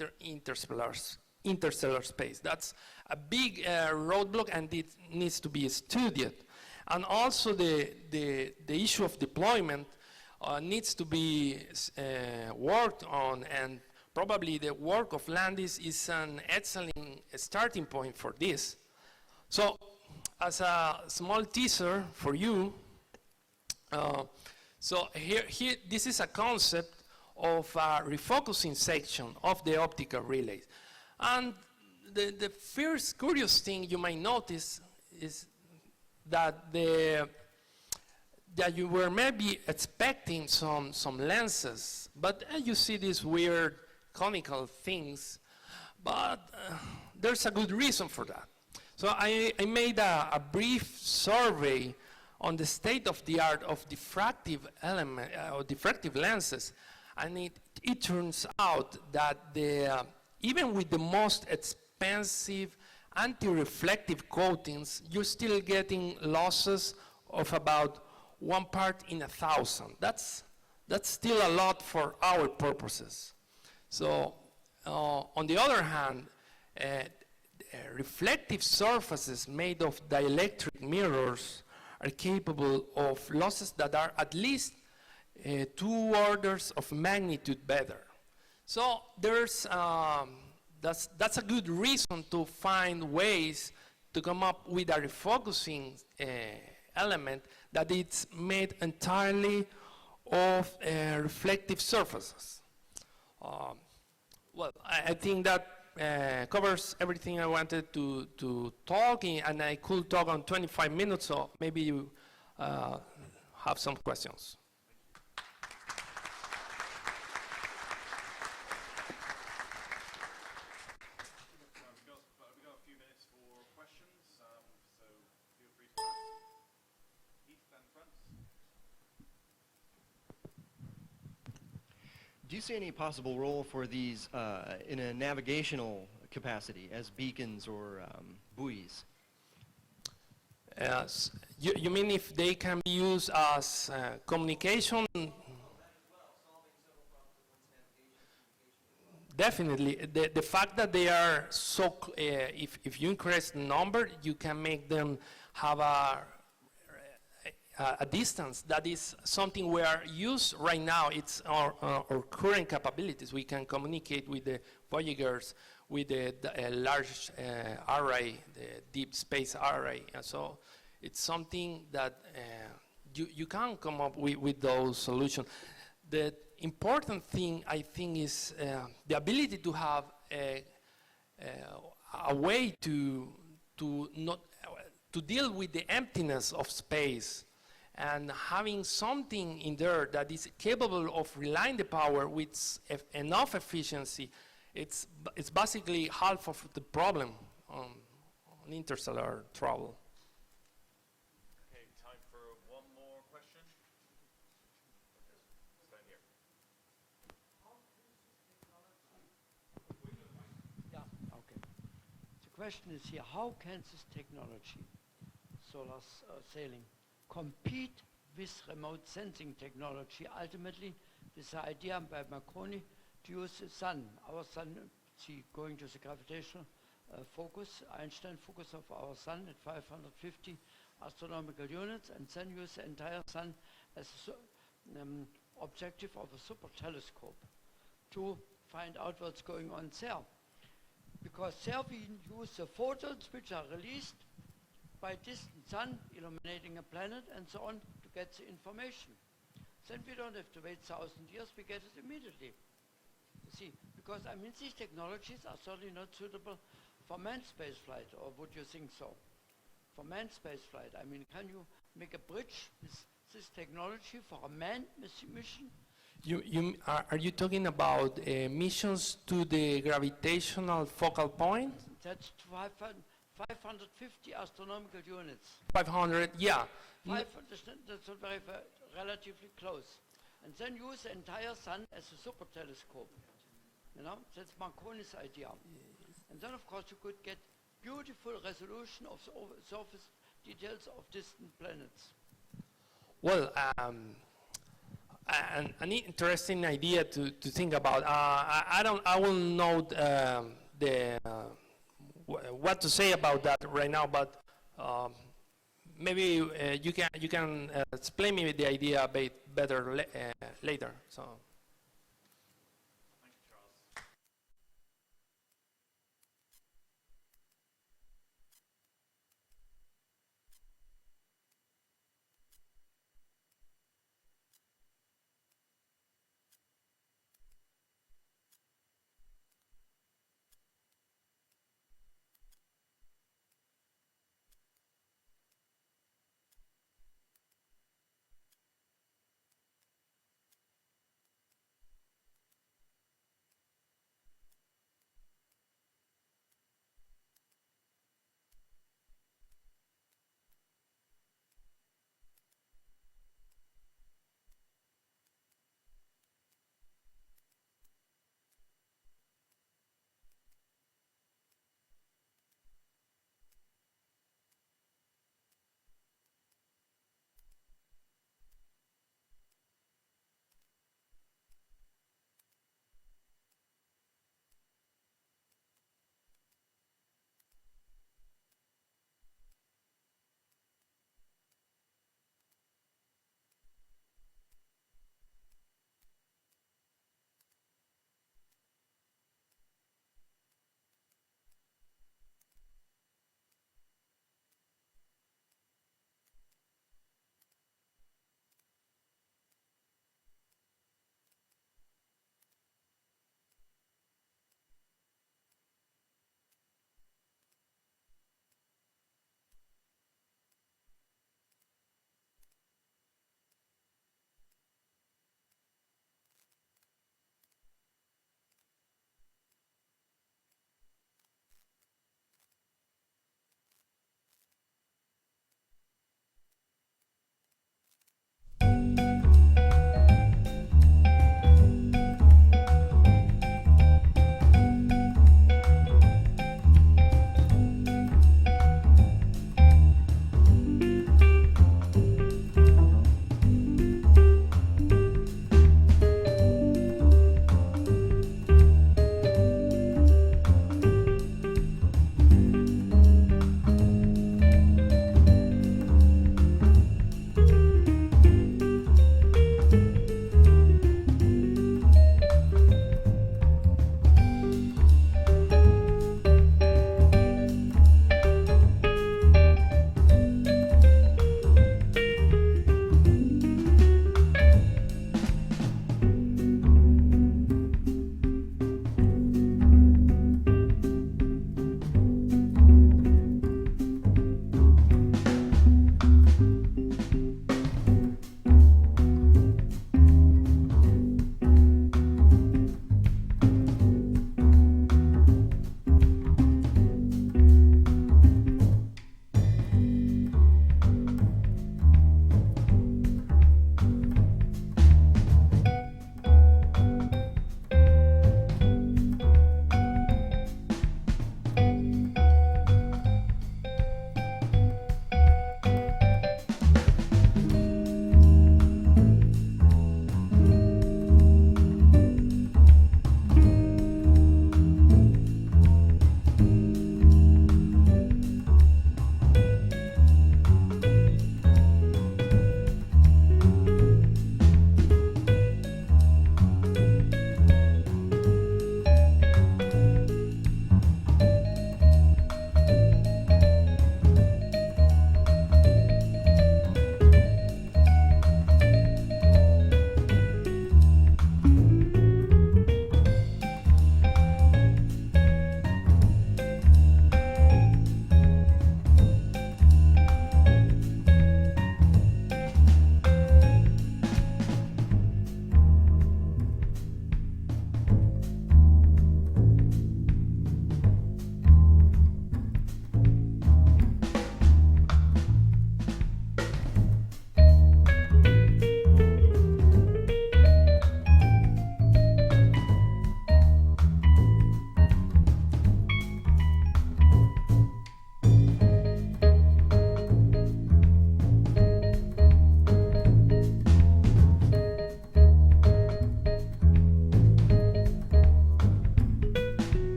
interstellar space? That's a big roadblock, and it needs to be studied. And also the issue of deployment needs to be worked on, and probably the work of Landis is an excellent starting point for this. So as a small teaser for you, so here, this is a concept of a refocusing section of the optical relays. And the first curious thing you might notice is that you were maybe expecting some lenses, but you see these weird conical things, but there's a good reason for that. So I made a brief survey on the state of the art of diffractive lenses, and it turns out that even with the most expensive anti-reflective coatings, you're still getting losses of about 1 part in 1,000. That's still a lot for our purposes. So on the other hand, reflective surfaces made of dielectric mirrors are capable of losses that are at least 2 orders of magnitude better. So there's that's a good reason to find ways to come up with a refocusing element that it's made entirely of reflective surfaces. Well, I think that covers everything I wanted to talk in, and I could talk on 25 minutes, so maybe you have some questions. Do you see any possible role for these in a navigational capacity as beacons or buoys? You mean if they can be used as communication? Definitely. The fact that they are so, if you increase the number, you can make them have a distance. That is something we are used right now. It's our current capabilities. We can communicate with the Voyagers, with the large array, the deep space array. And so it's something that you can come up with those solutions. The important thing, I think, is the ability to have a way to deal with the emptiness of space, and having something in there that is capable of relying the power with enough efficiency. It's basically half of the problem on interstellar travel. Okay, time for one more question. Stand here. Yeah, okay. The question is here, how can this technology, solar sailing, compete with remote sensing technology, ultimately with the idea by Marconi to use the sun, our sun, see, going to the gravitational focus, Einstein focus of our sun at 550 astronomical units, and then use the entire sun as objective of a super telescope to find out what's going on there. Because there we use the photons which are released by distant sun illuminating a planet and so on to get the information. Then we don't have to wait 1,000 years, we get it immediately. You see, because I mean these technologies are certainly not suitable for manned spaceflight, or would you think so? For manned spaceflight, I mean, can you make a bridge with this technology for a manned mission? Are you talking about missions to the gravitational focal point? That's 550 astronomical units. 500, yeah. 500, that's very, relatively close. And then use the entire sun as a super telescope. You know, that's Marconi's idea. And then, of course, you could get beautiful resolution of the surface details of distant planets. Well, an interesting idea to think about. I will know what to say about that right now, but maybe you can explain me the idea a bit better later. So.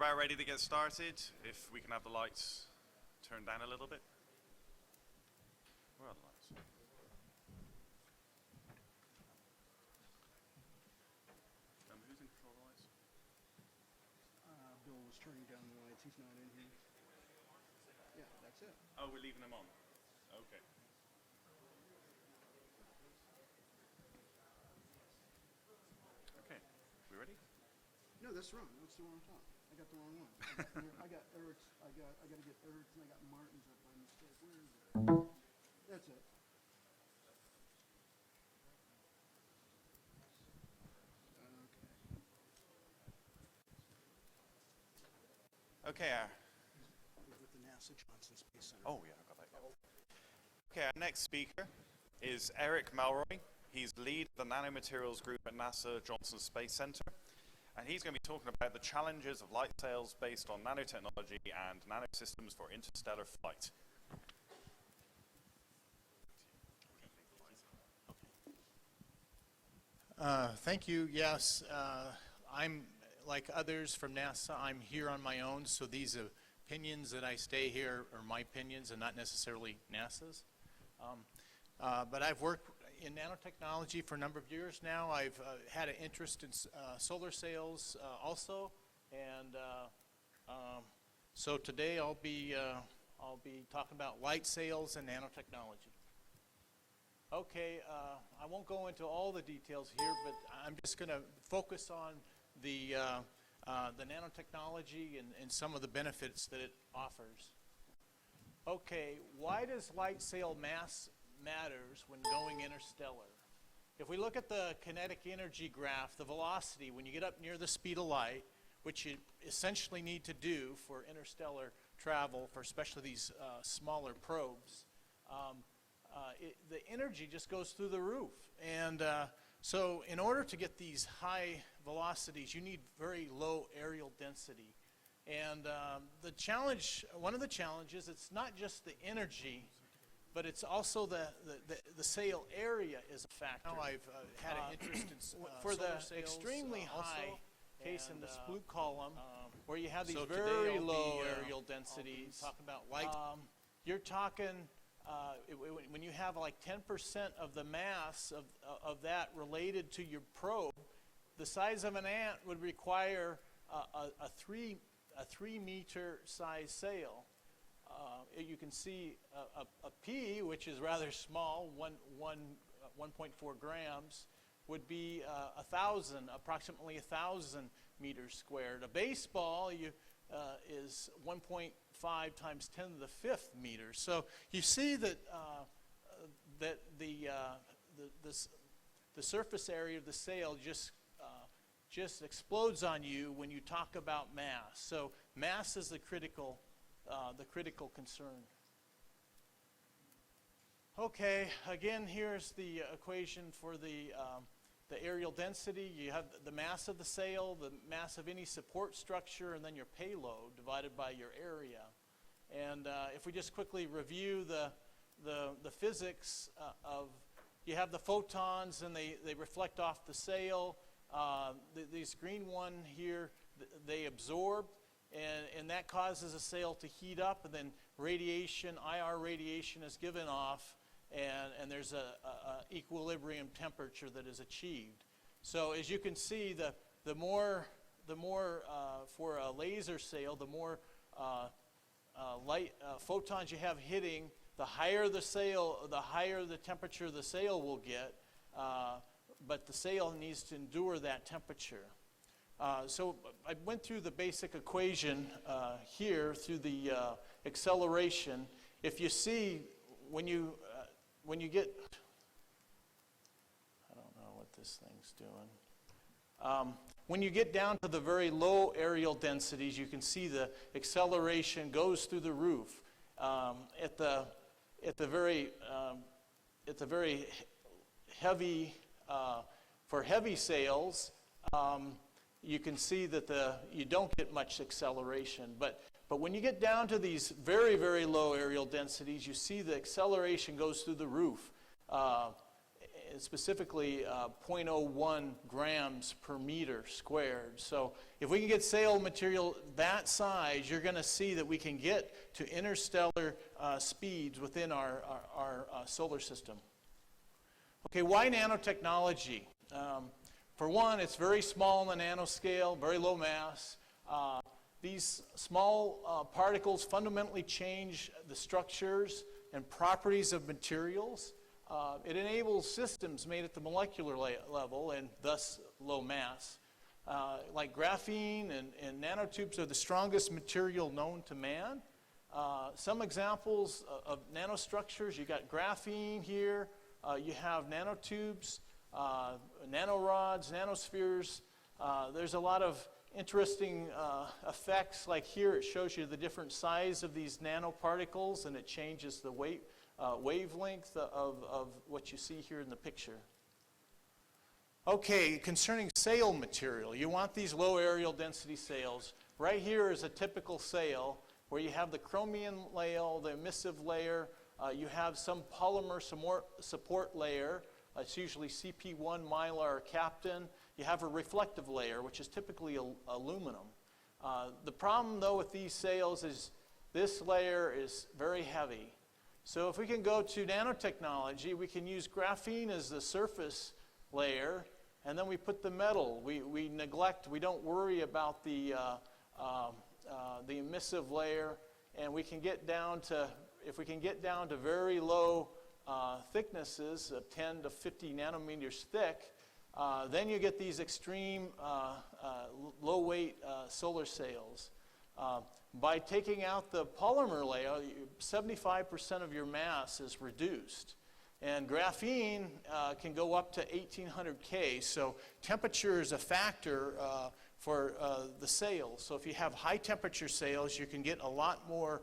about ready to get started. If we can have the lights turned down a little bit. Where are the lights? Who's in control of the lights? Bill was turning down the lights. He's not in here. Yeah, that's it. Oh, we're leaving them on. Okay. Okay, we ready? No, that's wrong. That's the wrong top. I got the wrong one. I got Eric's. I got to get Eric's, and I got Martin's up by mistake. Where is it? That's it. Okay. With the NASA Johnson Space Center. Oh, yeah, I got that. Yeah. Okay, our next speaker is Eric Melroy. He's lead of the Nanomaterials Group at NASA Johnson Space Center. And he's going to be talking about the challenges of light sails based on nanotechnology and nanosystems for interstellar flight. Thank you. Yes, I'm like others from NASA. I'm here on my own, so these opinions that I stay here are my opinions and not necessarily NASA's. But I've worked in nanotechnology for a number of years now. I've had an interest in solar sails also, and so today I'll be talking about light sails and nanotechnology. Okay, I won't go into all the details here, but I'm just going to focus on the nanotechnology and some of the benefits that it offers. Okay, why does light sail mass matters when going interstellar? If we look at the kinetic energy graph, the velocity, when you get up near the speed of light, which you essentially need to do for interstellar travel, for especially these smaller probes, the energy just goes through the roof. And so in order to get these high velocities, you need very low aerial density. And the challenge, one of the challenges, it's not just the energy, but it's also the sail area is a factor. Now I've had an interest in for the extremely high case in this blue column, where you have these very low aerial densities. Talking about light, you're talking when you have like 10% of the mass of that related to your probe, the size of an ant would require a 3 meter size sail. You can see a P, which is rather small, 1.4 grams, would be approximately 1,000 meters squared. A baseball is 1.5 times 10 to the 5th meters. So you see that the surface area of the sail just explodes on you when you talk about mass. So mass is the critical concern. Okay, again, here's the equation for the aerial density. You have the mass of the sail, the mass of any support structure, and then your payload divided by your area. And if we just quickly review the physics of, you have the photons and they reflect off the sail. These green one here, they absorb, and that causes a sail to heat up, and then radiation, IR radiation is given off, and there's a equilibrium temperature that is achieved. So as you can see, the more for a laser sail, the more light photons you have hitting, the higher the sail, the higher the temperature the sail will get. But the sail needs to endure that temperature. So I went through the basic equation here through the acceleration. If you see when you get, I don't know what this thing's doing. When you get down to the very low aerial densities, you can see the acceleration goes through the roof. At the very heavy, for heavy sails, you can see that you don't get much acceleration. But when you get down to these very, very low aerial densities, you see the acceleration goes through the roof. specifically 0.01 grams per meter squared. So if we can get sail material that size, you're going to see that we can get to interstellar speeds within our solar system. Okay, why nanotechnology? For one, it's very small in the nanoscale, very low mass. These small particles fundamentally change the structures and properties of materials. It enables systems made at the molecular level and thus low mass. Like graphene and nanotubes are the strongest material known to man. Some examples of nanostructures, you got graphene here, you have nanotubes, nanorods, nanospheres. There's a lot of interesting effects, like here it shows you the different size of these nanoparticles and it changes the wavelength of what you see here in the picture. Okay, concerning sail material, you want these low areal density sails. Right here is a typical sail where you have the chromium layer, the emissive layer, you have some polymer support layer. It's usually CP1 mylar captain. You have a reflective layer, which is typically aluminum. The problem, though, with these sails is this layer is very heavy. So if we can go to nanotechnology, we can use graphene as the surface layer, and then we put the metal. We neglect, we don't worry about the emissive layer, and we can get down to, if we can get down to very low thicknesses of 10 to 50 nanometers thick, then you get these extreme low-weight solar sails. By taking out the polymer layer, 75% of your mass is reduced. And graphene can go up to 1800 K, so temperature is a factor for the sails. So if you have high temperature sails, you can get a lot more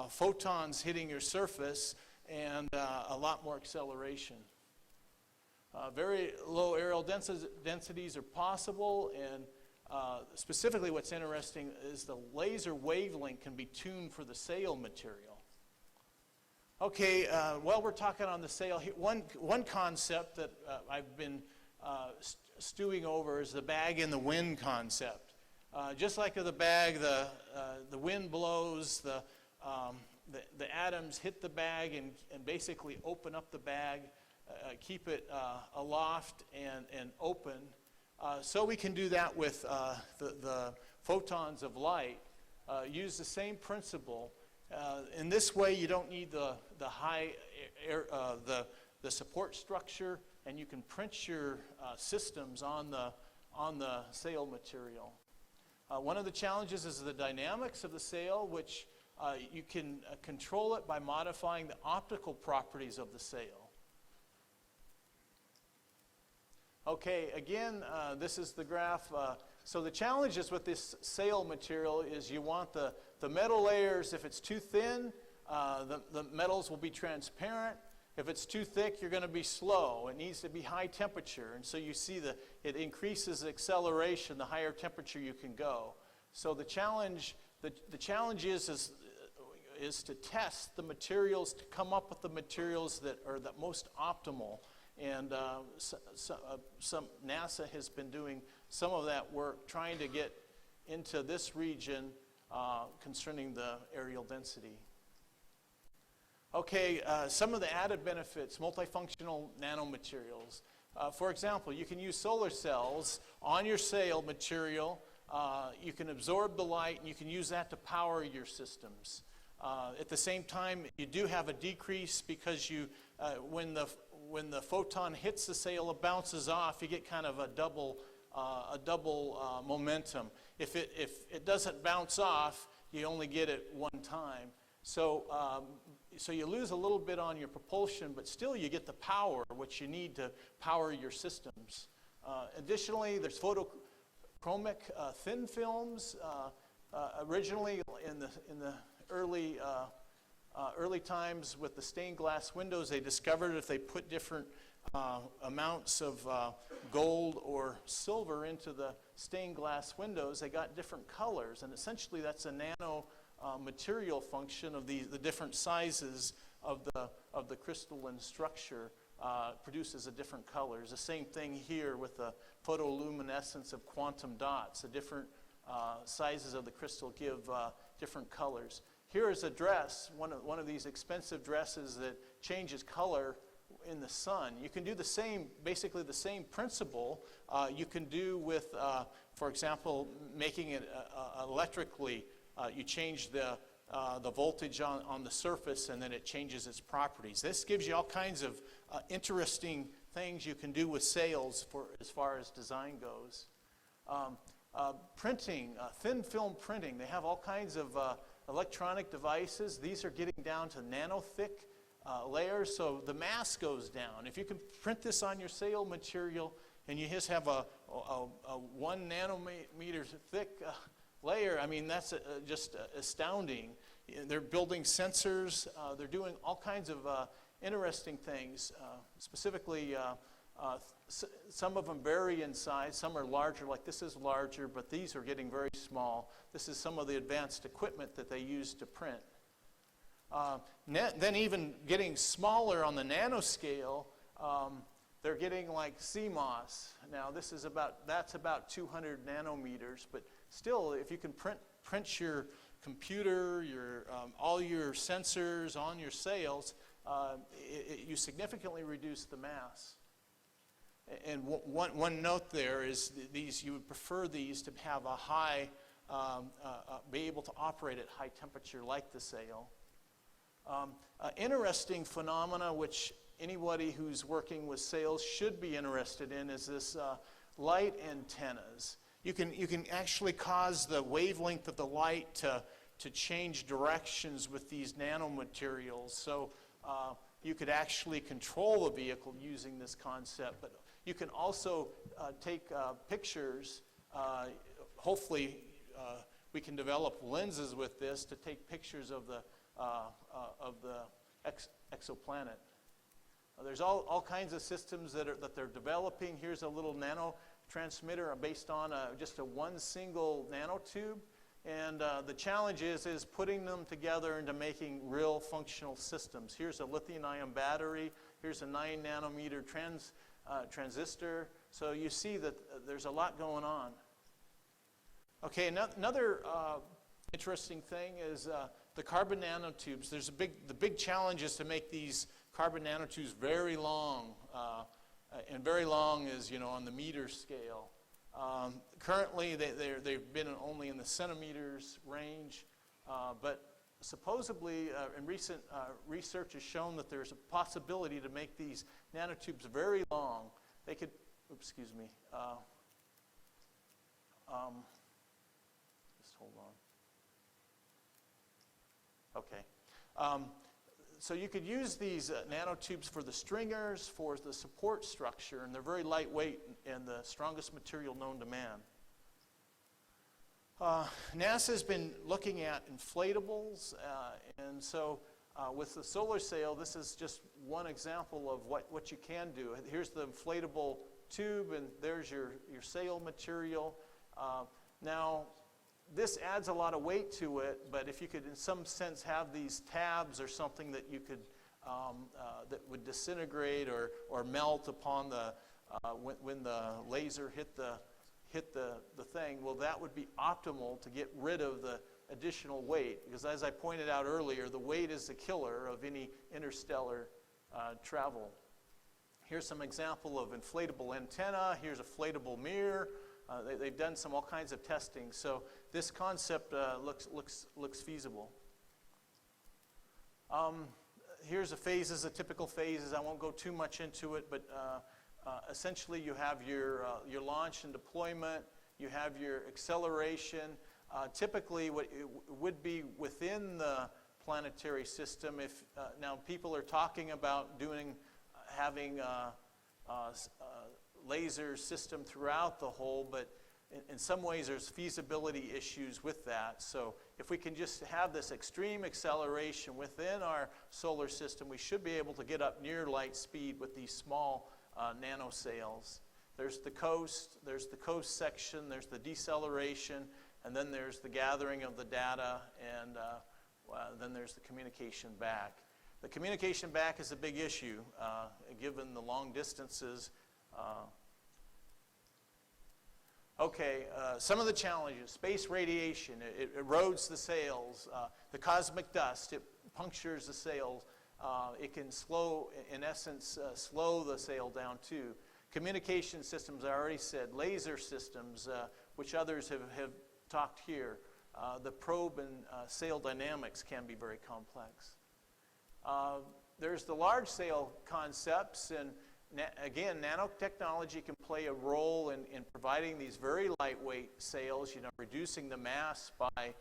photons hitting your surface and a lot more acceleration. Very low areal densities are possible, and specifically what's interesting is the laser wavelength can be tuned for the sail material. Okay, while we're talking on the sail, one concept that I've been stewing over is the bag in the wind concept. Just like the bag, the wind blows, the atoms hit the bag and basically open up the bag, keep it aloft and open. So we can do that with the photons of light. Use the same principle. In this way, you don't need the support structure, and you can print your systems on the sail material. One of the challenges is the dynamics of the sail, which you can control it by modifying the optical properties of the sail. Okay, again, this is the graph. So the challenges with this sail material is you want the metal layers, if it's too thin, the metals will be transparent. If it's too thick, you're going to be slow. It needs to be high temperature. And so you see it increases acceleration the higher temperature you can go. So the challenge is to test the materials, to come up with the materials that are the most optimal. And NASA has been doing some of that work, trying to get into this region concerning the areal density. Okay, some of the added benefits, multifunctional nanomaterials. For example, you can use solar cells on your sail material. You can absorb the light, and you can use that to power your systems. At the same time, you do have a decrease because when the photon hits the sail, it bounces off. You get kind of a double momentum. If it doesn't bounce off, you only get it one time. So you lose a little bit on your propulsion, but still you get the power, which you need to power your systems. Additionally, there's photochromic thin films. Originally, in the early times with the stained glass windows, they discovered if they put different amounts of gold or silver into the stained glass windows, they got different colors, and essentially that's a nano material function of the different sizes of the crystalline structure produces a different color. It's the same thing here with the photoluminescence of quantum dots. The different sizes of the crystal give different colors. Here is a dress, one of these expensive dresses that changes color in the sun. You can do the same, basically the same principle you can do with, for example, making it electrically. You change the voltage on the surface and then it changes its properties. This gives you all kinds of interesting things you can do with sails as far as design goes. Printing, thin film printing, they have all kinds of electronic devices. These are getting down to nano-thick layers, so the mass goes down. If you can print this on your sail material and you just have a 1 nanometer thick layer, I mean, that's just astounding. They're building sensors. They're doing all kinds of interesting things. Specifically, some of them vary in size. Some are larger, like this is larger, but these are getting very small. This is some of the advanced equipment that they use to print. Then even getting smaller on the nanoscale, they're getting like CMOS. Now that's about 200 nanometers, but still, if you can print your computer, all your sensors on your sails, you significantly reduce the mass. And one note there is these, you would prefer these to have a high, be able to operate at high temperature like the sail. Interesting phenomena which anybody who's working with sails should be interested in is this light antennas. You can actually cause the wavelength of the light to change directions with these nanomaterials. So you could actually control a vehicle using this concept, but you can also take pictures. Hopefully, we can develop lenses with this to take pictures of the exoplanet. There's all kinds of systems that they're developing. Here's a little nano transmitter based on just one single nanotube. And the challenge is putting them together into making real functional systems. Here's a lithium-ion battery. Here's a 9 nanometer transistor. So you see that there's a lot going on. Okay, another interesting thing is the carbon nanotubes. The big challenge is to make these carbon nanotubes very long, and very long is on the meter scale. Currently, they've been only in the centimeters range, but supposedly, in recent research has shown that there's a possibility to make these nanotubes very long. They could, oops, excuse me. Just hold on. Okay. So you could use these nanotubes for the stringers, for the support structure, and they're very lightweight and the strongest material known to man. NASA's been looking at inflatables, and so with the solar sail, this is just one example of what you can do. Here's the inflatable tube, and there's your sail material. Now, this adds a lot of weight to it, but if you could in some sense have these tabs or something that you could that would disintegrate or melt upon the when the laser hit the thing, well, that would be optimal to get rid of the additional weight, because as I pointed out earlier, the weight is the killer of any interstellar travel. Here's some example of inflatable antenna. Here's a inflatable mirror. They've done all kinds of testing, so this concept looks feasible. Here's the phases, the typical phases. I won't go too much into it, but essentially you have your launch and deployment. You have your acceleration. Typically, what it would be within the planetary system. If now people are talking about having laser system throughout the whole, but in some ways there's feasibility issues with that. So if we can just have this extreme acceleration within our solar system, we should be able to get up near light speed with these small nanosails. There's the coast section, there's the deceleration, and then there's the gathering of the data, and then there's the communication back. The communication back is a big issue, given the long distances. Some of the challenges. Space radiation, it erodes the sails. The cosmic dust, it punctures the sails. It can slow, in essence, slow the sail down too. Communication systems, I already said. Laser systems, which others have talked here. The probe and sail dynamics can be very complex. There's the large sail concepts, and again, nanotechnology can play a role in providing these very lightweight sails, reducing the mass by,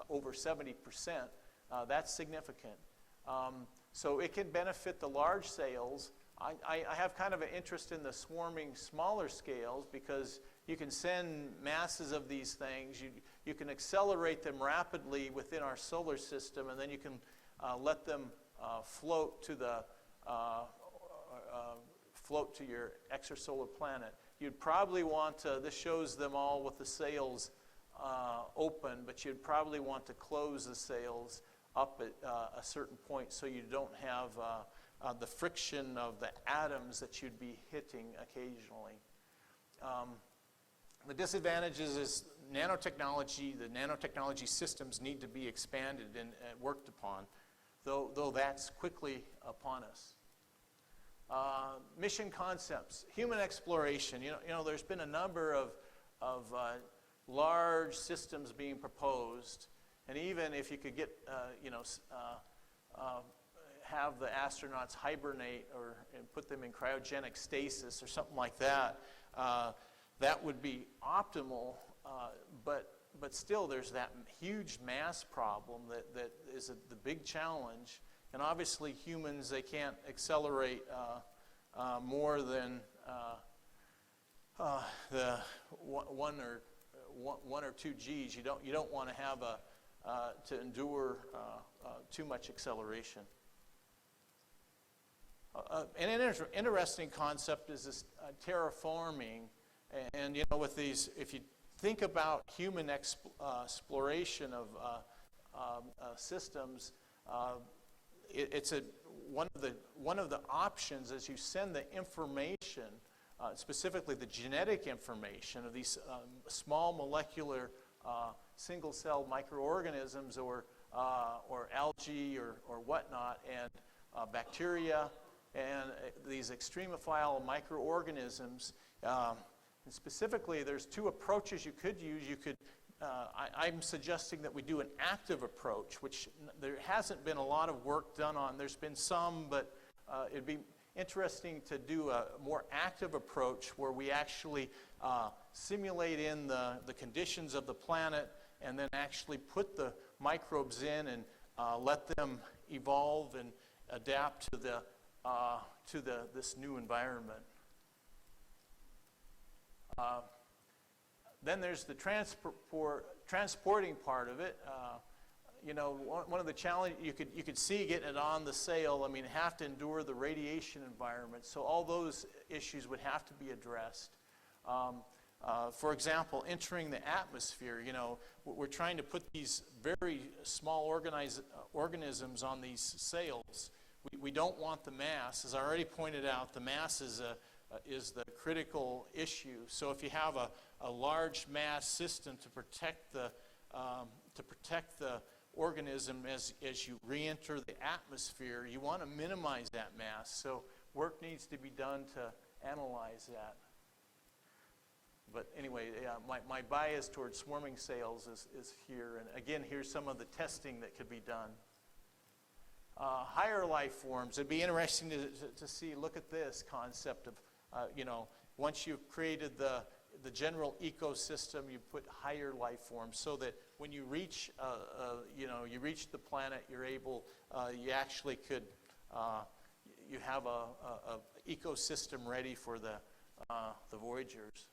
over 70%. That's significant. So it can benefit the large sails. I have kind of an interest in the swarming smaller scales because you can send masses of these things. You can accelerate them rapidly within our solar system, and then you can let them float to your extrasolar planet. You'd probably want to, this shows them all with the sails open, but you'd probably want to close the sails up at a certain point so you don't have the friction of the atoms that you'd be hitting occasionally. The disadvantages is nanotechnology. The nanotechnology systems need to be expanded and worked upon, though that's quickly upon us. Mission concepts, human exploration. There's been a number of large systems being proposed, and even if you could get, have the astronauts hibernate and put them in cryogenic stasis or something like that, that would be optimal. But still, there's that huge mass problem that is the big challenge. And obviously, humans, they can't accelerate more than the 1 or 2 Gs. You don't want to have to endure too much acceleration. An interesting concept is this terraforming, and with these, if you think about human exploration of systems, it's one of the options as you send the information, specifically the genetic information of these small molecular single-cell microorganisms or algae or whatnot, and bacteria, and these extremophile microorganisms. And specifically, there's 2 approaches you could use. I'm suggesting that we do an active approach, which there hasn't been a lot of work done on. There's been some, but it'd be interesting to do a more active approach where we actually simulate in the conditions of the planet and then actually put the microbes in and let them evolve and adapt to this new environment. Then there's the transporting part of it. One of the challenges, you could see getting it on the sail. Have to endure the radiation environment. So all those issues would have to be addressed. For example, entering the atmosphere. We're trying to put these very small organisms on these sails. We don't want the mass. As I already pointed out, the mass is the critical issue. So if you have a large mass system to protect the organism as you re-enter the atmosphere, you want to minimize that mass. So work needs to be done to analyze that. But anyway, my bias towards swarming sails is here. And again, here's some of the testing that could be done. Higher life forms. It'd be interesting to see, look at this concept of, once you've created the general ecosystem, you put higher life forms so that when you reach, you reach the planet, you're able, you actually could, you have a ecosystem ready for the Voyagers.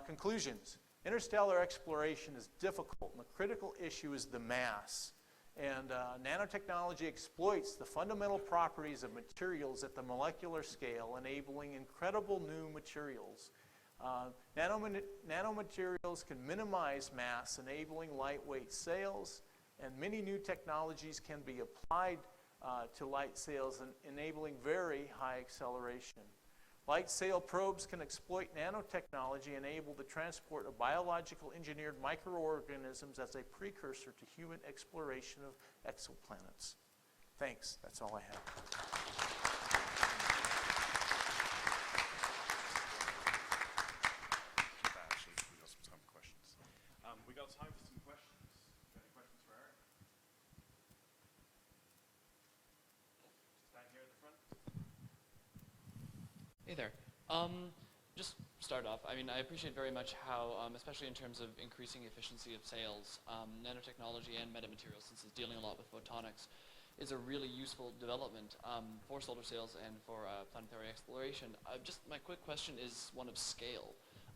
Conclusions. Interstellar exploration is difficult, and the critical issue is the mass. And nanotechnology exploits the fundamental properties of materials at the molecular scale, enabling incredible new materials. Nanomaterials can minimize mass, enabling lightweight sails, and many new technologies can be applied to light sails, enabling very high acceleration. Light sail probes can exploit nanotechnology, enable the transport of biological engineered microorganisms as a precursor to human exploration of exoplanets. Thanks. That's all I have. Actually, we got some time for questions. We got time for some questions. Got any questions for Eric? Stand here at the front. Hey there. Just start off, I mean, I appreciate very much how, especially in terms of increasing efficiency of sails, nanotechnology and metamaterials, since it's dealing a lot with photonics, is a really useful development for solar sails and for planetary exploration. Just my quick question is one of scale.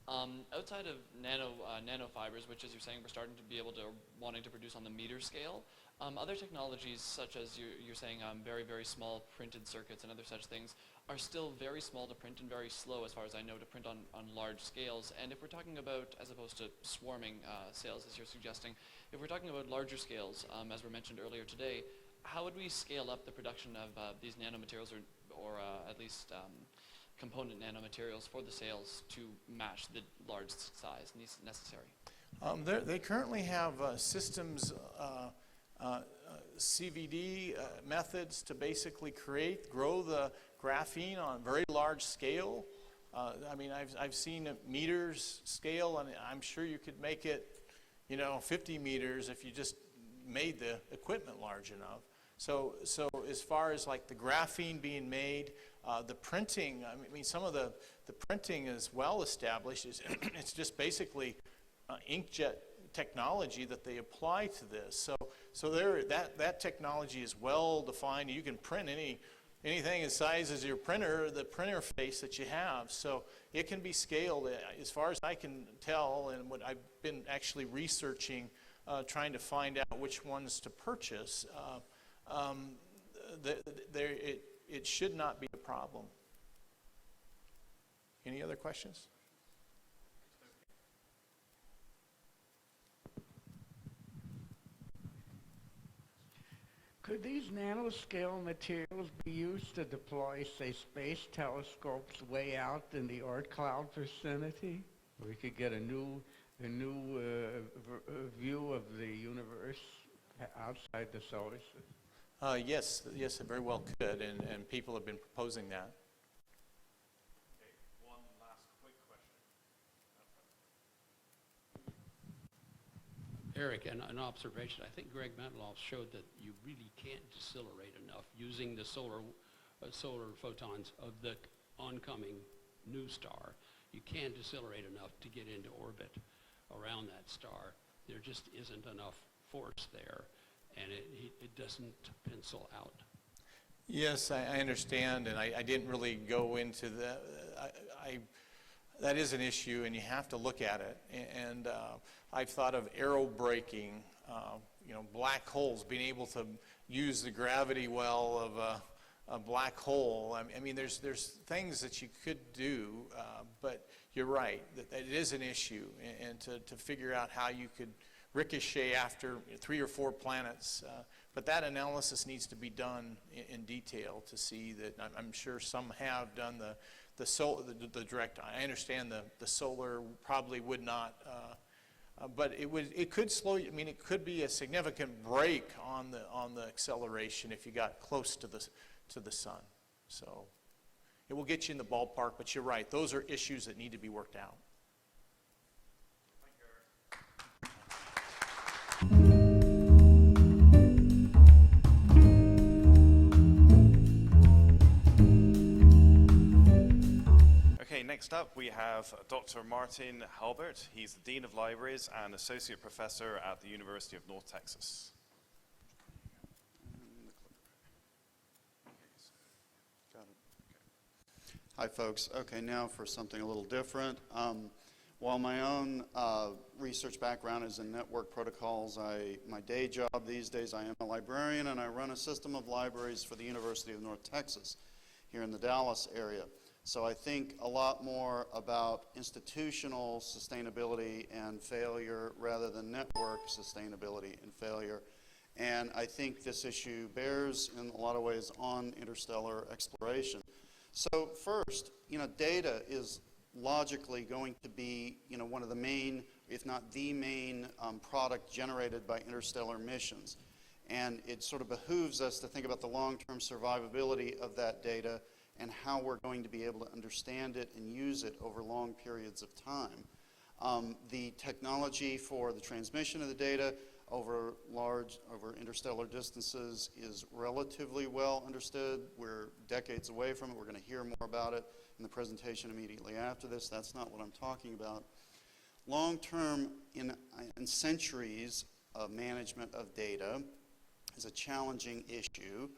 Outside of nanofibers, which, as you're saying, we're starting to be able to, wanting to produce on the meter scale, other technologies such as you're saying very, very small printed circuits and other such things are still very small to print and very slow, as far as I know, to print on large scales. And if we're talking about, as opposed to swarming sails, as you're suggesting, if we're talking about larger scales, as were mentioned earlier today, how would we scale up the production of these nanomaterials or at least component nanomaterials for the sails to match the large size necessary? They currently have systems, CVD methods to basically grow the graphene on very large scale. I mean, I've seen meters scale, and I'm sure you could make it, 50 meters if you just made the equipment large enough. So as far as like the graphene being made, the printing, I mean, some of the printing is well established. It's just basically inkjet technology that they apply to this. So that technology is well defined. You can print anything as size as your printer, the printer face that you have. So it can be scaled, as far as I can tell, and what I've been actually researching, trying to find out which ones to purchase. It should not be a problem. Any other questions? Could these nanoscale materials be used to deploy, say, space telescopes way out in the Oort cloud vicinity? We could get a new view of the universe outside the solar system. Yes, it very well could, and people have been proposing that. Okay, one last quick question. Eric, an observation. I think Greg Mentloff showed that you really can't decelerate enough using the solar photons of the oncoming new star. You can't decelerate enough to get into orbit around that star. There just isn't enough force there, and it doesn't pencil out. Yes, I understand, and I didn't really go into that. That is an issue, and you have to look at it. And I've thought of aerobraking, black holes, being able to use the gravity well of a black hole. I mean, there's things that you could do, but you're right, that it is an issue, and to figure out how you could ricochet after 3 or 4 planets. But that analysis needs to be done in detail to see that. I'm sure some have done the direct. I understand the solar probably would not, but it could slow. I mean, it could be a significant break on the acceleration if you got close to the sun. So it will get you in the ballpark. But you're right; those are issues that need to be worked out. Okay, next up we have Dr. Martin Halbert. He's the Dean of Libraries and Associate Professor at the University of North Texas. Got it. Hi, folks. Okay, now for something a little different. While my own research background is in network protocols, my day job these days, I am a librarian, and I run a system of libraries for the University of North Texas here in the Dallas area. So I think a lot more about institutional sustainability and failure rather than network sustainability and failure. And I think this issue bears in a lot of ways on interstellar exploration. So first, data is logically going to be, one of the main, if not the main, product generated by interstellar missions. And it sort of behooves us to think about the long-term survivability of that data and how we're going to be able to understand it and use it over long periods of time. The technology for the transmission of the data over interstellar distances is relatively well understood. We're decades away from it. We're going to hear more about it in the presentation immediately after this. That's not what I'm talking about. Long-term, in centuries of management of data is a challenging issue.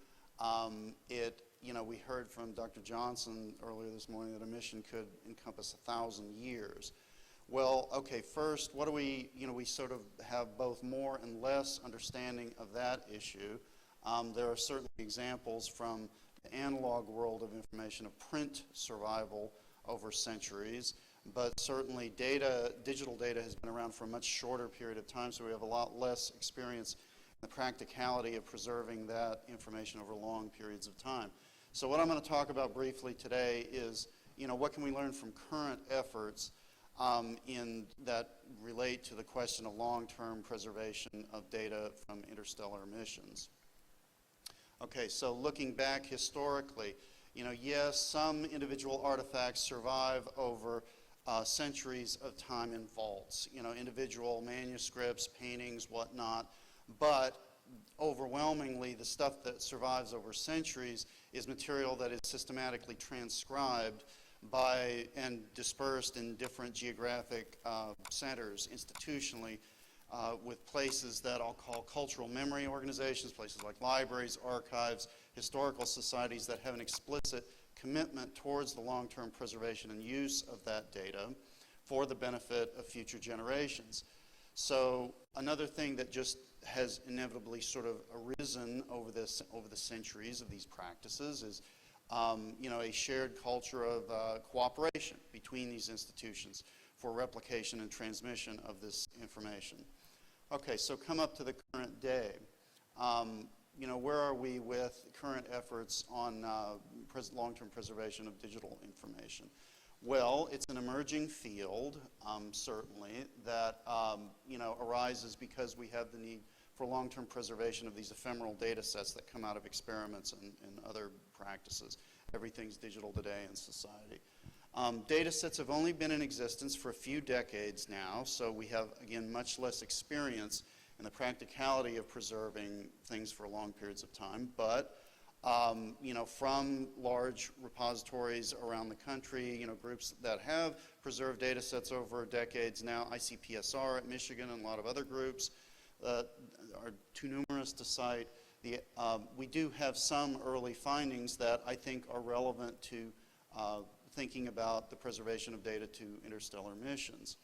We heard from Dr. Johnson earlier this morning that a mission could encompass 1,000 years. Well, okay, first, what do we sort of have both more and less understanding of that issue. There are certainly examples from the analog world of information of print survival over centuries, but certainly digital data has been around for a much shorter period of time, so we have a lot less experience in the practicality of preserving that information over long periods of time. So what I'm going to talk about briefly today is, what can we learn from current efforts that relate to the question of long-term preservation of data from interstellar missions. Okay, so looking back historically, yes, some individual artifacts survive over centuries of time in vaults, individual manuscripts, paintings, whatnot, but overwhelmingly the stuff that survives over centuries is material that is systematically transcribed by and dispersed in different geographic centers institutionally with places that I'll call cultural memory organizations, places like libraries, archives, historical societies that have an explicit commitment towards the long-term preservation and use of that data for the benefit of future generations. So another thing that just has inevitably sort of arisen over the centuries of these practices is a shared culture of cooperation between these institutions for replication and transmission of this information. Okay, so come up to the current day. Where are we with current efforts on long-term preservation of digital information? Well, it's an emerging field, certainly, that arises because we have the need for long-term preservation of these ephemeral data sets that come out of experiments and other practices. Everything's digital today in society. Data sets have only been in existence for a few decades now, so we have, again, much less experience in the practicality of preserving things for long periods of time. But, from large repositories around the country, groups that have preserved data sets over decades now, ICPSR at Michigan and a lot of other groups, are too numerous to cite. We do have some early findings that I think are relevant to thinking about the preservation of data to interstellar missions.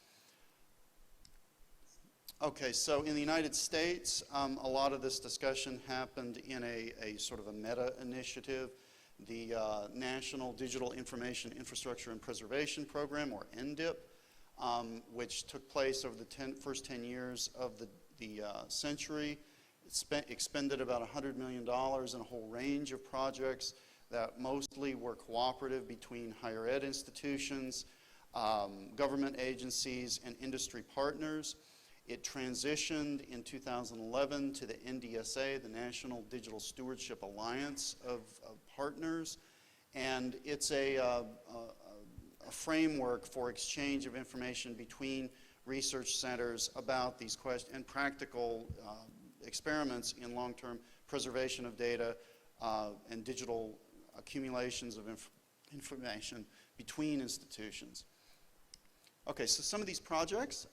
Okay, so in the United States, a lot of this discussion happened in a sort of a meta-initiative, the National Digital Information Infrastructure and Preservation Program, or NDIP, which took place over the first 10 years of the century. It expended about $100 million in a whole range of projects that mostly were cooperative between higher ed institutions, government agencies, and industry partners. It transitioned in 2011 to the NDSA, the National Digital Stewardship Alliance of partners, and it's a framework for exchange of information between research centers about these questions and practical experiments in long-term preservation of data and digital accumulations of information between institutions. Okay, so some of these projects,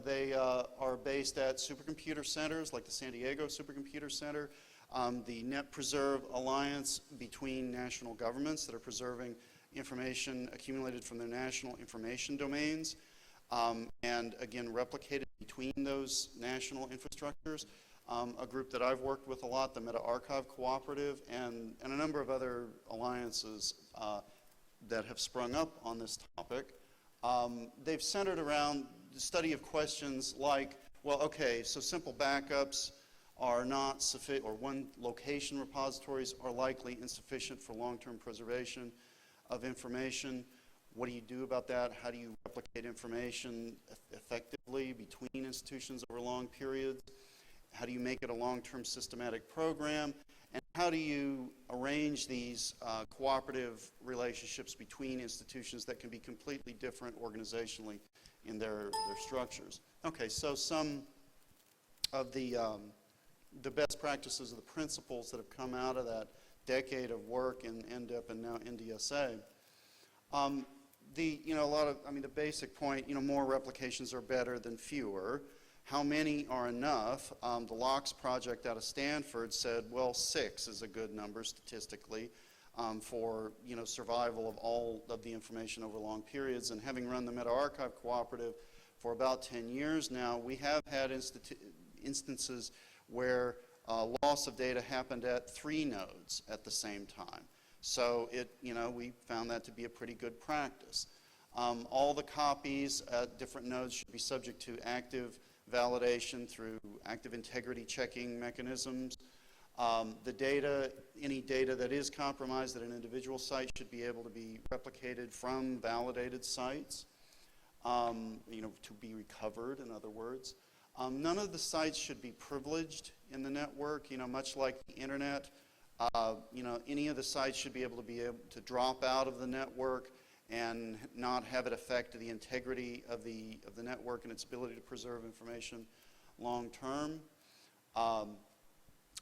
they are based at supercomputer centers like the San Diego Supercomputer Center, the NetPreserve Alliance between national governments that are preserving information accumulated from their national information domains, and again replicated between those national infrastructures. A group that I've worked with a lot, the Meta Archive Cooperative, and a number of other alliances that have sprung up on this topic. They've centered around the study of questions like, well, okay, so simple backups are not sufficient, or one location repositories are likely insufficient for long-term preservation of information. What do you do about that? How do you replicate information effectively between institutions over long periods? How do you make it a long-term systematic program? And how do you arrange these cooperative relationships between institutions that can be completely different organizationally in their structures? Okay, so some of the best practices of the principles that have come out of that decade of work in NDIP and now NDSA. The basic point, more replications are better than fewer. How many are enough? The LOX project out of Stanford said, well, 6 is a good number statistically for survival of all of the information over long periods. And having run the Meta-Archive Cooperative for about 10 years now, we have had instances where loss of data happened at 3 nodes at the same time. So we found that to be a pretty good practice. All the copies at different nodes should be subject to active validation through active integrity checking mechanisms. The data, any data that is compromised at an individual site should be able to be replicated from validated sites, to be recovered, in other words. None of the sites should be privileged in the network, much like the internet. Any of the sites should be able to drop out of the network and not have it affect the integrity of the network and its ability to preserve information long term.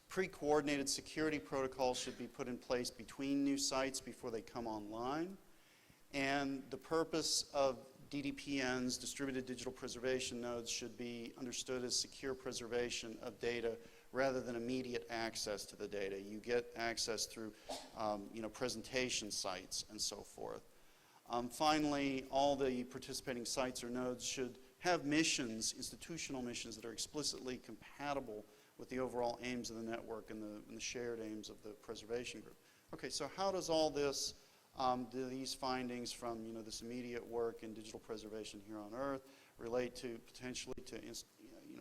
Pre-coordinated security protocols should be put in place between new sites before they come online. And the purpose of DDPNs, distributed digital preservation nodes, should be understood as secure preservation of data rather than immediate access to the data. You get access through presentation sites and so forth. Finally, all the participating sites or nodes should have missions, institutional missions, that are explicitly compatible with the overall aims of the network and the shared aims of the preservation group. Okay, so how does all this, these findings from this immediate work in digital preservation here on Earth relate to potentially to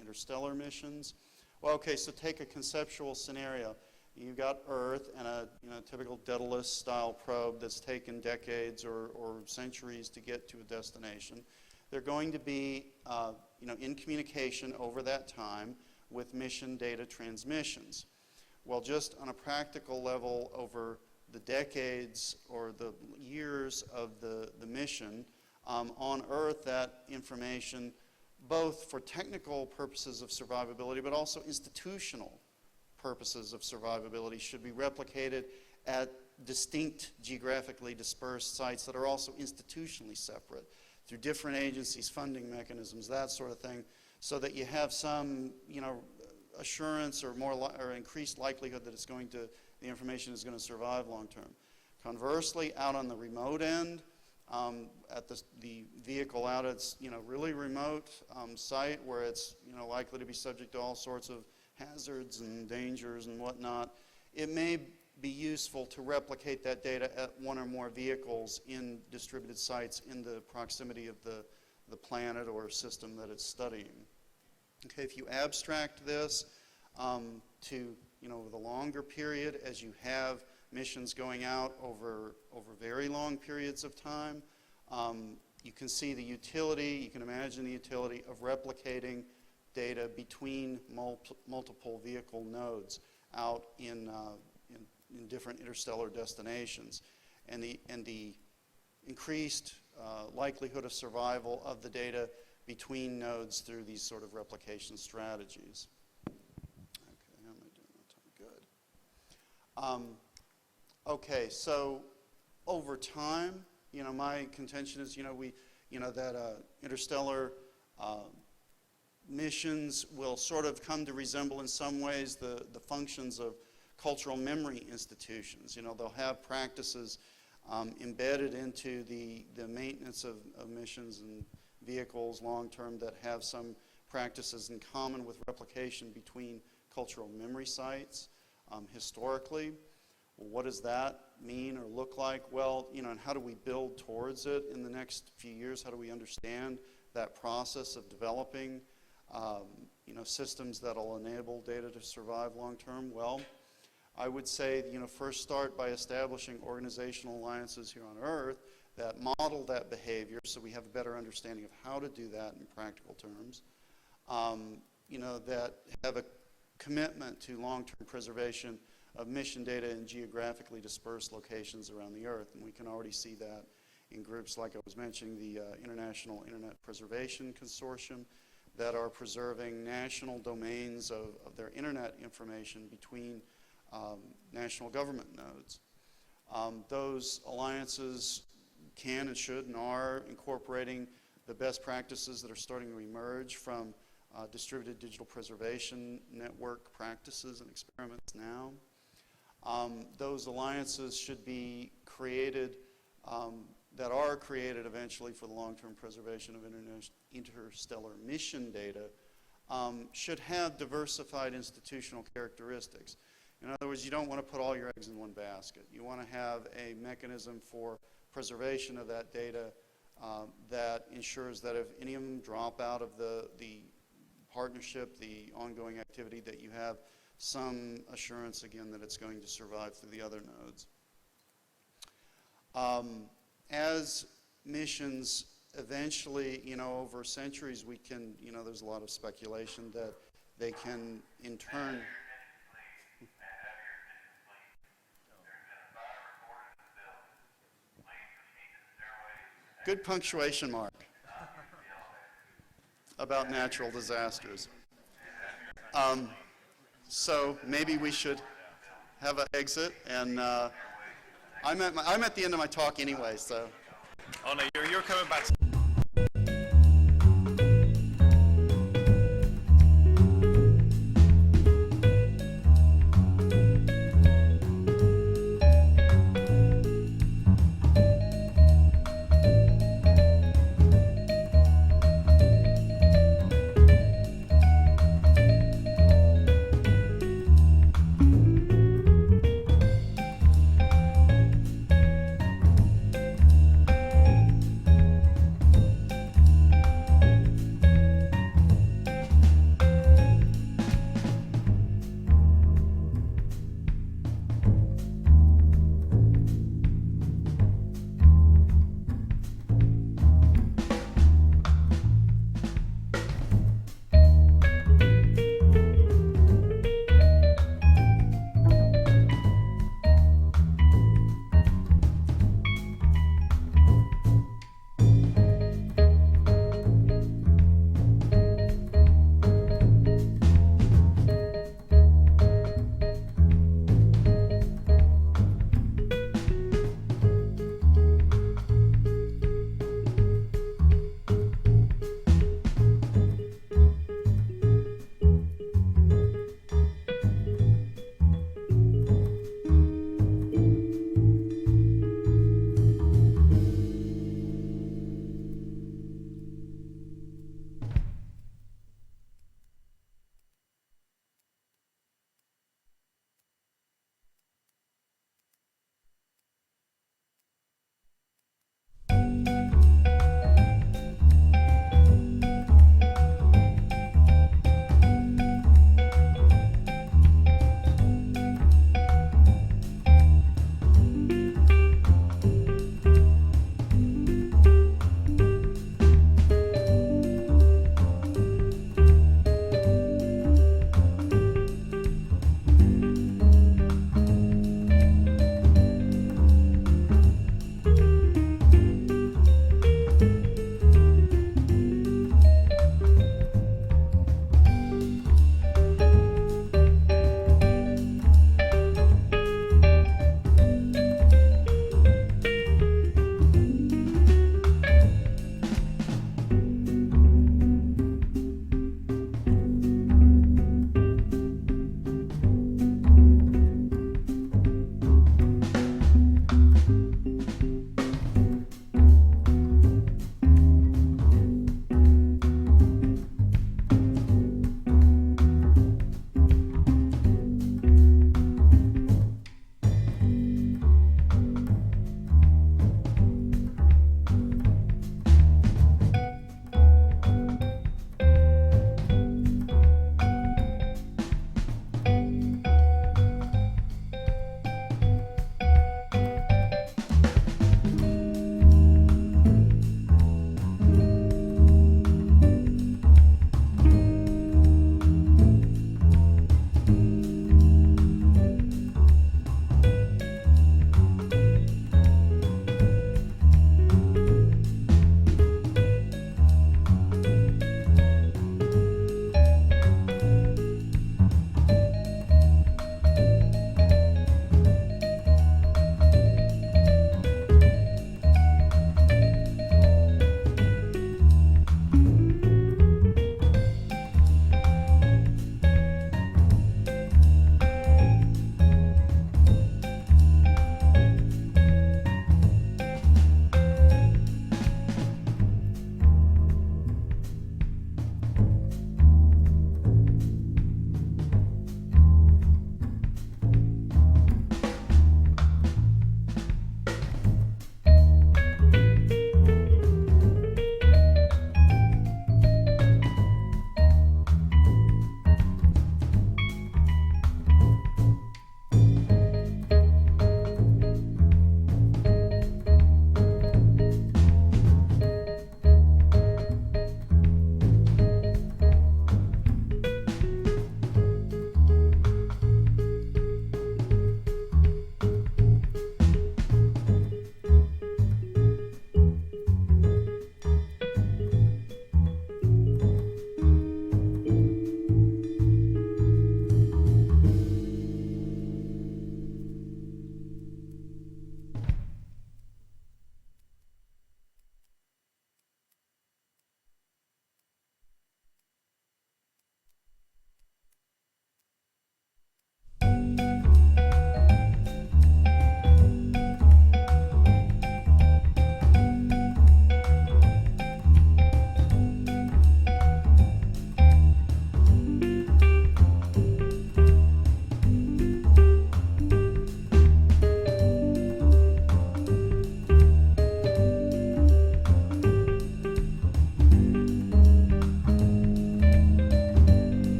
interstellar missions? Well, okay, so take a conceptual scenario. You've got Earth and a typical Daedalus style probe that's taken decades or centuries to get to a destination. They're going to be in communication over that time with mission data transmissions. Well, just on a practical level, over the decades or the years of the mission, on Earth, that information, both for technical purposes of survivability, but also institutional purposes of survivability, should be replicated at distinct geographically dispersed sites that are also institutionally separate through different agencies, funding mechanisms, that sort of thing, so that you have some, assurance or or increased likelihood that the information is going to survive long term. Conversely, out on the remote end, at the vehicle out at its really remote site where it's likely to be subject to all sorts of hazards and dangers and whatnot, it may be useful to replicate that data at one or more vehicles in distributed sites in the proximity of the planet or system that it's studying. Okay, if you abstract this to the longer period, as you have missions going out over very long periods of time, you can see the utility, you can imagine the utility of replicating data between multiple vehicle nodes out in different interstellar destinations, and the increased likelihood of survival of the data between nodes through these sort of replication strategies. Okay, how am I doing on time? Good. Okay, so over time, my contention is, that interstellar missions will sort of come to resemble in some ways the functions of cultural memory institutions. They'll have practices embedded into the maintenance of missions and vehicles long term that have some practices in common with replication between cultural memory sites historically. Well, what does that mean or look like? Well, and how do we build towards it in the next few years? How do we understand that process of developing, systems that'll enable data to survive long term? Well, I would say, first start by establishing organizational alliances here on Earth that model that behavior so we have a better understanding of how to do that in practical terms, that have a commitment to long-term preservation of mission data in geographically dispersed locations around the Earth. And we can already see that in groups like I was mentioning, the International Internet Preservation Consortium, that are preserving national domains of their internet information between national government nodes. Those alliances can and should and are incorporating the best practices that are starting to emerge from distributed digital preservation network practices and experiments now. Those alliances should be created, that are created eventually for the long-term preservation of interstellar mission data, should have diversified institutional characteristics. In other words, you don't want to put all your eggs in one basket. You want to have a mechanism for preservation of that data that ensures that if any of them drop out of the partnership, the ongoing activity, that you have some assurance, again, that it's going to survive through the other nodes. As missions eventually, over centuries, we can, there's a lot of speculation that they can in turn. Good punctuation mark about natural disasters. So maybe we should have an exit, and I'm at the end of my talk anyway, so. Oh no, you're coming back.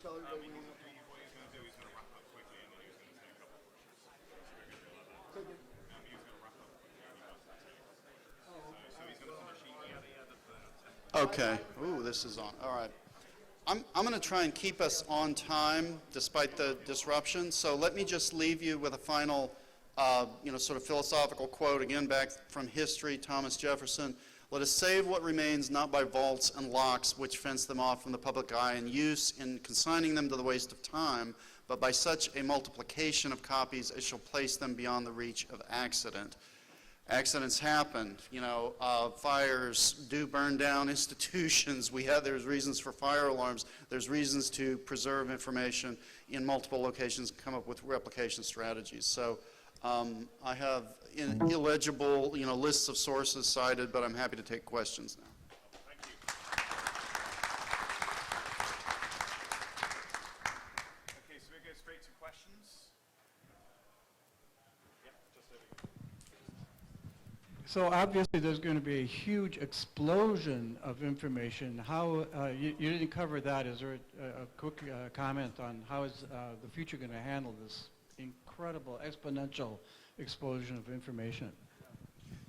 tell everybody when we're Okay. Ooh, this is on. All right. I'm going to try and keep us on time despite the disruption. So let me just leave you with a final, sort of philosophical quote, again, back from history, Thomas Jefferson. Let us save what remains not by vaults and locks which fence them off from the public eye and use in consigning them to the waste of time, but by such a multiplication of copies as shall place them beyond the reach of accident. Accidents happen, fires do burn down institutions. There's reasons for fire alarms. There's reasons to preserve information in multiple locations, come up with replication strategies. So I have illegible, lists of sources cited, but I'm happy to take questions now. Okay, so we go straight to questions. Yeah, just over here. So obviously there's going to be a huge explosion of information. How, you didn't cover that. Is there a quick comment on how is the future going to handle this incredible exponential explosion of information?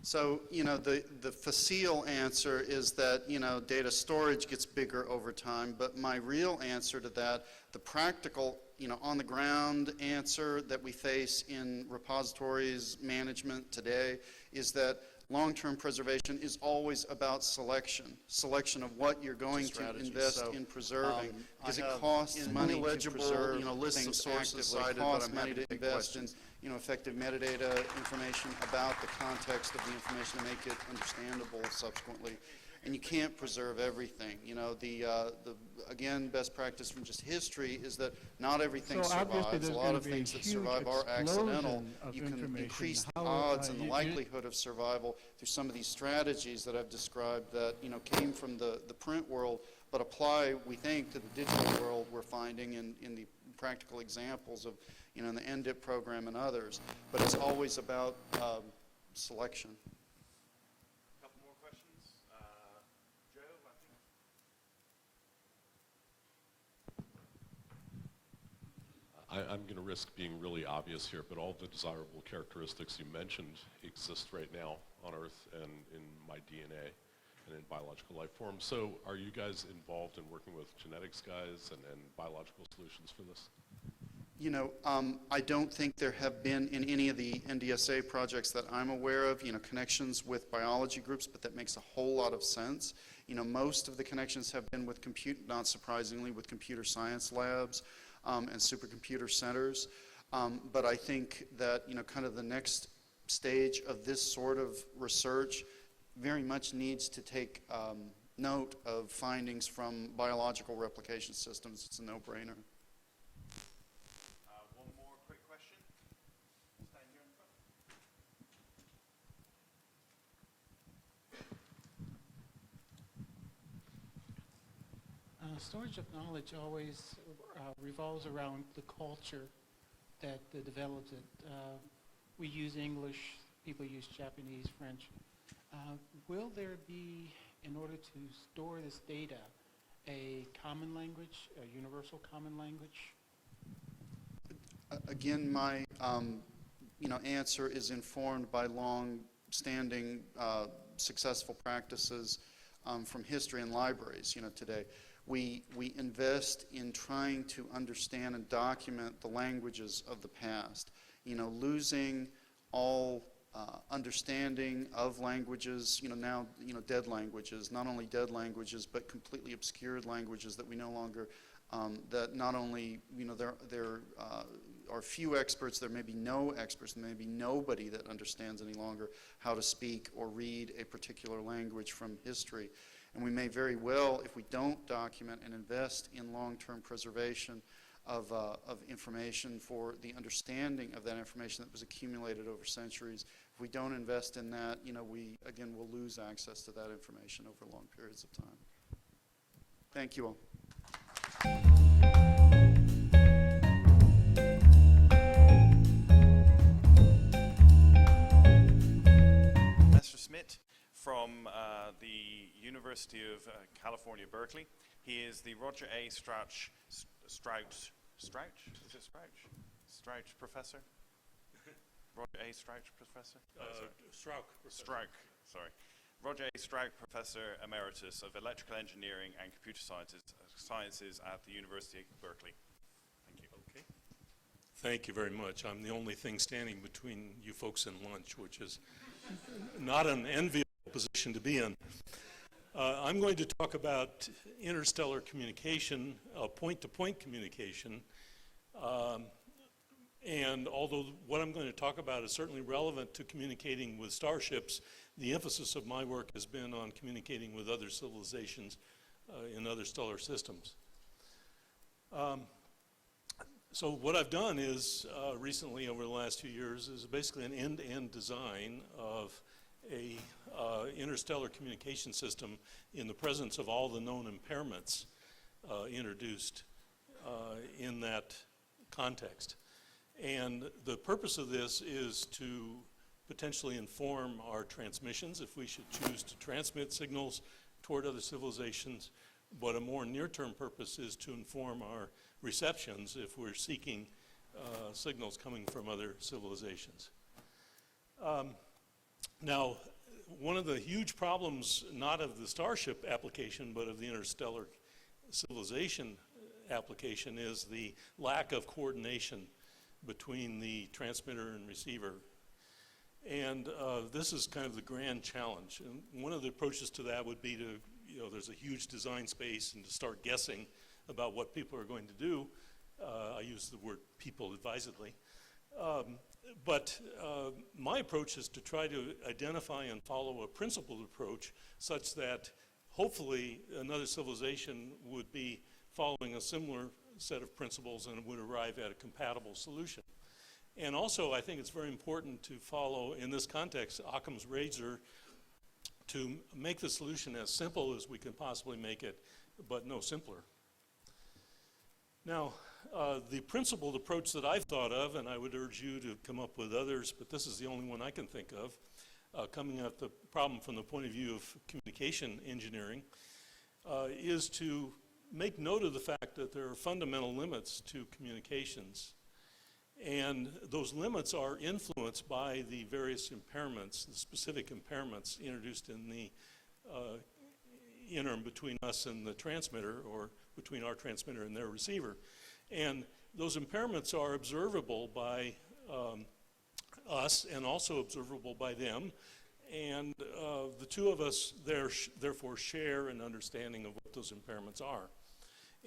So, the facile answer is that, data storage gets bigger over time, but my real answer to that, the practical, on the ground answer that we face in repositories management today is that long-term preservation is always about selection of what you're going to invest in preserving, because it costs money to preserve, lists of sources cited, but I'm happy to invest in, effective metadata information about the context of the information to make it understandable subsequently. And you can't preserve everything. Again, best practice from just history is that not everything survives. A lot of things that survive are accidental. You can increase the odds and the likelihood of survival through some of these strategies that I've described that came from the print world, but apply, we think, to the digital world we're finding in the practical examples of in the NDIP program and others. But it's always about selection. I'm going to risk being really obvious here, but all the desirable characteristics you mentioned exist right now on Earth and in my DNA and in biological life forms. So are you guys involved in working with genetics guys and biological solutions for this? I don't think there have been in any of the NDSA projects that I'm aware of, connections with biology groups, but that makes a whole lot of sense. Most of the connections have been with not surprisingly, with computer science labs and supercomputer centers. But I think that, kind of the next stage of this sort of research very much needs to take note of findings from biological replication systems. It's a no-brainer. One more quick question. Stand here in front. Storage of knowledge always revolves around the culture that develops it. We use English, people use Japanese, French. Will there be, in order to store this data, a common language, a universal common language? Again, my answer is informed by long-standing successful practices from history and libraries. Today, we invest in trying to understand and document the languages of the past. Losing all understanding of languages, now, dead languages, not only dead languages, but completely obscured languages that we no longer, that not only, there are few experts, there may be no experts, there may be nobody that understands any longer how to speak or read a particular language from history. And we may very well, if we don't document and invest in long-term preservation of information for the understanding of that information that was accumulated over centuries, if we don't invest in that, we, again, will lose access to that information over long periods of time. Thank you all. Mr. Smith from the University of California, Berkeley. He is the Roger A. Strach Strouch? Is it Strouch? Strouch Professor? Roger A. Strouch Professor? Strauch, sorry. Roger A. Strauch Professor Emeritus of Electrical Engineering and Computer Sciences at the University of Berkeley. Thank you. Okay. Thank you very much. I'm the only thing standing between you folks and lunch, which is not an enviable position to be in. I'm going to talk about interstellar communication, point-to-point communication, and although what I'm going to talk about is certainly relevant to communicating with starships, the emphasis of my work has been on communicating with other civilizations in other stellar systems. So what I've done is recently over the last few years is basically an end-to-end design of a interstellar communication system in the presence of all the known impairments introduced in that context. And the purpose of this is to potentially inform our transmissions if we should choose to transmit signals toward other civilizations, but a more near-term purpose is to inform our receptions if we're seeking signals coming from other civilizations. Now, one of the huge problems, not of the Starship application, but of the interstellar civilization application, is the lack of coordination between the transmitter and receiver. And this is kind of the grand challenge. And one of the approaches to that would be to, there's a huge design space and to start guessing about what people are going to do. I use the word people advisedly. But my approach is to try to identify and follow a principled approach such that hopefully another civilization would be following a similar set of principles and would arrive at a compatible solution. And also I think it's very important to follow, in this context, Occam's razor to make the solution as simple as we can possibly make it, but no simpler. Now, the principled approach that I've thought of, and I would urge you to come up with others, but this is the only one I can think of, coming at the problem from the point of view of communication engineering, is to make note of the fact that there are fundamental limits to communications. And those limits are influenced by the various impairments, the specific impairments introduced in the interim between us and the transmitter, or between our transmitter and their receiver. And those impairments are observable by us and also observable by them. And the two of us therefore share an understanding of what those impairments are.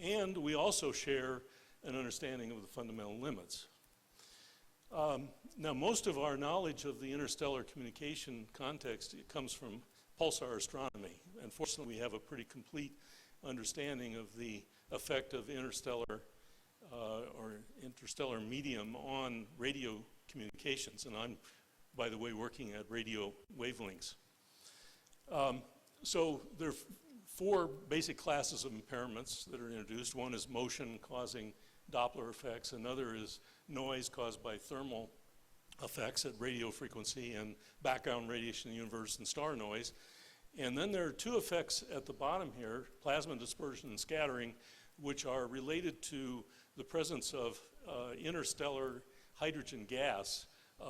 And we also share an understanding of the fundamental limits. Now, most of our knowledge of the interstellar communication context, it comes from pulsar astronomy. And fortunately, we have a pretty complete understanding of the effect of interstellar medium on radio communications. And I'm, by the way, working at radio wavelengths. So there are four basic classes of impairments that are introduced. One is motion causing Doppler effects. Another is noise caused by thermal effects at radio frequency and background radiation in the universe and star noise. And then there are two effects at the bottom here, plasma dispersion and scattering, which are related to the presence of interstellar hydrogen gas,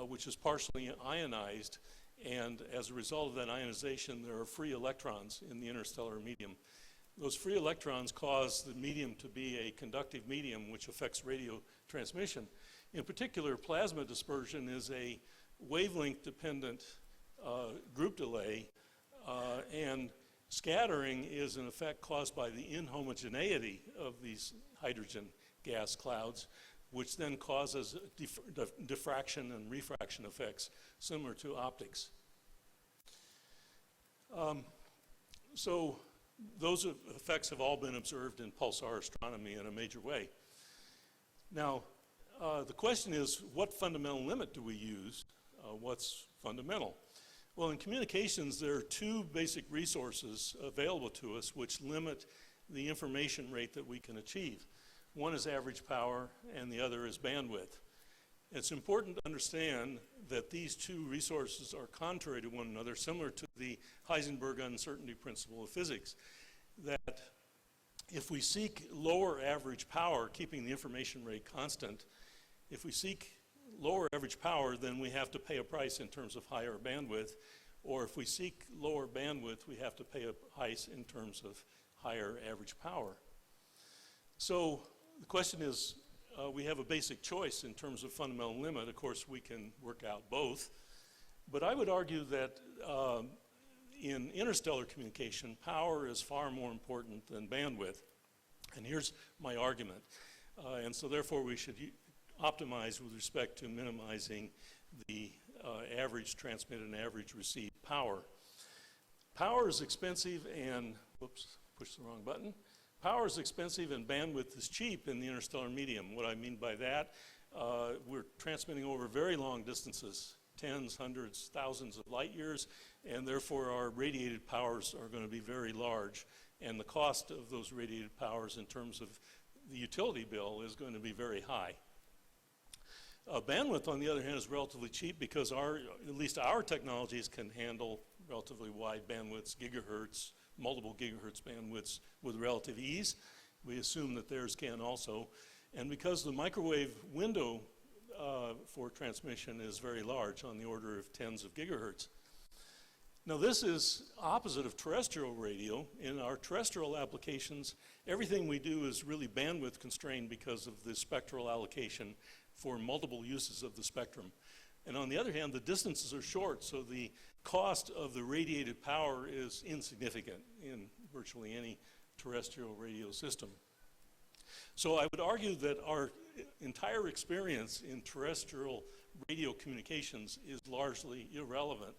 which is partially ionized. And as a result of that ionization, there are free electrons in the interstellar medium. Those free electrons cause the medium to be a conductive medium, which affects radio transmission. In particular, plasma dispersion is a wavelength-dependent group delay, and scattering is an effect caused by the inhomogeneity of these hydrogen gas clouds, which then causes diffraction and refraction effects similar to optics. So those effects have all been observed in pulsar astronomy in a major way. Now, the question is, what fundamental limit do we use? What's fundamental? Well, in communications, there are two basic resources available to us which limit the information rate that we can achieve. One is average power, and the other is bandwidth. It's important to understand that these two resources are contrary to one another, similar to the Heisenberg uncertainty principle of physics, that if we seek lower average power, keeping the information rate constant, if we seek lower average power, then we have to pay a price in terms of higher bandwidth, or if we seek lower bandwidth, we have to pay a price in terms of higher average power. So the question is, we have a basic choice in terms of fundamental limit. Of course, we can work out both. But I would argue that in interstellar communication, power is far more important than bandwidth. And here's my argument. And so therefore, we should optimize with respect to minimizing the average transmit and average receive power. Power is expensive and, whoops, pushed the wrong button. Power is expensive and bandwidth is cheap in the interstellar medium. What I mean by that, we're transmitting over very long distances, tens, hundreds, thousands of light years, and therefore our radiated powers are going to be very large. And the cost of those radiated powers in terms of the utility bill is going to be very high. Bandwidth, on the other hand, is relatively cheap because at least our technologies can handle relatively wide bandwidths, gigahertz, multiple gigahertz bandwidths with relative ease. We assume that theirs can also. And because the microwave window for transmission is very large, on the order of tens of gigahertz. Now this is opposite of terrestrial radio. In our terrestrial applications, everything we do is really bandwidth constrained because of the spectral allocation for multiple uses of the spectrum. And on the other hand, the distances are short, so the cost of the radiated power is insignificant in virtually any terrestrial radio system. So I would argue that our entire experience in terrestrial radio communications is largely irrelevant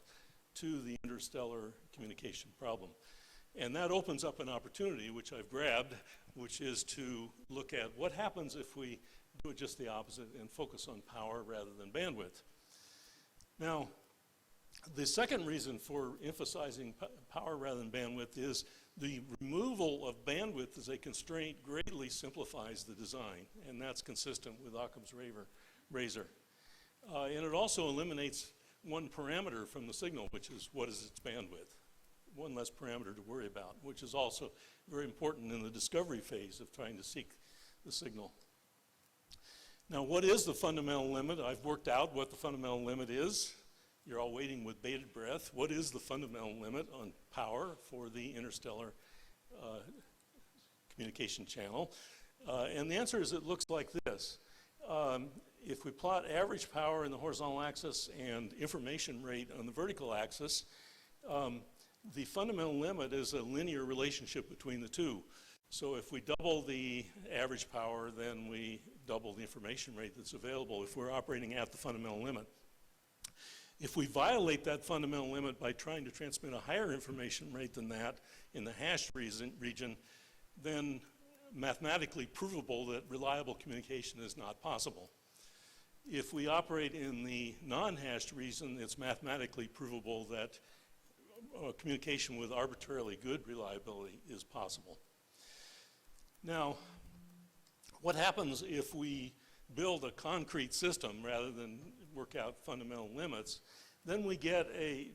to the interstellar communication problem. And that opens up an opportunity, which I've grabbed, which is to look at what happens if we do it just the opposite and focus on power rather than bandwidth. Now, the second reason for emphasizing power rather than bandwidth is the removal of bandwidth as a constraint greatly simplifies the design, and that's consistent with Occam's razor. And it also eliminates one parameter from the signal, which is what is its bandwidth. One less parameter to worry about, which is also very important in the discovery phase of trying to seek the signal. Now, what is the fundamental limit? I've worked out what the fundamental limit is. You're all waiting with bated breath. What is the fundamental limit on power for the interstellar communication channel? And the answer is it looks like this. If we plot average power in the horizontal axis and information rate on the vertical axis, the fundamental limit is a linear relationship between the two. So if we double the average power, then we double the information rate that's available if we're operating at the fundamental limit. If we violate that fundamental limit by trying to transmit a higher information rate than that in the hashed region, then mathematically provable that reliable communication is not possible. If we operate in the non-hashed region, it's mathematically provable that communication with arbitrarily good reliability is possible. Now, what happens if we build a concrete system rather than work out fundamental limits? Then we get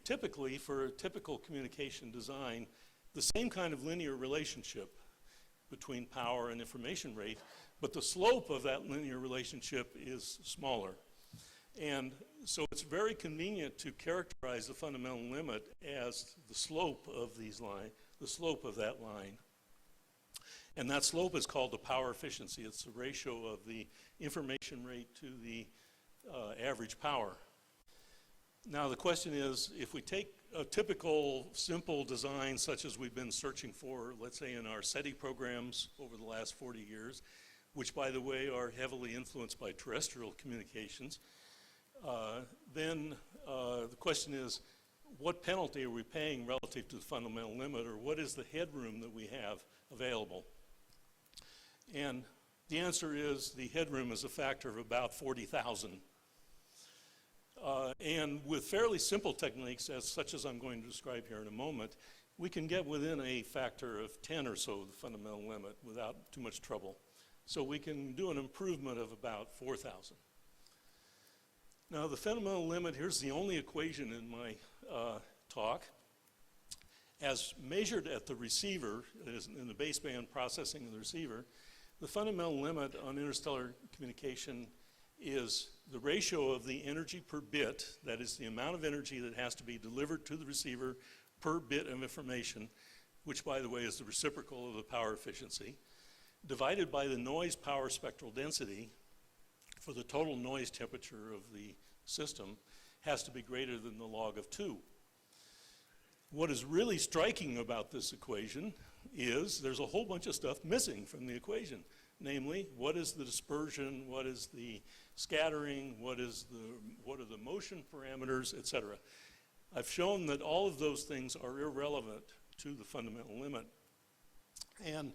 typically for a typical communication design, the same kind of linear relationship between power and information rate, but the slope of that linear relationship is smaller. And so it's very convenient to characterize the fundamental limit as the slope of that line. And that slope is called the power efficiency. It's the ratio of the information rate to the average power. Now the question is, if we take a typical simple design such as we've been searching for, let's say in our SETI programs over the last 40 years, which by the way are heavily influenced by terrestrial communications, then the question is, what penalty are we paying relative to the fundamental limit, or what is the headroom that we have available? And the answer is the headroom is a factor of about 40,000. And with fairly simple techniques, such as I'm going to describe here in a moment, we can get within a factor of 10 or so of the fundamental limit without too much trouble. So we can do an improvement of about 4,000. Now the fundamental limit, here's the only equation in my talk. As measured at the receiver, as in the baseband processing of the receiver, the fundamental limit on interstellar communication is the ratio of the energy per bit, that is the amount of energy that has to be delivered to the receiver per bit of information, which by the way is the reciprocal of the power efficiency, divided by the noise power spectral density for the total noise temperature of the system has to be greater than the log of 2. What is really striking about this equation is there's a whole bunch of stuff missing from the equation. Namely, what is the dispersion, what is the scattering, what are the motion parameters, etc. I've shown that all of those things are irrelevant to the fundamental limit. And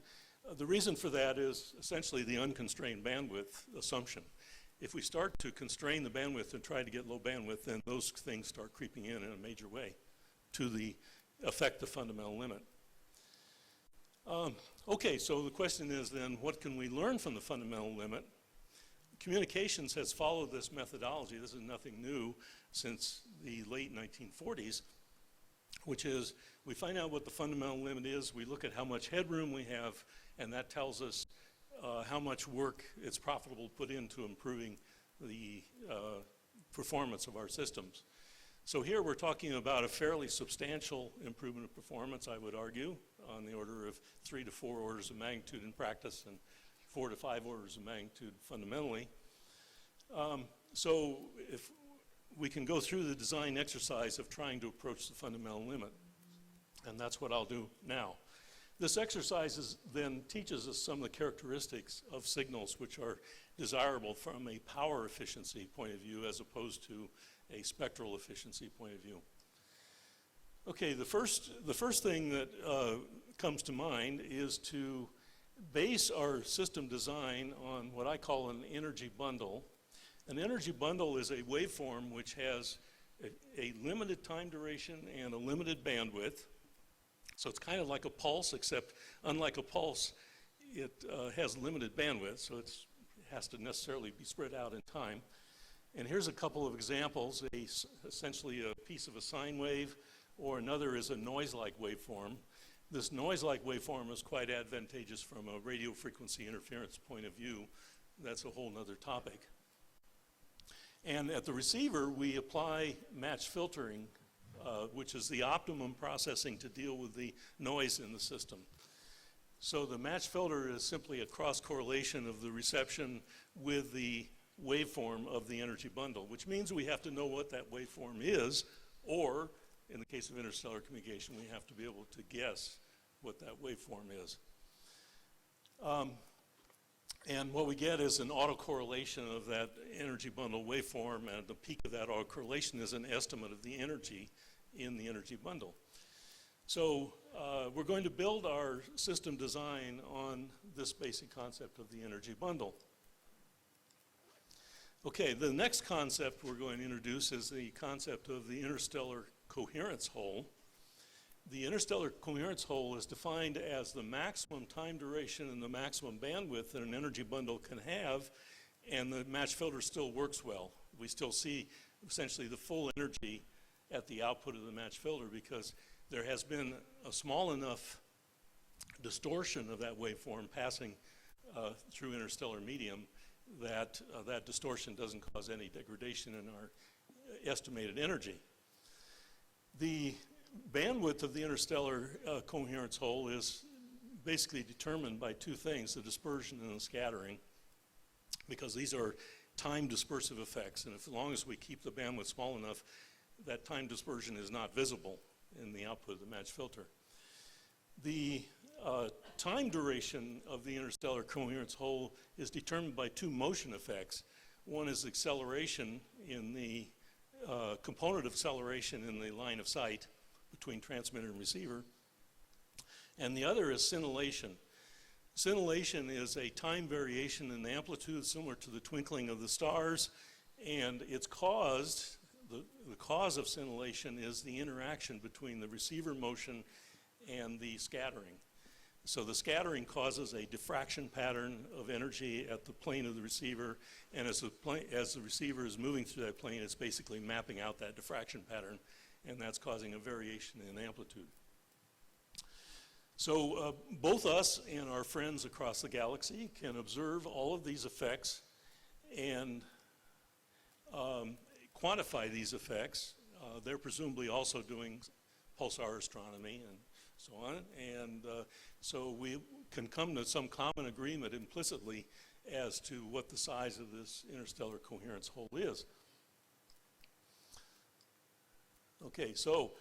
the reason for that is essentially the unconstrained bandwidth assumption. If we start to constrain the bandwidth and try to get low bandwidth, then those things start creeping in a major way to affect the fundamental limit. Okay, so the question is then, what can we learn from the fundamental limit? Communications has followed this methodology. This is nothing new since the late 1940s, which is we find out what the fundamental limit is, we look at how much headroom we have, and that tells us how much work it's profitable to put into improving the performance of our systems. So here we're talking about a fairly substantial improvement of performance, I would argue, on the order of 3 to 4 orders of magnitude in practice and 4 to 5 orders of magnitude fundamentally. So if we can go through the design exercise of trying to approach the fundamental limit, and that's what I'll do now. This exercise then teaches us some of the characteristics of signals which are desirable from a power efficiency point of view as opposed to a spectral efficiency point of view. Okay, the first thing that comes to mind is to base our system design on what I call an energy bundle. An energy bundle is a waveform which has a limited time duration and a limited bandwidth. So it's kind of like a pulse, except unlike a pulse, it has limited bandwidth, so it has to necessarily be spread out in time. And here's a couple of examples, essentially a piece of a sine wave, or another is a noise-like waveform. This noise-like waveform is quite advantageous from a radio frequency interference point of view. That's a whole other topic. And at the receiver, we apply match filtering, which is the optimum processing to deal with the noise in the system. So the match filter is simply a cross-correlation of the reception with the waveform of the energy bundle, which means we have to know what that waveform is, or in the case of interstellar communication, we have to be able to guess what that waveform is. And what we get is an autocorrelation of that energy bundle waveform, and the peak of that autocorrelation is an estimate of the energy in the energy bundle. So we're going to build our system design on this basic concept of the energy bundle. Okay, the next concept we're going to introduce is the concept of the interstellar coherence hole. The interstellar coherence hole is defined as the maximum time duration and the maximum bandwidth that an energy bundle can have, and the match filter still works well. We still see essentially the full energy at the output of the match filter because there has been a small enough distortion of that waveform passing through interstellar medium that that distortion doesn't cause any degradation in our estimated energy. The bandwidth of the interstellar coherence hole is basically determined by two things, the dispersion and the scattering, because these are time dispersive effects, and as long as we keep the bandwidth small enough, that time dispersion is not visible in the output of the match filter. The time duration of the interstellar coherence hole is determined by two motion effects. One is acceleration in the component of acceleration in the line of sight between transmitter and receiver, and the other is scintillation. Scintillation is a time variation in the amplitude similar to the twinkling of the stars, and it's caused, the cause of scintillation is the interaction between the receiver motion and the scattering. So the scattering causes a diffraction pattern of energy at the plane of the receiver, and as the receiver is moving through that plane, it's basically mapping out that diffraction pattern, and that's causing a variation in amplitude. So both us and our friends across the galaxy can observe all of these effects and quantify these effects. They're presumably also doing pulsar astronomy and so on. And so we can come to some common agreement implicitly as to what the size of this interstellar coherence hole is. Okay, so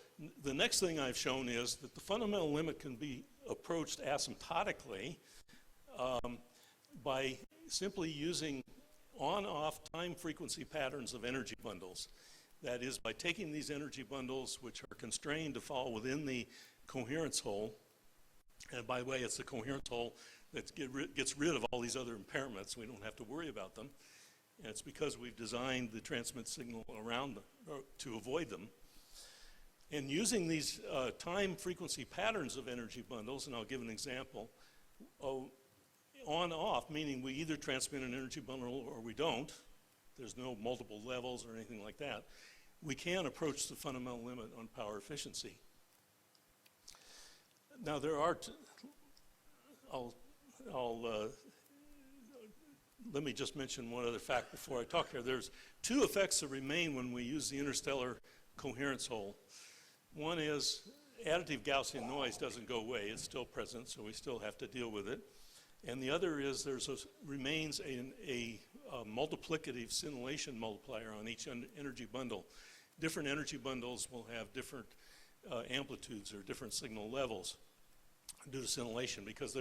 the next thing I've shown is that the fundamental limit can be approached asymptotically by simply using on-off time frequency patterns of energy bundles. That is, by taking these energy bundles, which are constrained to fall within the coherence hole, and by the way, it's the coherence hole that gets rid of all these other impairments. We don't have to worry about them. And it's because we've designed the transmit signal around them, to avoid them. And using these time frequency patterns of energy bundles, and I'll give an example, on-off, meaning we either transmit an energy bundle or we don't. There's no multiple levels or anything like that. We can approach the fundamental limit on power efficiency. Now there are, let me just mention one other fact before I talk here. There's two effects that remain when we use the interstellar coherence hole. One is additive Gaussian noise doesn't go away. It's still present, so we still have to deal with it. And the other is remains a multiplicative scintillation multiplier on each energy bundle. Different energy bundles will have different amplitudes or different signal levels due to scintillation because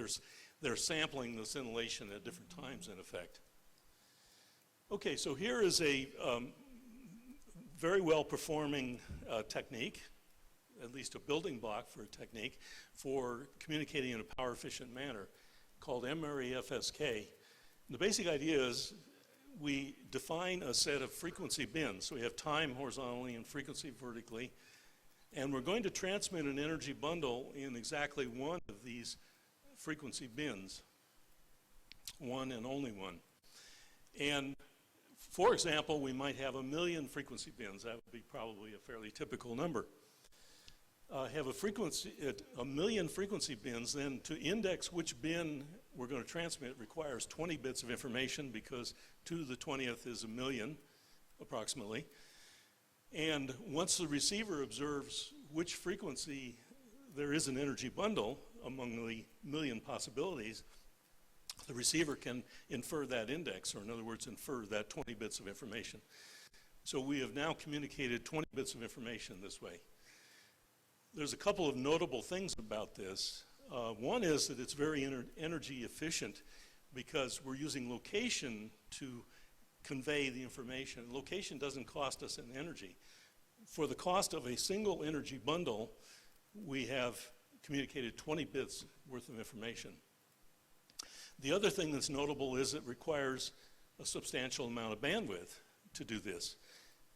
they're sampling the scintillation at different times in effect. Okay, so here is a very well performing technique, at least a building block for a technique for communicating in a power efficient manner called MREFSK. The basic idea is we define a set of frequency bins. So we have time horizontally and frequency vertically. And we're going to transmit an energy bundle in exactly one of these frequency bins. One and only one. And for example, we might have 1 million frequency bins. That would be probably a fairly typical number. Have a frequency, 1 million frequency bins, then to index which bin we're going to transmit requires 20 bits of information because 2 to the 20th is 1 million, approximately. And once the receiver observes which frequency there is an energy bundle among the 1 million possibilities, the receiver can infer that index, or in other words, infer that 20 bits of information. So we have now communicated 20 bits of information this way. There's a couple of notable things about this. One is that it's very energy efficient because we're using location to convey the information. Location doesn't cost us any energy. For the cost of a single energy bundle, we have communicated 20 bits worth of information. The other thing that's notable is it requires a substantial amount of bandwidth to do this.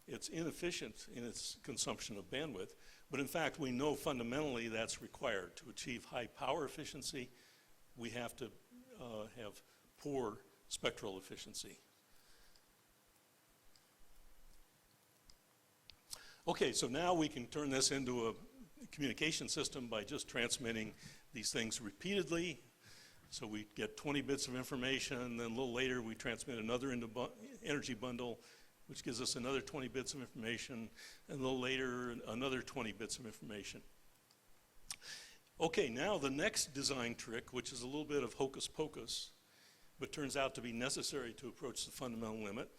It's inefficient in its consumption of bandwidth, but in fact we know fundamentally that's required. To achieve high power efficiency, we have to have poor spectral efficiency. Okay, so now we can turn this into a communication system by just transmitting these things repeatedly. So we get 20 bits of information, and then a little later we transmit another energy bundle, which gives us another 20 bits of information, and a little later another 20 bits of information. Okay, now the next design trick, which is a little bit of hocus pocus, but turns out to be necessary to approach the fundamental limit,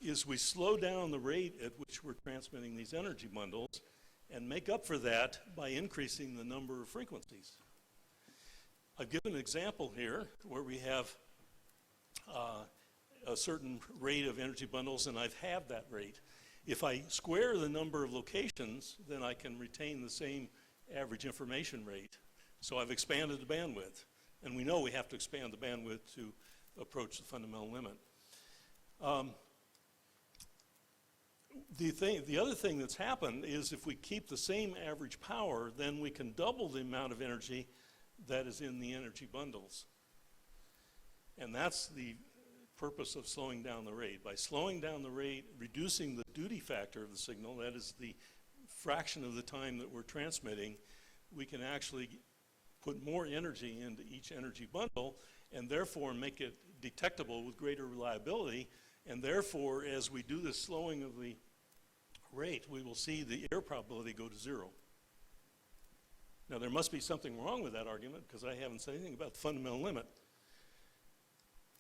is we slow down the rate at which we're transmitting these energy bundles and make up for that by increasing the number of frequencies. I've given an example here where we have a certain rate of energy bundles, and I've halved that rate. If I square the number of locations, then I can retain the same average information rate. So I've expanded the bandwidth, and we know we have to expand the bandwidth to approach the fundamental limit. The other thing that's happened is if we keep the same average power, then we can double the amount of energy that is in the energy bundles. And that's the purpose of slowing down the rate. By slowing down the rate, reducing the duty factor of the signal, that is the fraction of the time that we're transmitting, we can actually put more energy into each energy bundle and therefore make it detectable with greater reliability. And therefore, as we do this slowing of the rate, we will see the error probability go to 0. Now, there must be something wrong with that argument because I haven't said anything about the fundamental limit.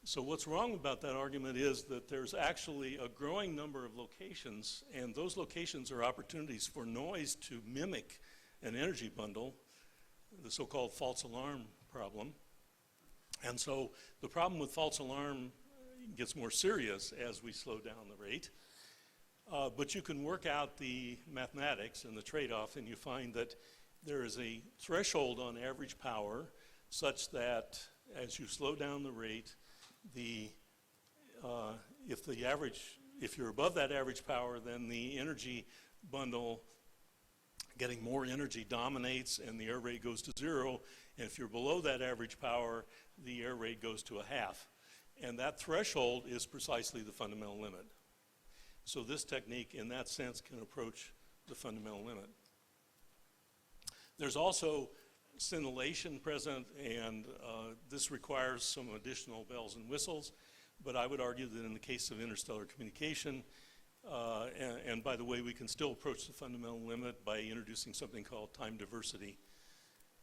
So what's wrong about that argument is that there's actually a growing number of locations, and those locations are opportunities for noise to mimic an energy bundle, the so-called false alarm problem. And so the problem with false alarm gets more serious as we slow down the rate. But you can work out the mathematics and the trade-off, and you find that there is a threshold on average power such that as you slow down the rate, if you're above that average power, then the energy bundle getting more energy dominates and the error rate goes to 0. And if you're below that average power, the error rate goes to 1/2. And that threshold is precisely the fundamental limit. So this technique, in that sense, can approach the fundamental limit. There's also scintillation present, and this requires some additional bells and whistles. But I would argue that in the case of interstellar communication, and by the way, we can still approach the fundamental limit by introducing something called time diversity.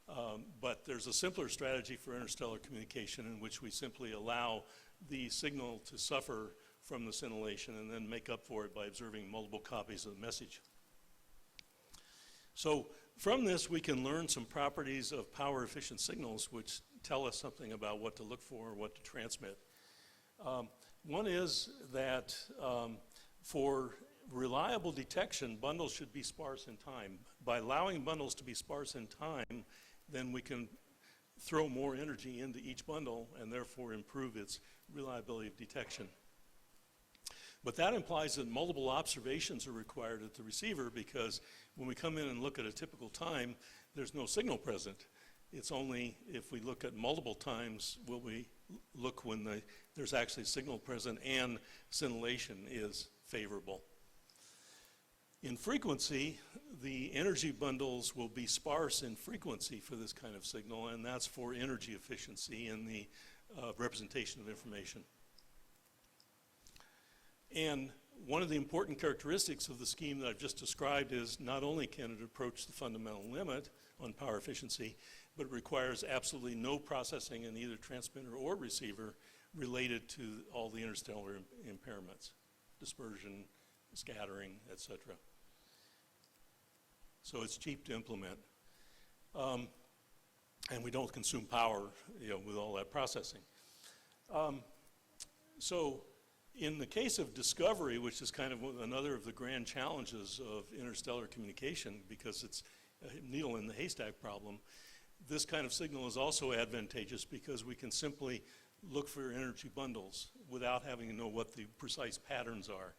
But there's a simpler strategy for interstellar communication in which we simply allow the signal to suffer from the scintillation and then make up for it by observing multiple copies of the message. So from this, we can learn some properties of power efficient signals which tell us something about what to look for or what to transmit. One is that for reliable detection, bundles should be sparse in time. By allowing bundles to be sparse in time, then we can throw more energy into each bundle and therefore improve its reliability of detection. But that implies that multiple observations are required at the receiver, because when we come in and look at a typical time, there's no signal present. It's only if we look at multiple times will we look when there's actually signal present and scintillation is favorable. In frequency, the energy bundles will be sparse in frequency for this kind of signal, and that's for energy efficiency in the representation of information. And one of the important characteristics of the scheme that I've just described is not only can it approach the fundamental limit on power efficiency, but it requires absolutely no processing in either transmitter or receiver related to all the interstellar impairments, dispersion, scattering, etc. So it's cheap to implement. And we don't consume power, with all that processing. So in the case of discovery, which is kind of another of the grand challenges of interstellar communication, because it's a needle in the haystack problem, this kind of signal is also advantageous because we can simply look for energy bundles without having to know what the precise patterns are.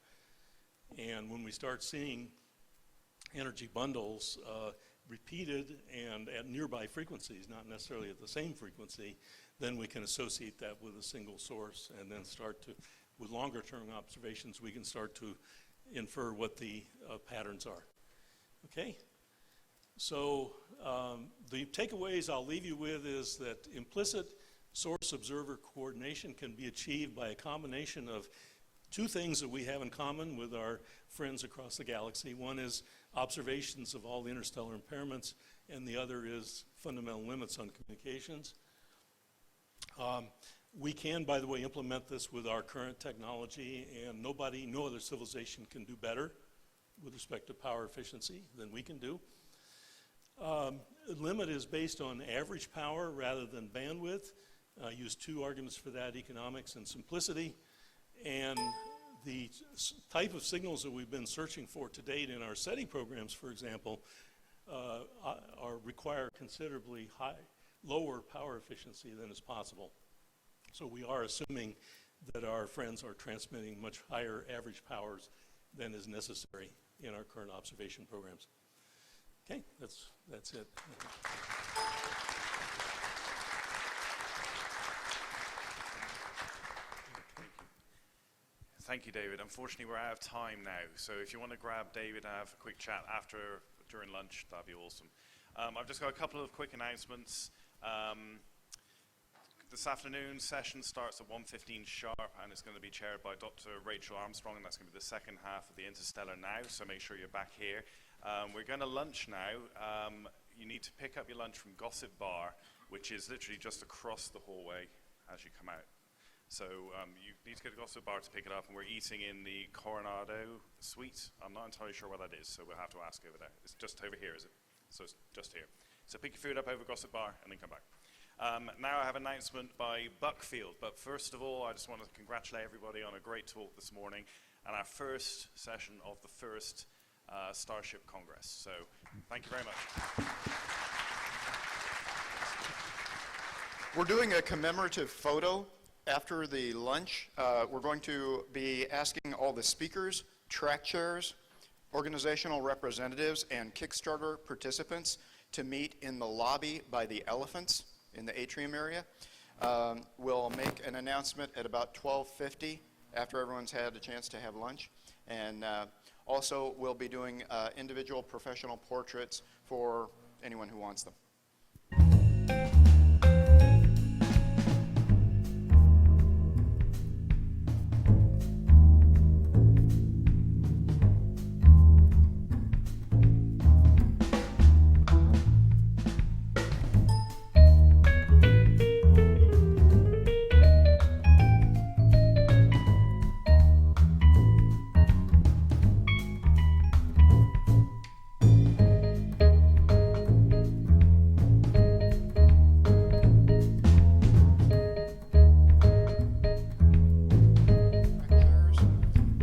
And when we start seeing energy bundles repeated and at nearby frequencies, not necessarily at the same frequency, then we can associate that with a single source and then start to, with longer term observations, we can start to infer what the patterns are. Okay? So the takeaways I'll leave you with is that implicit source-observer coordination can be achieved by a combination of two things that we have in common with our friends across the galaxy. One is observations of all the interstellar impairments, and the other is fundamental limits on communications. We can, by the way, implement this with our current technology, and no other civilization can do better with respect to power efficiency than we can do. Limit is based on average power rather than bandwidth. I use two arguments for that, economics and simplicity. And the type of signals that we've been searching for to date in our SETI programs, for example, require considerably lower power efficiency than is possible. So we are assuming that our friends are transmitting much higher average powers than is necessary in our current observation programs. Okay, that's it. Thank you, David. Unfortunately, we're out of time now. So if you want to grab David and have a quick chat during lunch, that'd be awesome. I've just got a couple of quick announcements. This afternoon session starts at 1:15 sharp, and it's going to be chaired by Dr. Rachel Armstrong, and that's going to be the second half of the Interstellar Now, so make sure you're back here. We're going to lunch now. You need to pick up your lunch from Gossip Bar, which is literally just across the hallway as you come out. So you need to go to Gossip Bar to pick it up, and we're eating in the Coronado Suite. I'm not entirely sure what that is, so we'll have to ask over there. It's just over here, is it? So it's just here. So pick your food up over Gossip Bar and then come back. Now I have an announcement by Buckfield, but first of all, I just want to congratulate everybody on a great talk this morning and our first session of the first Starship Congress. So thank you very much. We're doing a commemorative photo after the lunch. We're going to be asking all the speakers, track chairs, organizational representatives, and Kickstarter participants to meet in the lobby by the elephants in the atrium area. We'll make an announcement at about 12:50 after everyone's had a chance to have lunch. And also we'll be doing individual professional portraits for anyone who wants them.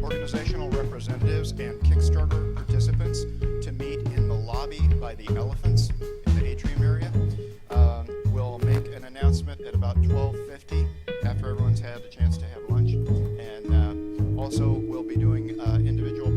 Organizational representatives and Kickstarter participants to meet in the lobby by the elephants in the atrium area. We'll make an announcement at about 12:50 after everyone's had a chance to have lunch. And also we'll be doing individual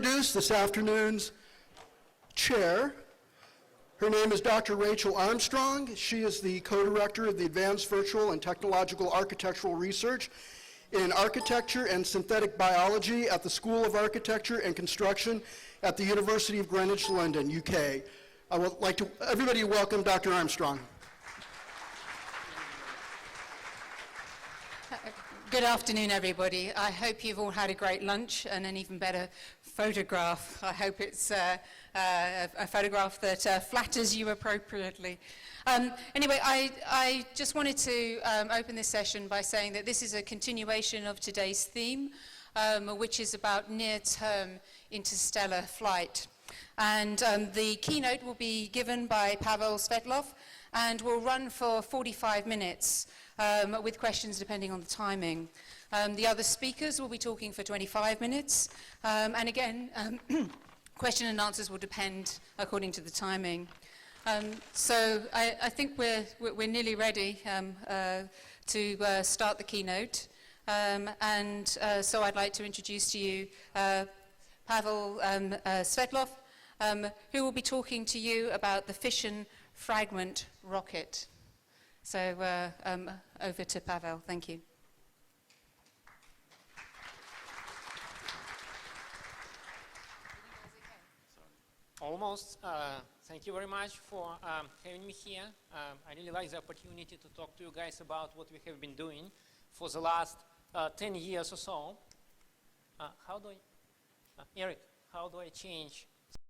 introduce this afternoon's chair. Her name is Dr. Rachel Armstrong. She is the co-director of the Advanced Virtual and Technological Architectural Research in Architecture and Synthetic Biology at the School of Architecture and Construction at the University of Greenwich, London, UK. I would like to everybody welcome Dr. Armstrong. Good afternoon, everybody. I hope you've all had a great lunch and an even better photograph. I hope it's a photograph that flatters you appropriately. Anyway, I just wanted to open this session by saying that this is a continuation of today's theme, which is about near-term interstellar flight. And the keynote will be given by Pavel Svetlov and will run for 45 minutes. With questions depending on the timing. The other speakers will be talking for 25 minutes. And again, question and answers will depend according to the timing. So I think we're nearly ready to start the keynote. So I'd like to introduce to you Pavel Svetlov, who will be talking to you about the fission fragment rocket. So over to Pavel. Thank you. Almost. Thank you very much for having me here. I really like the opportunity to talk to you guys about what we have been doing for the last 10 years or so. Eric, how do I change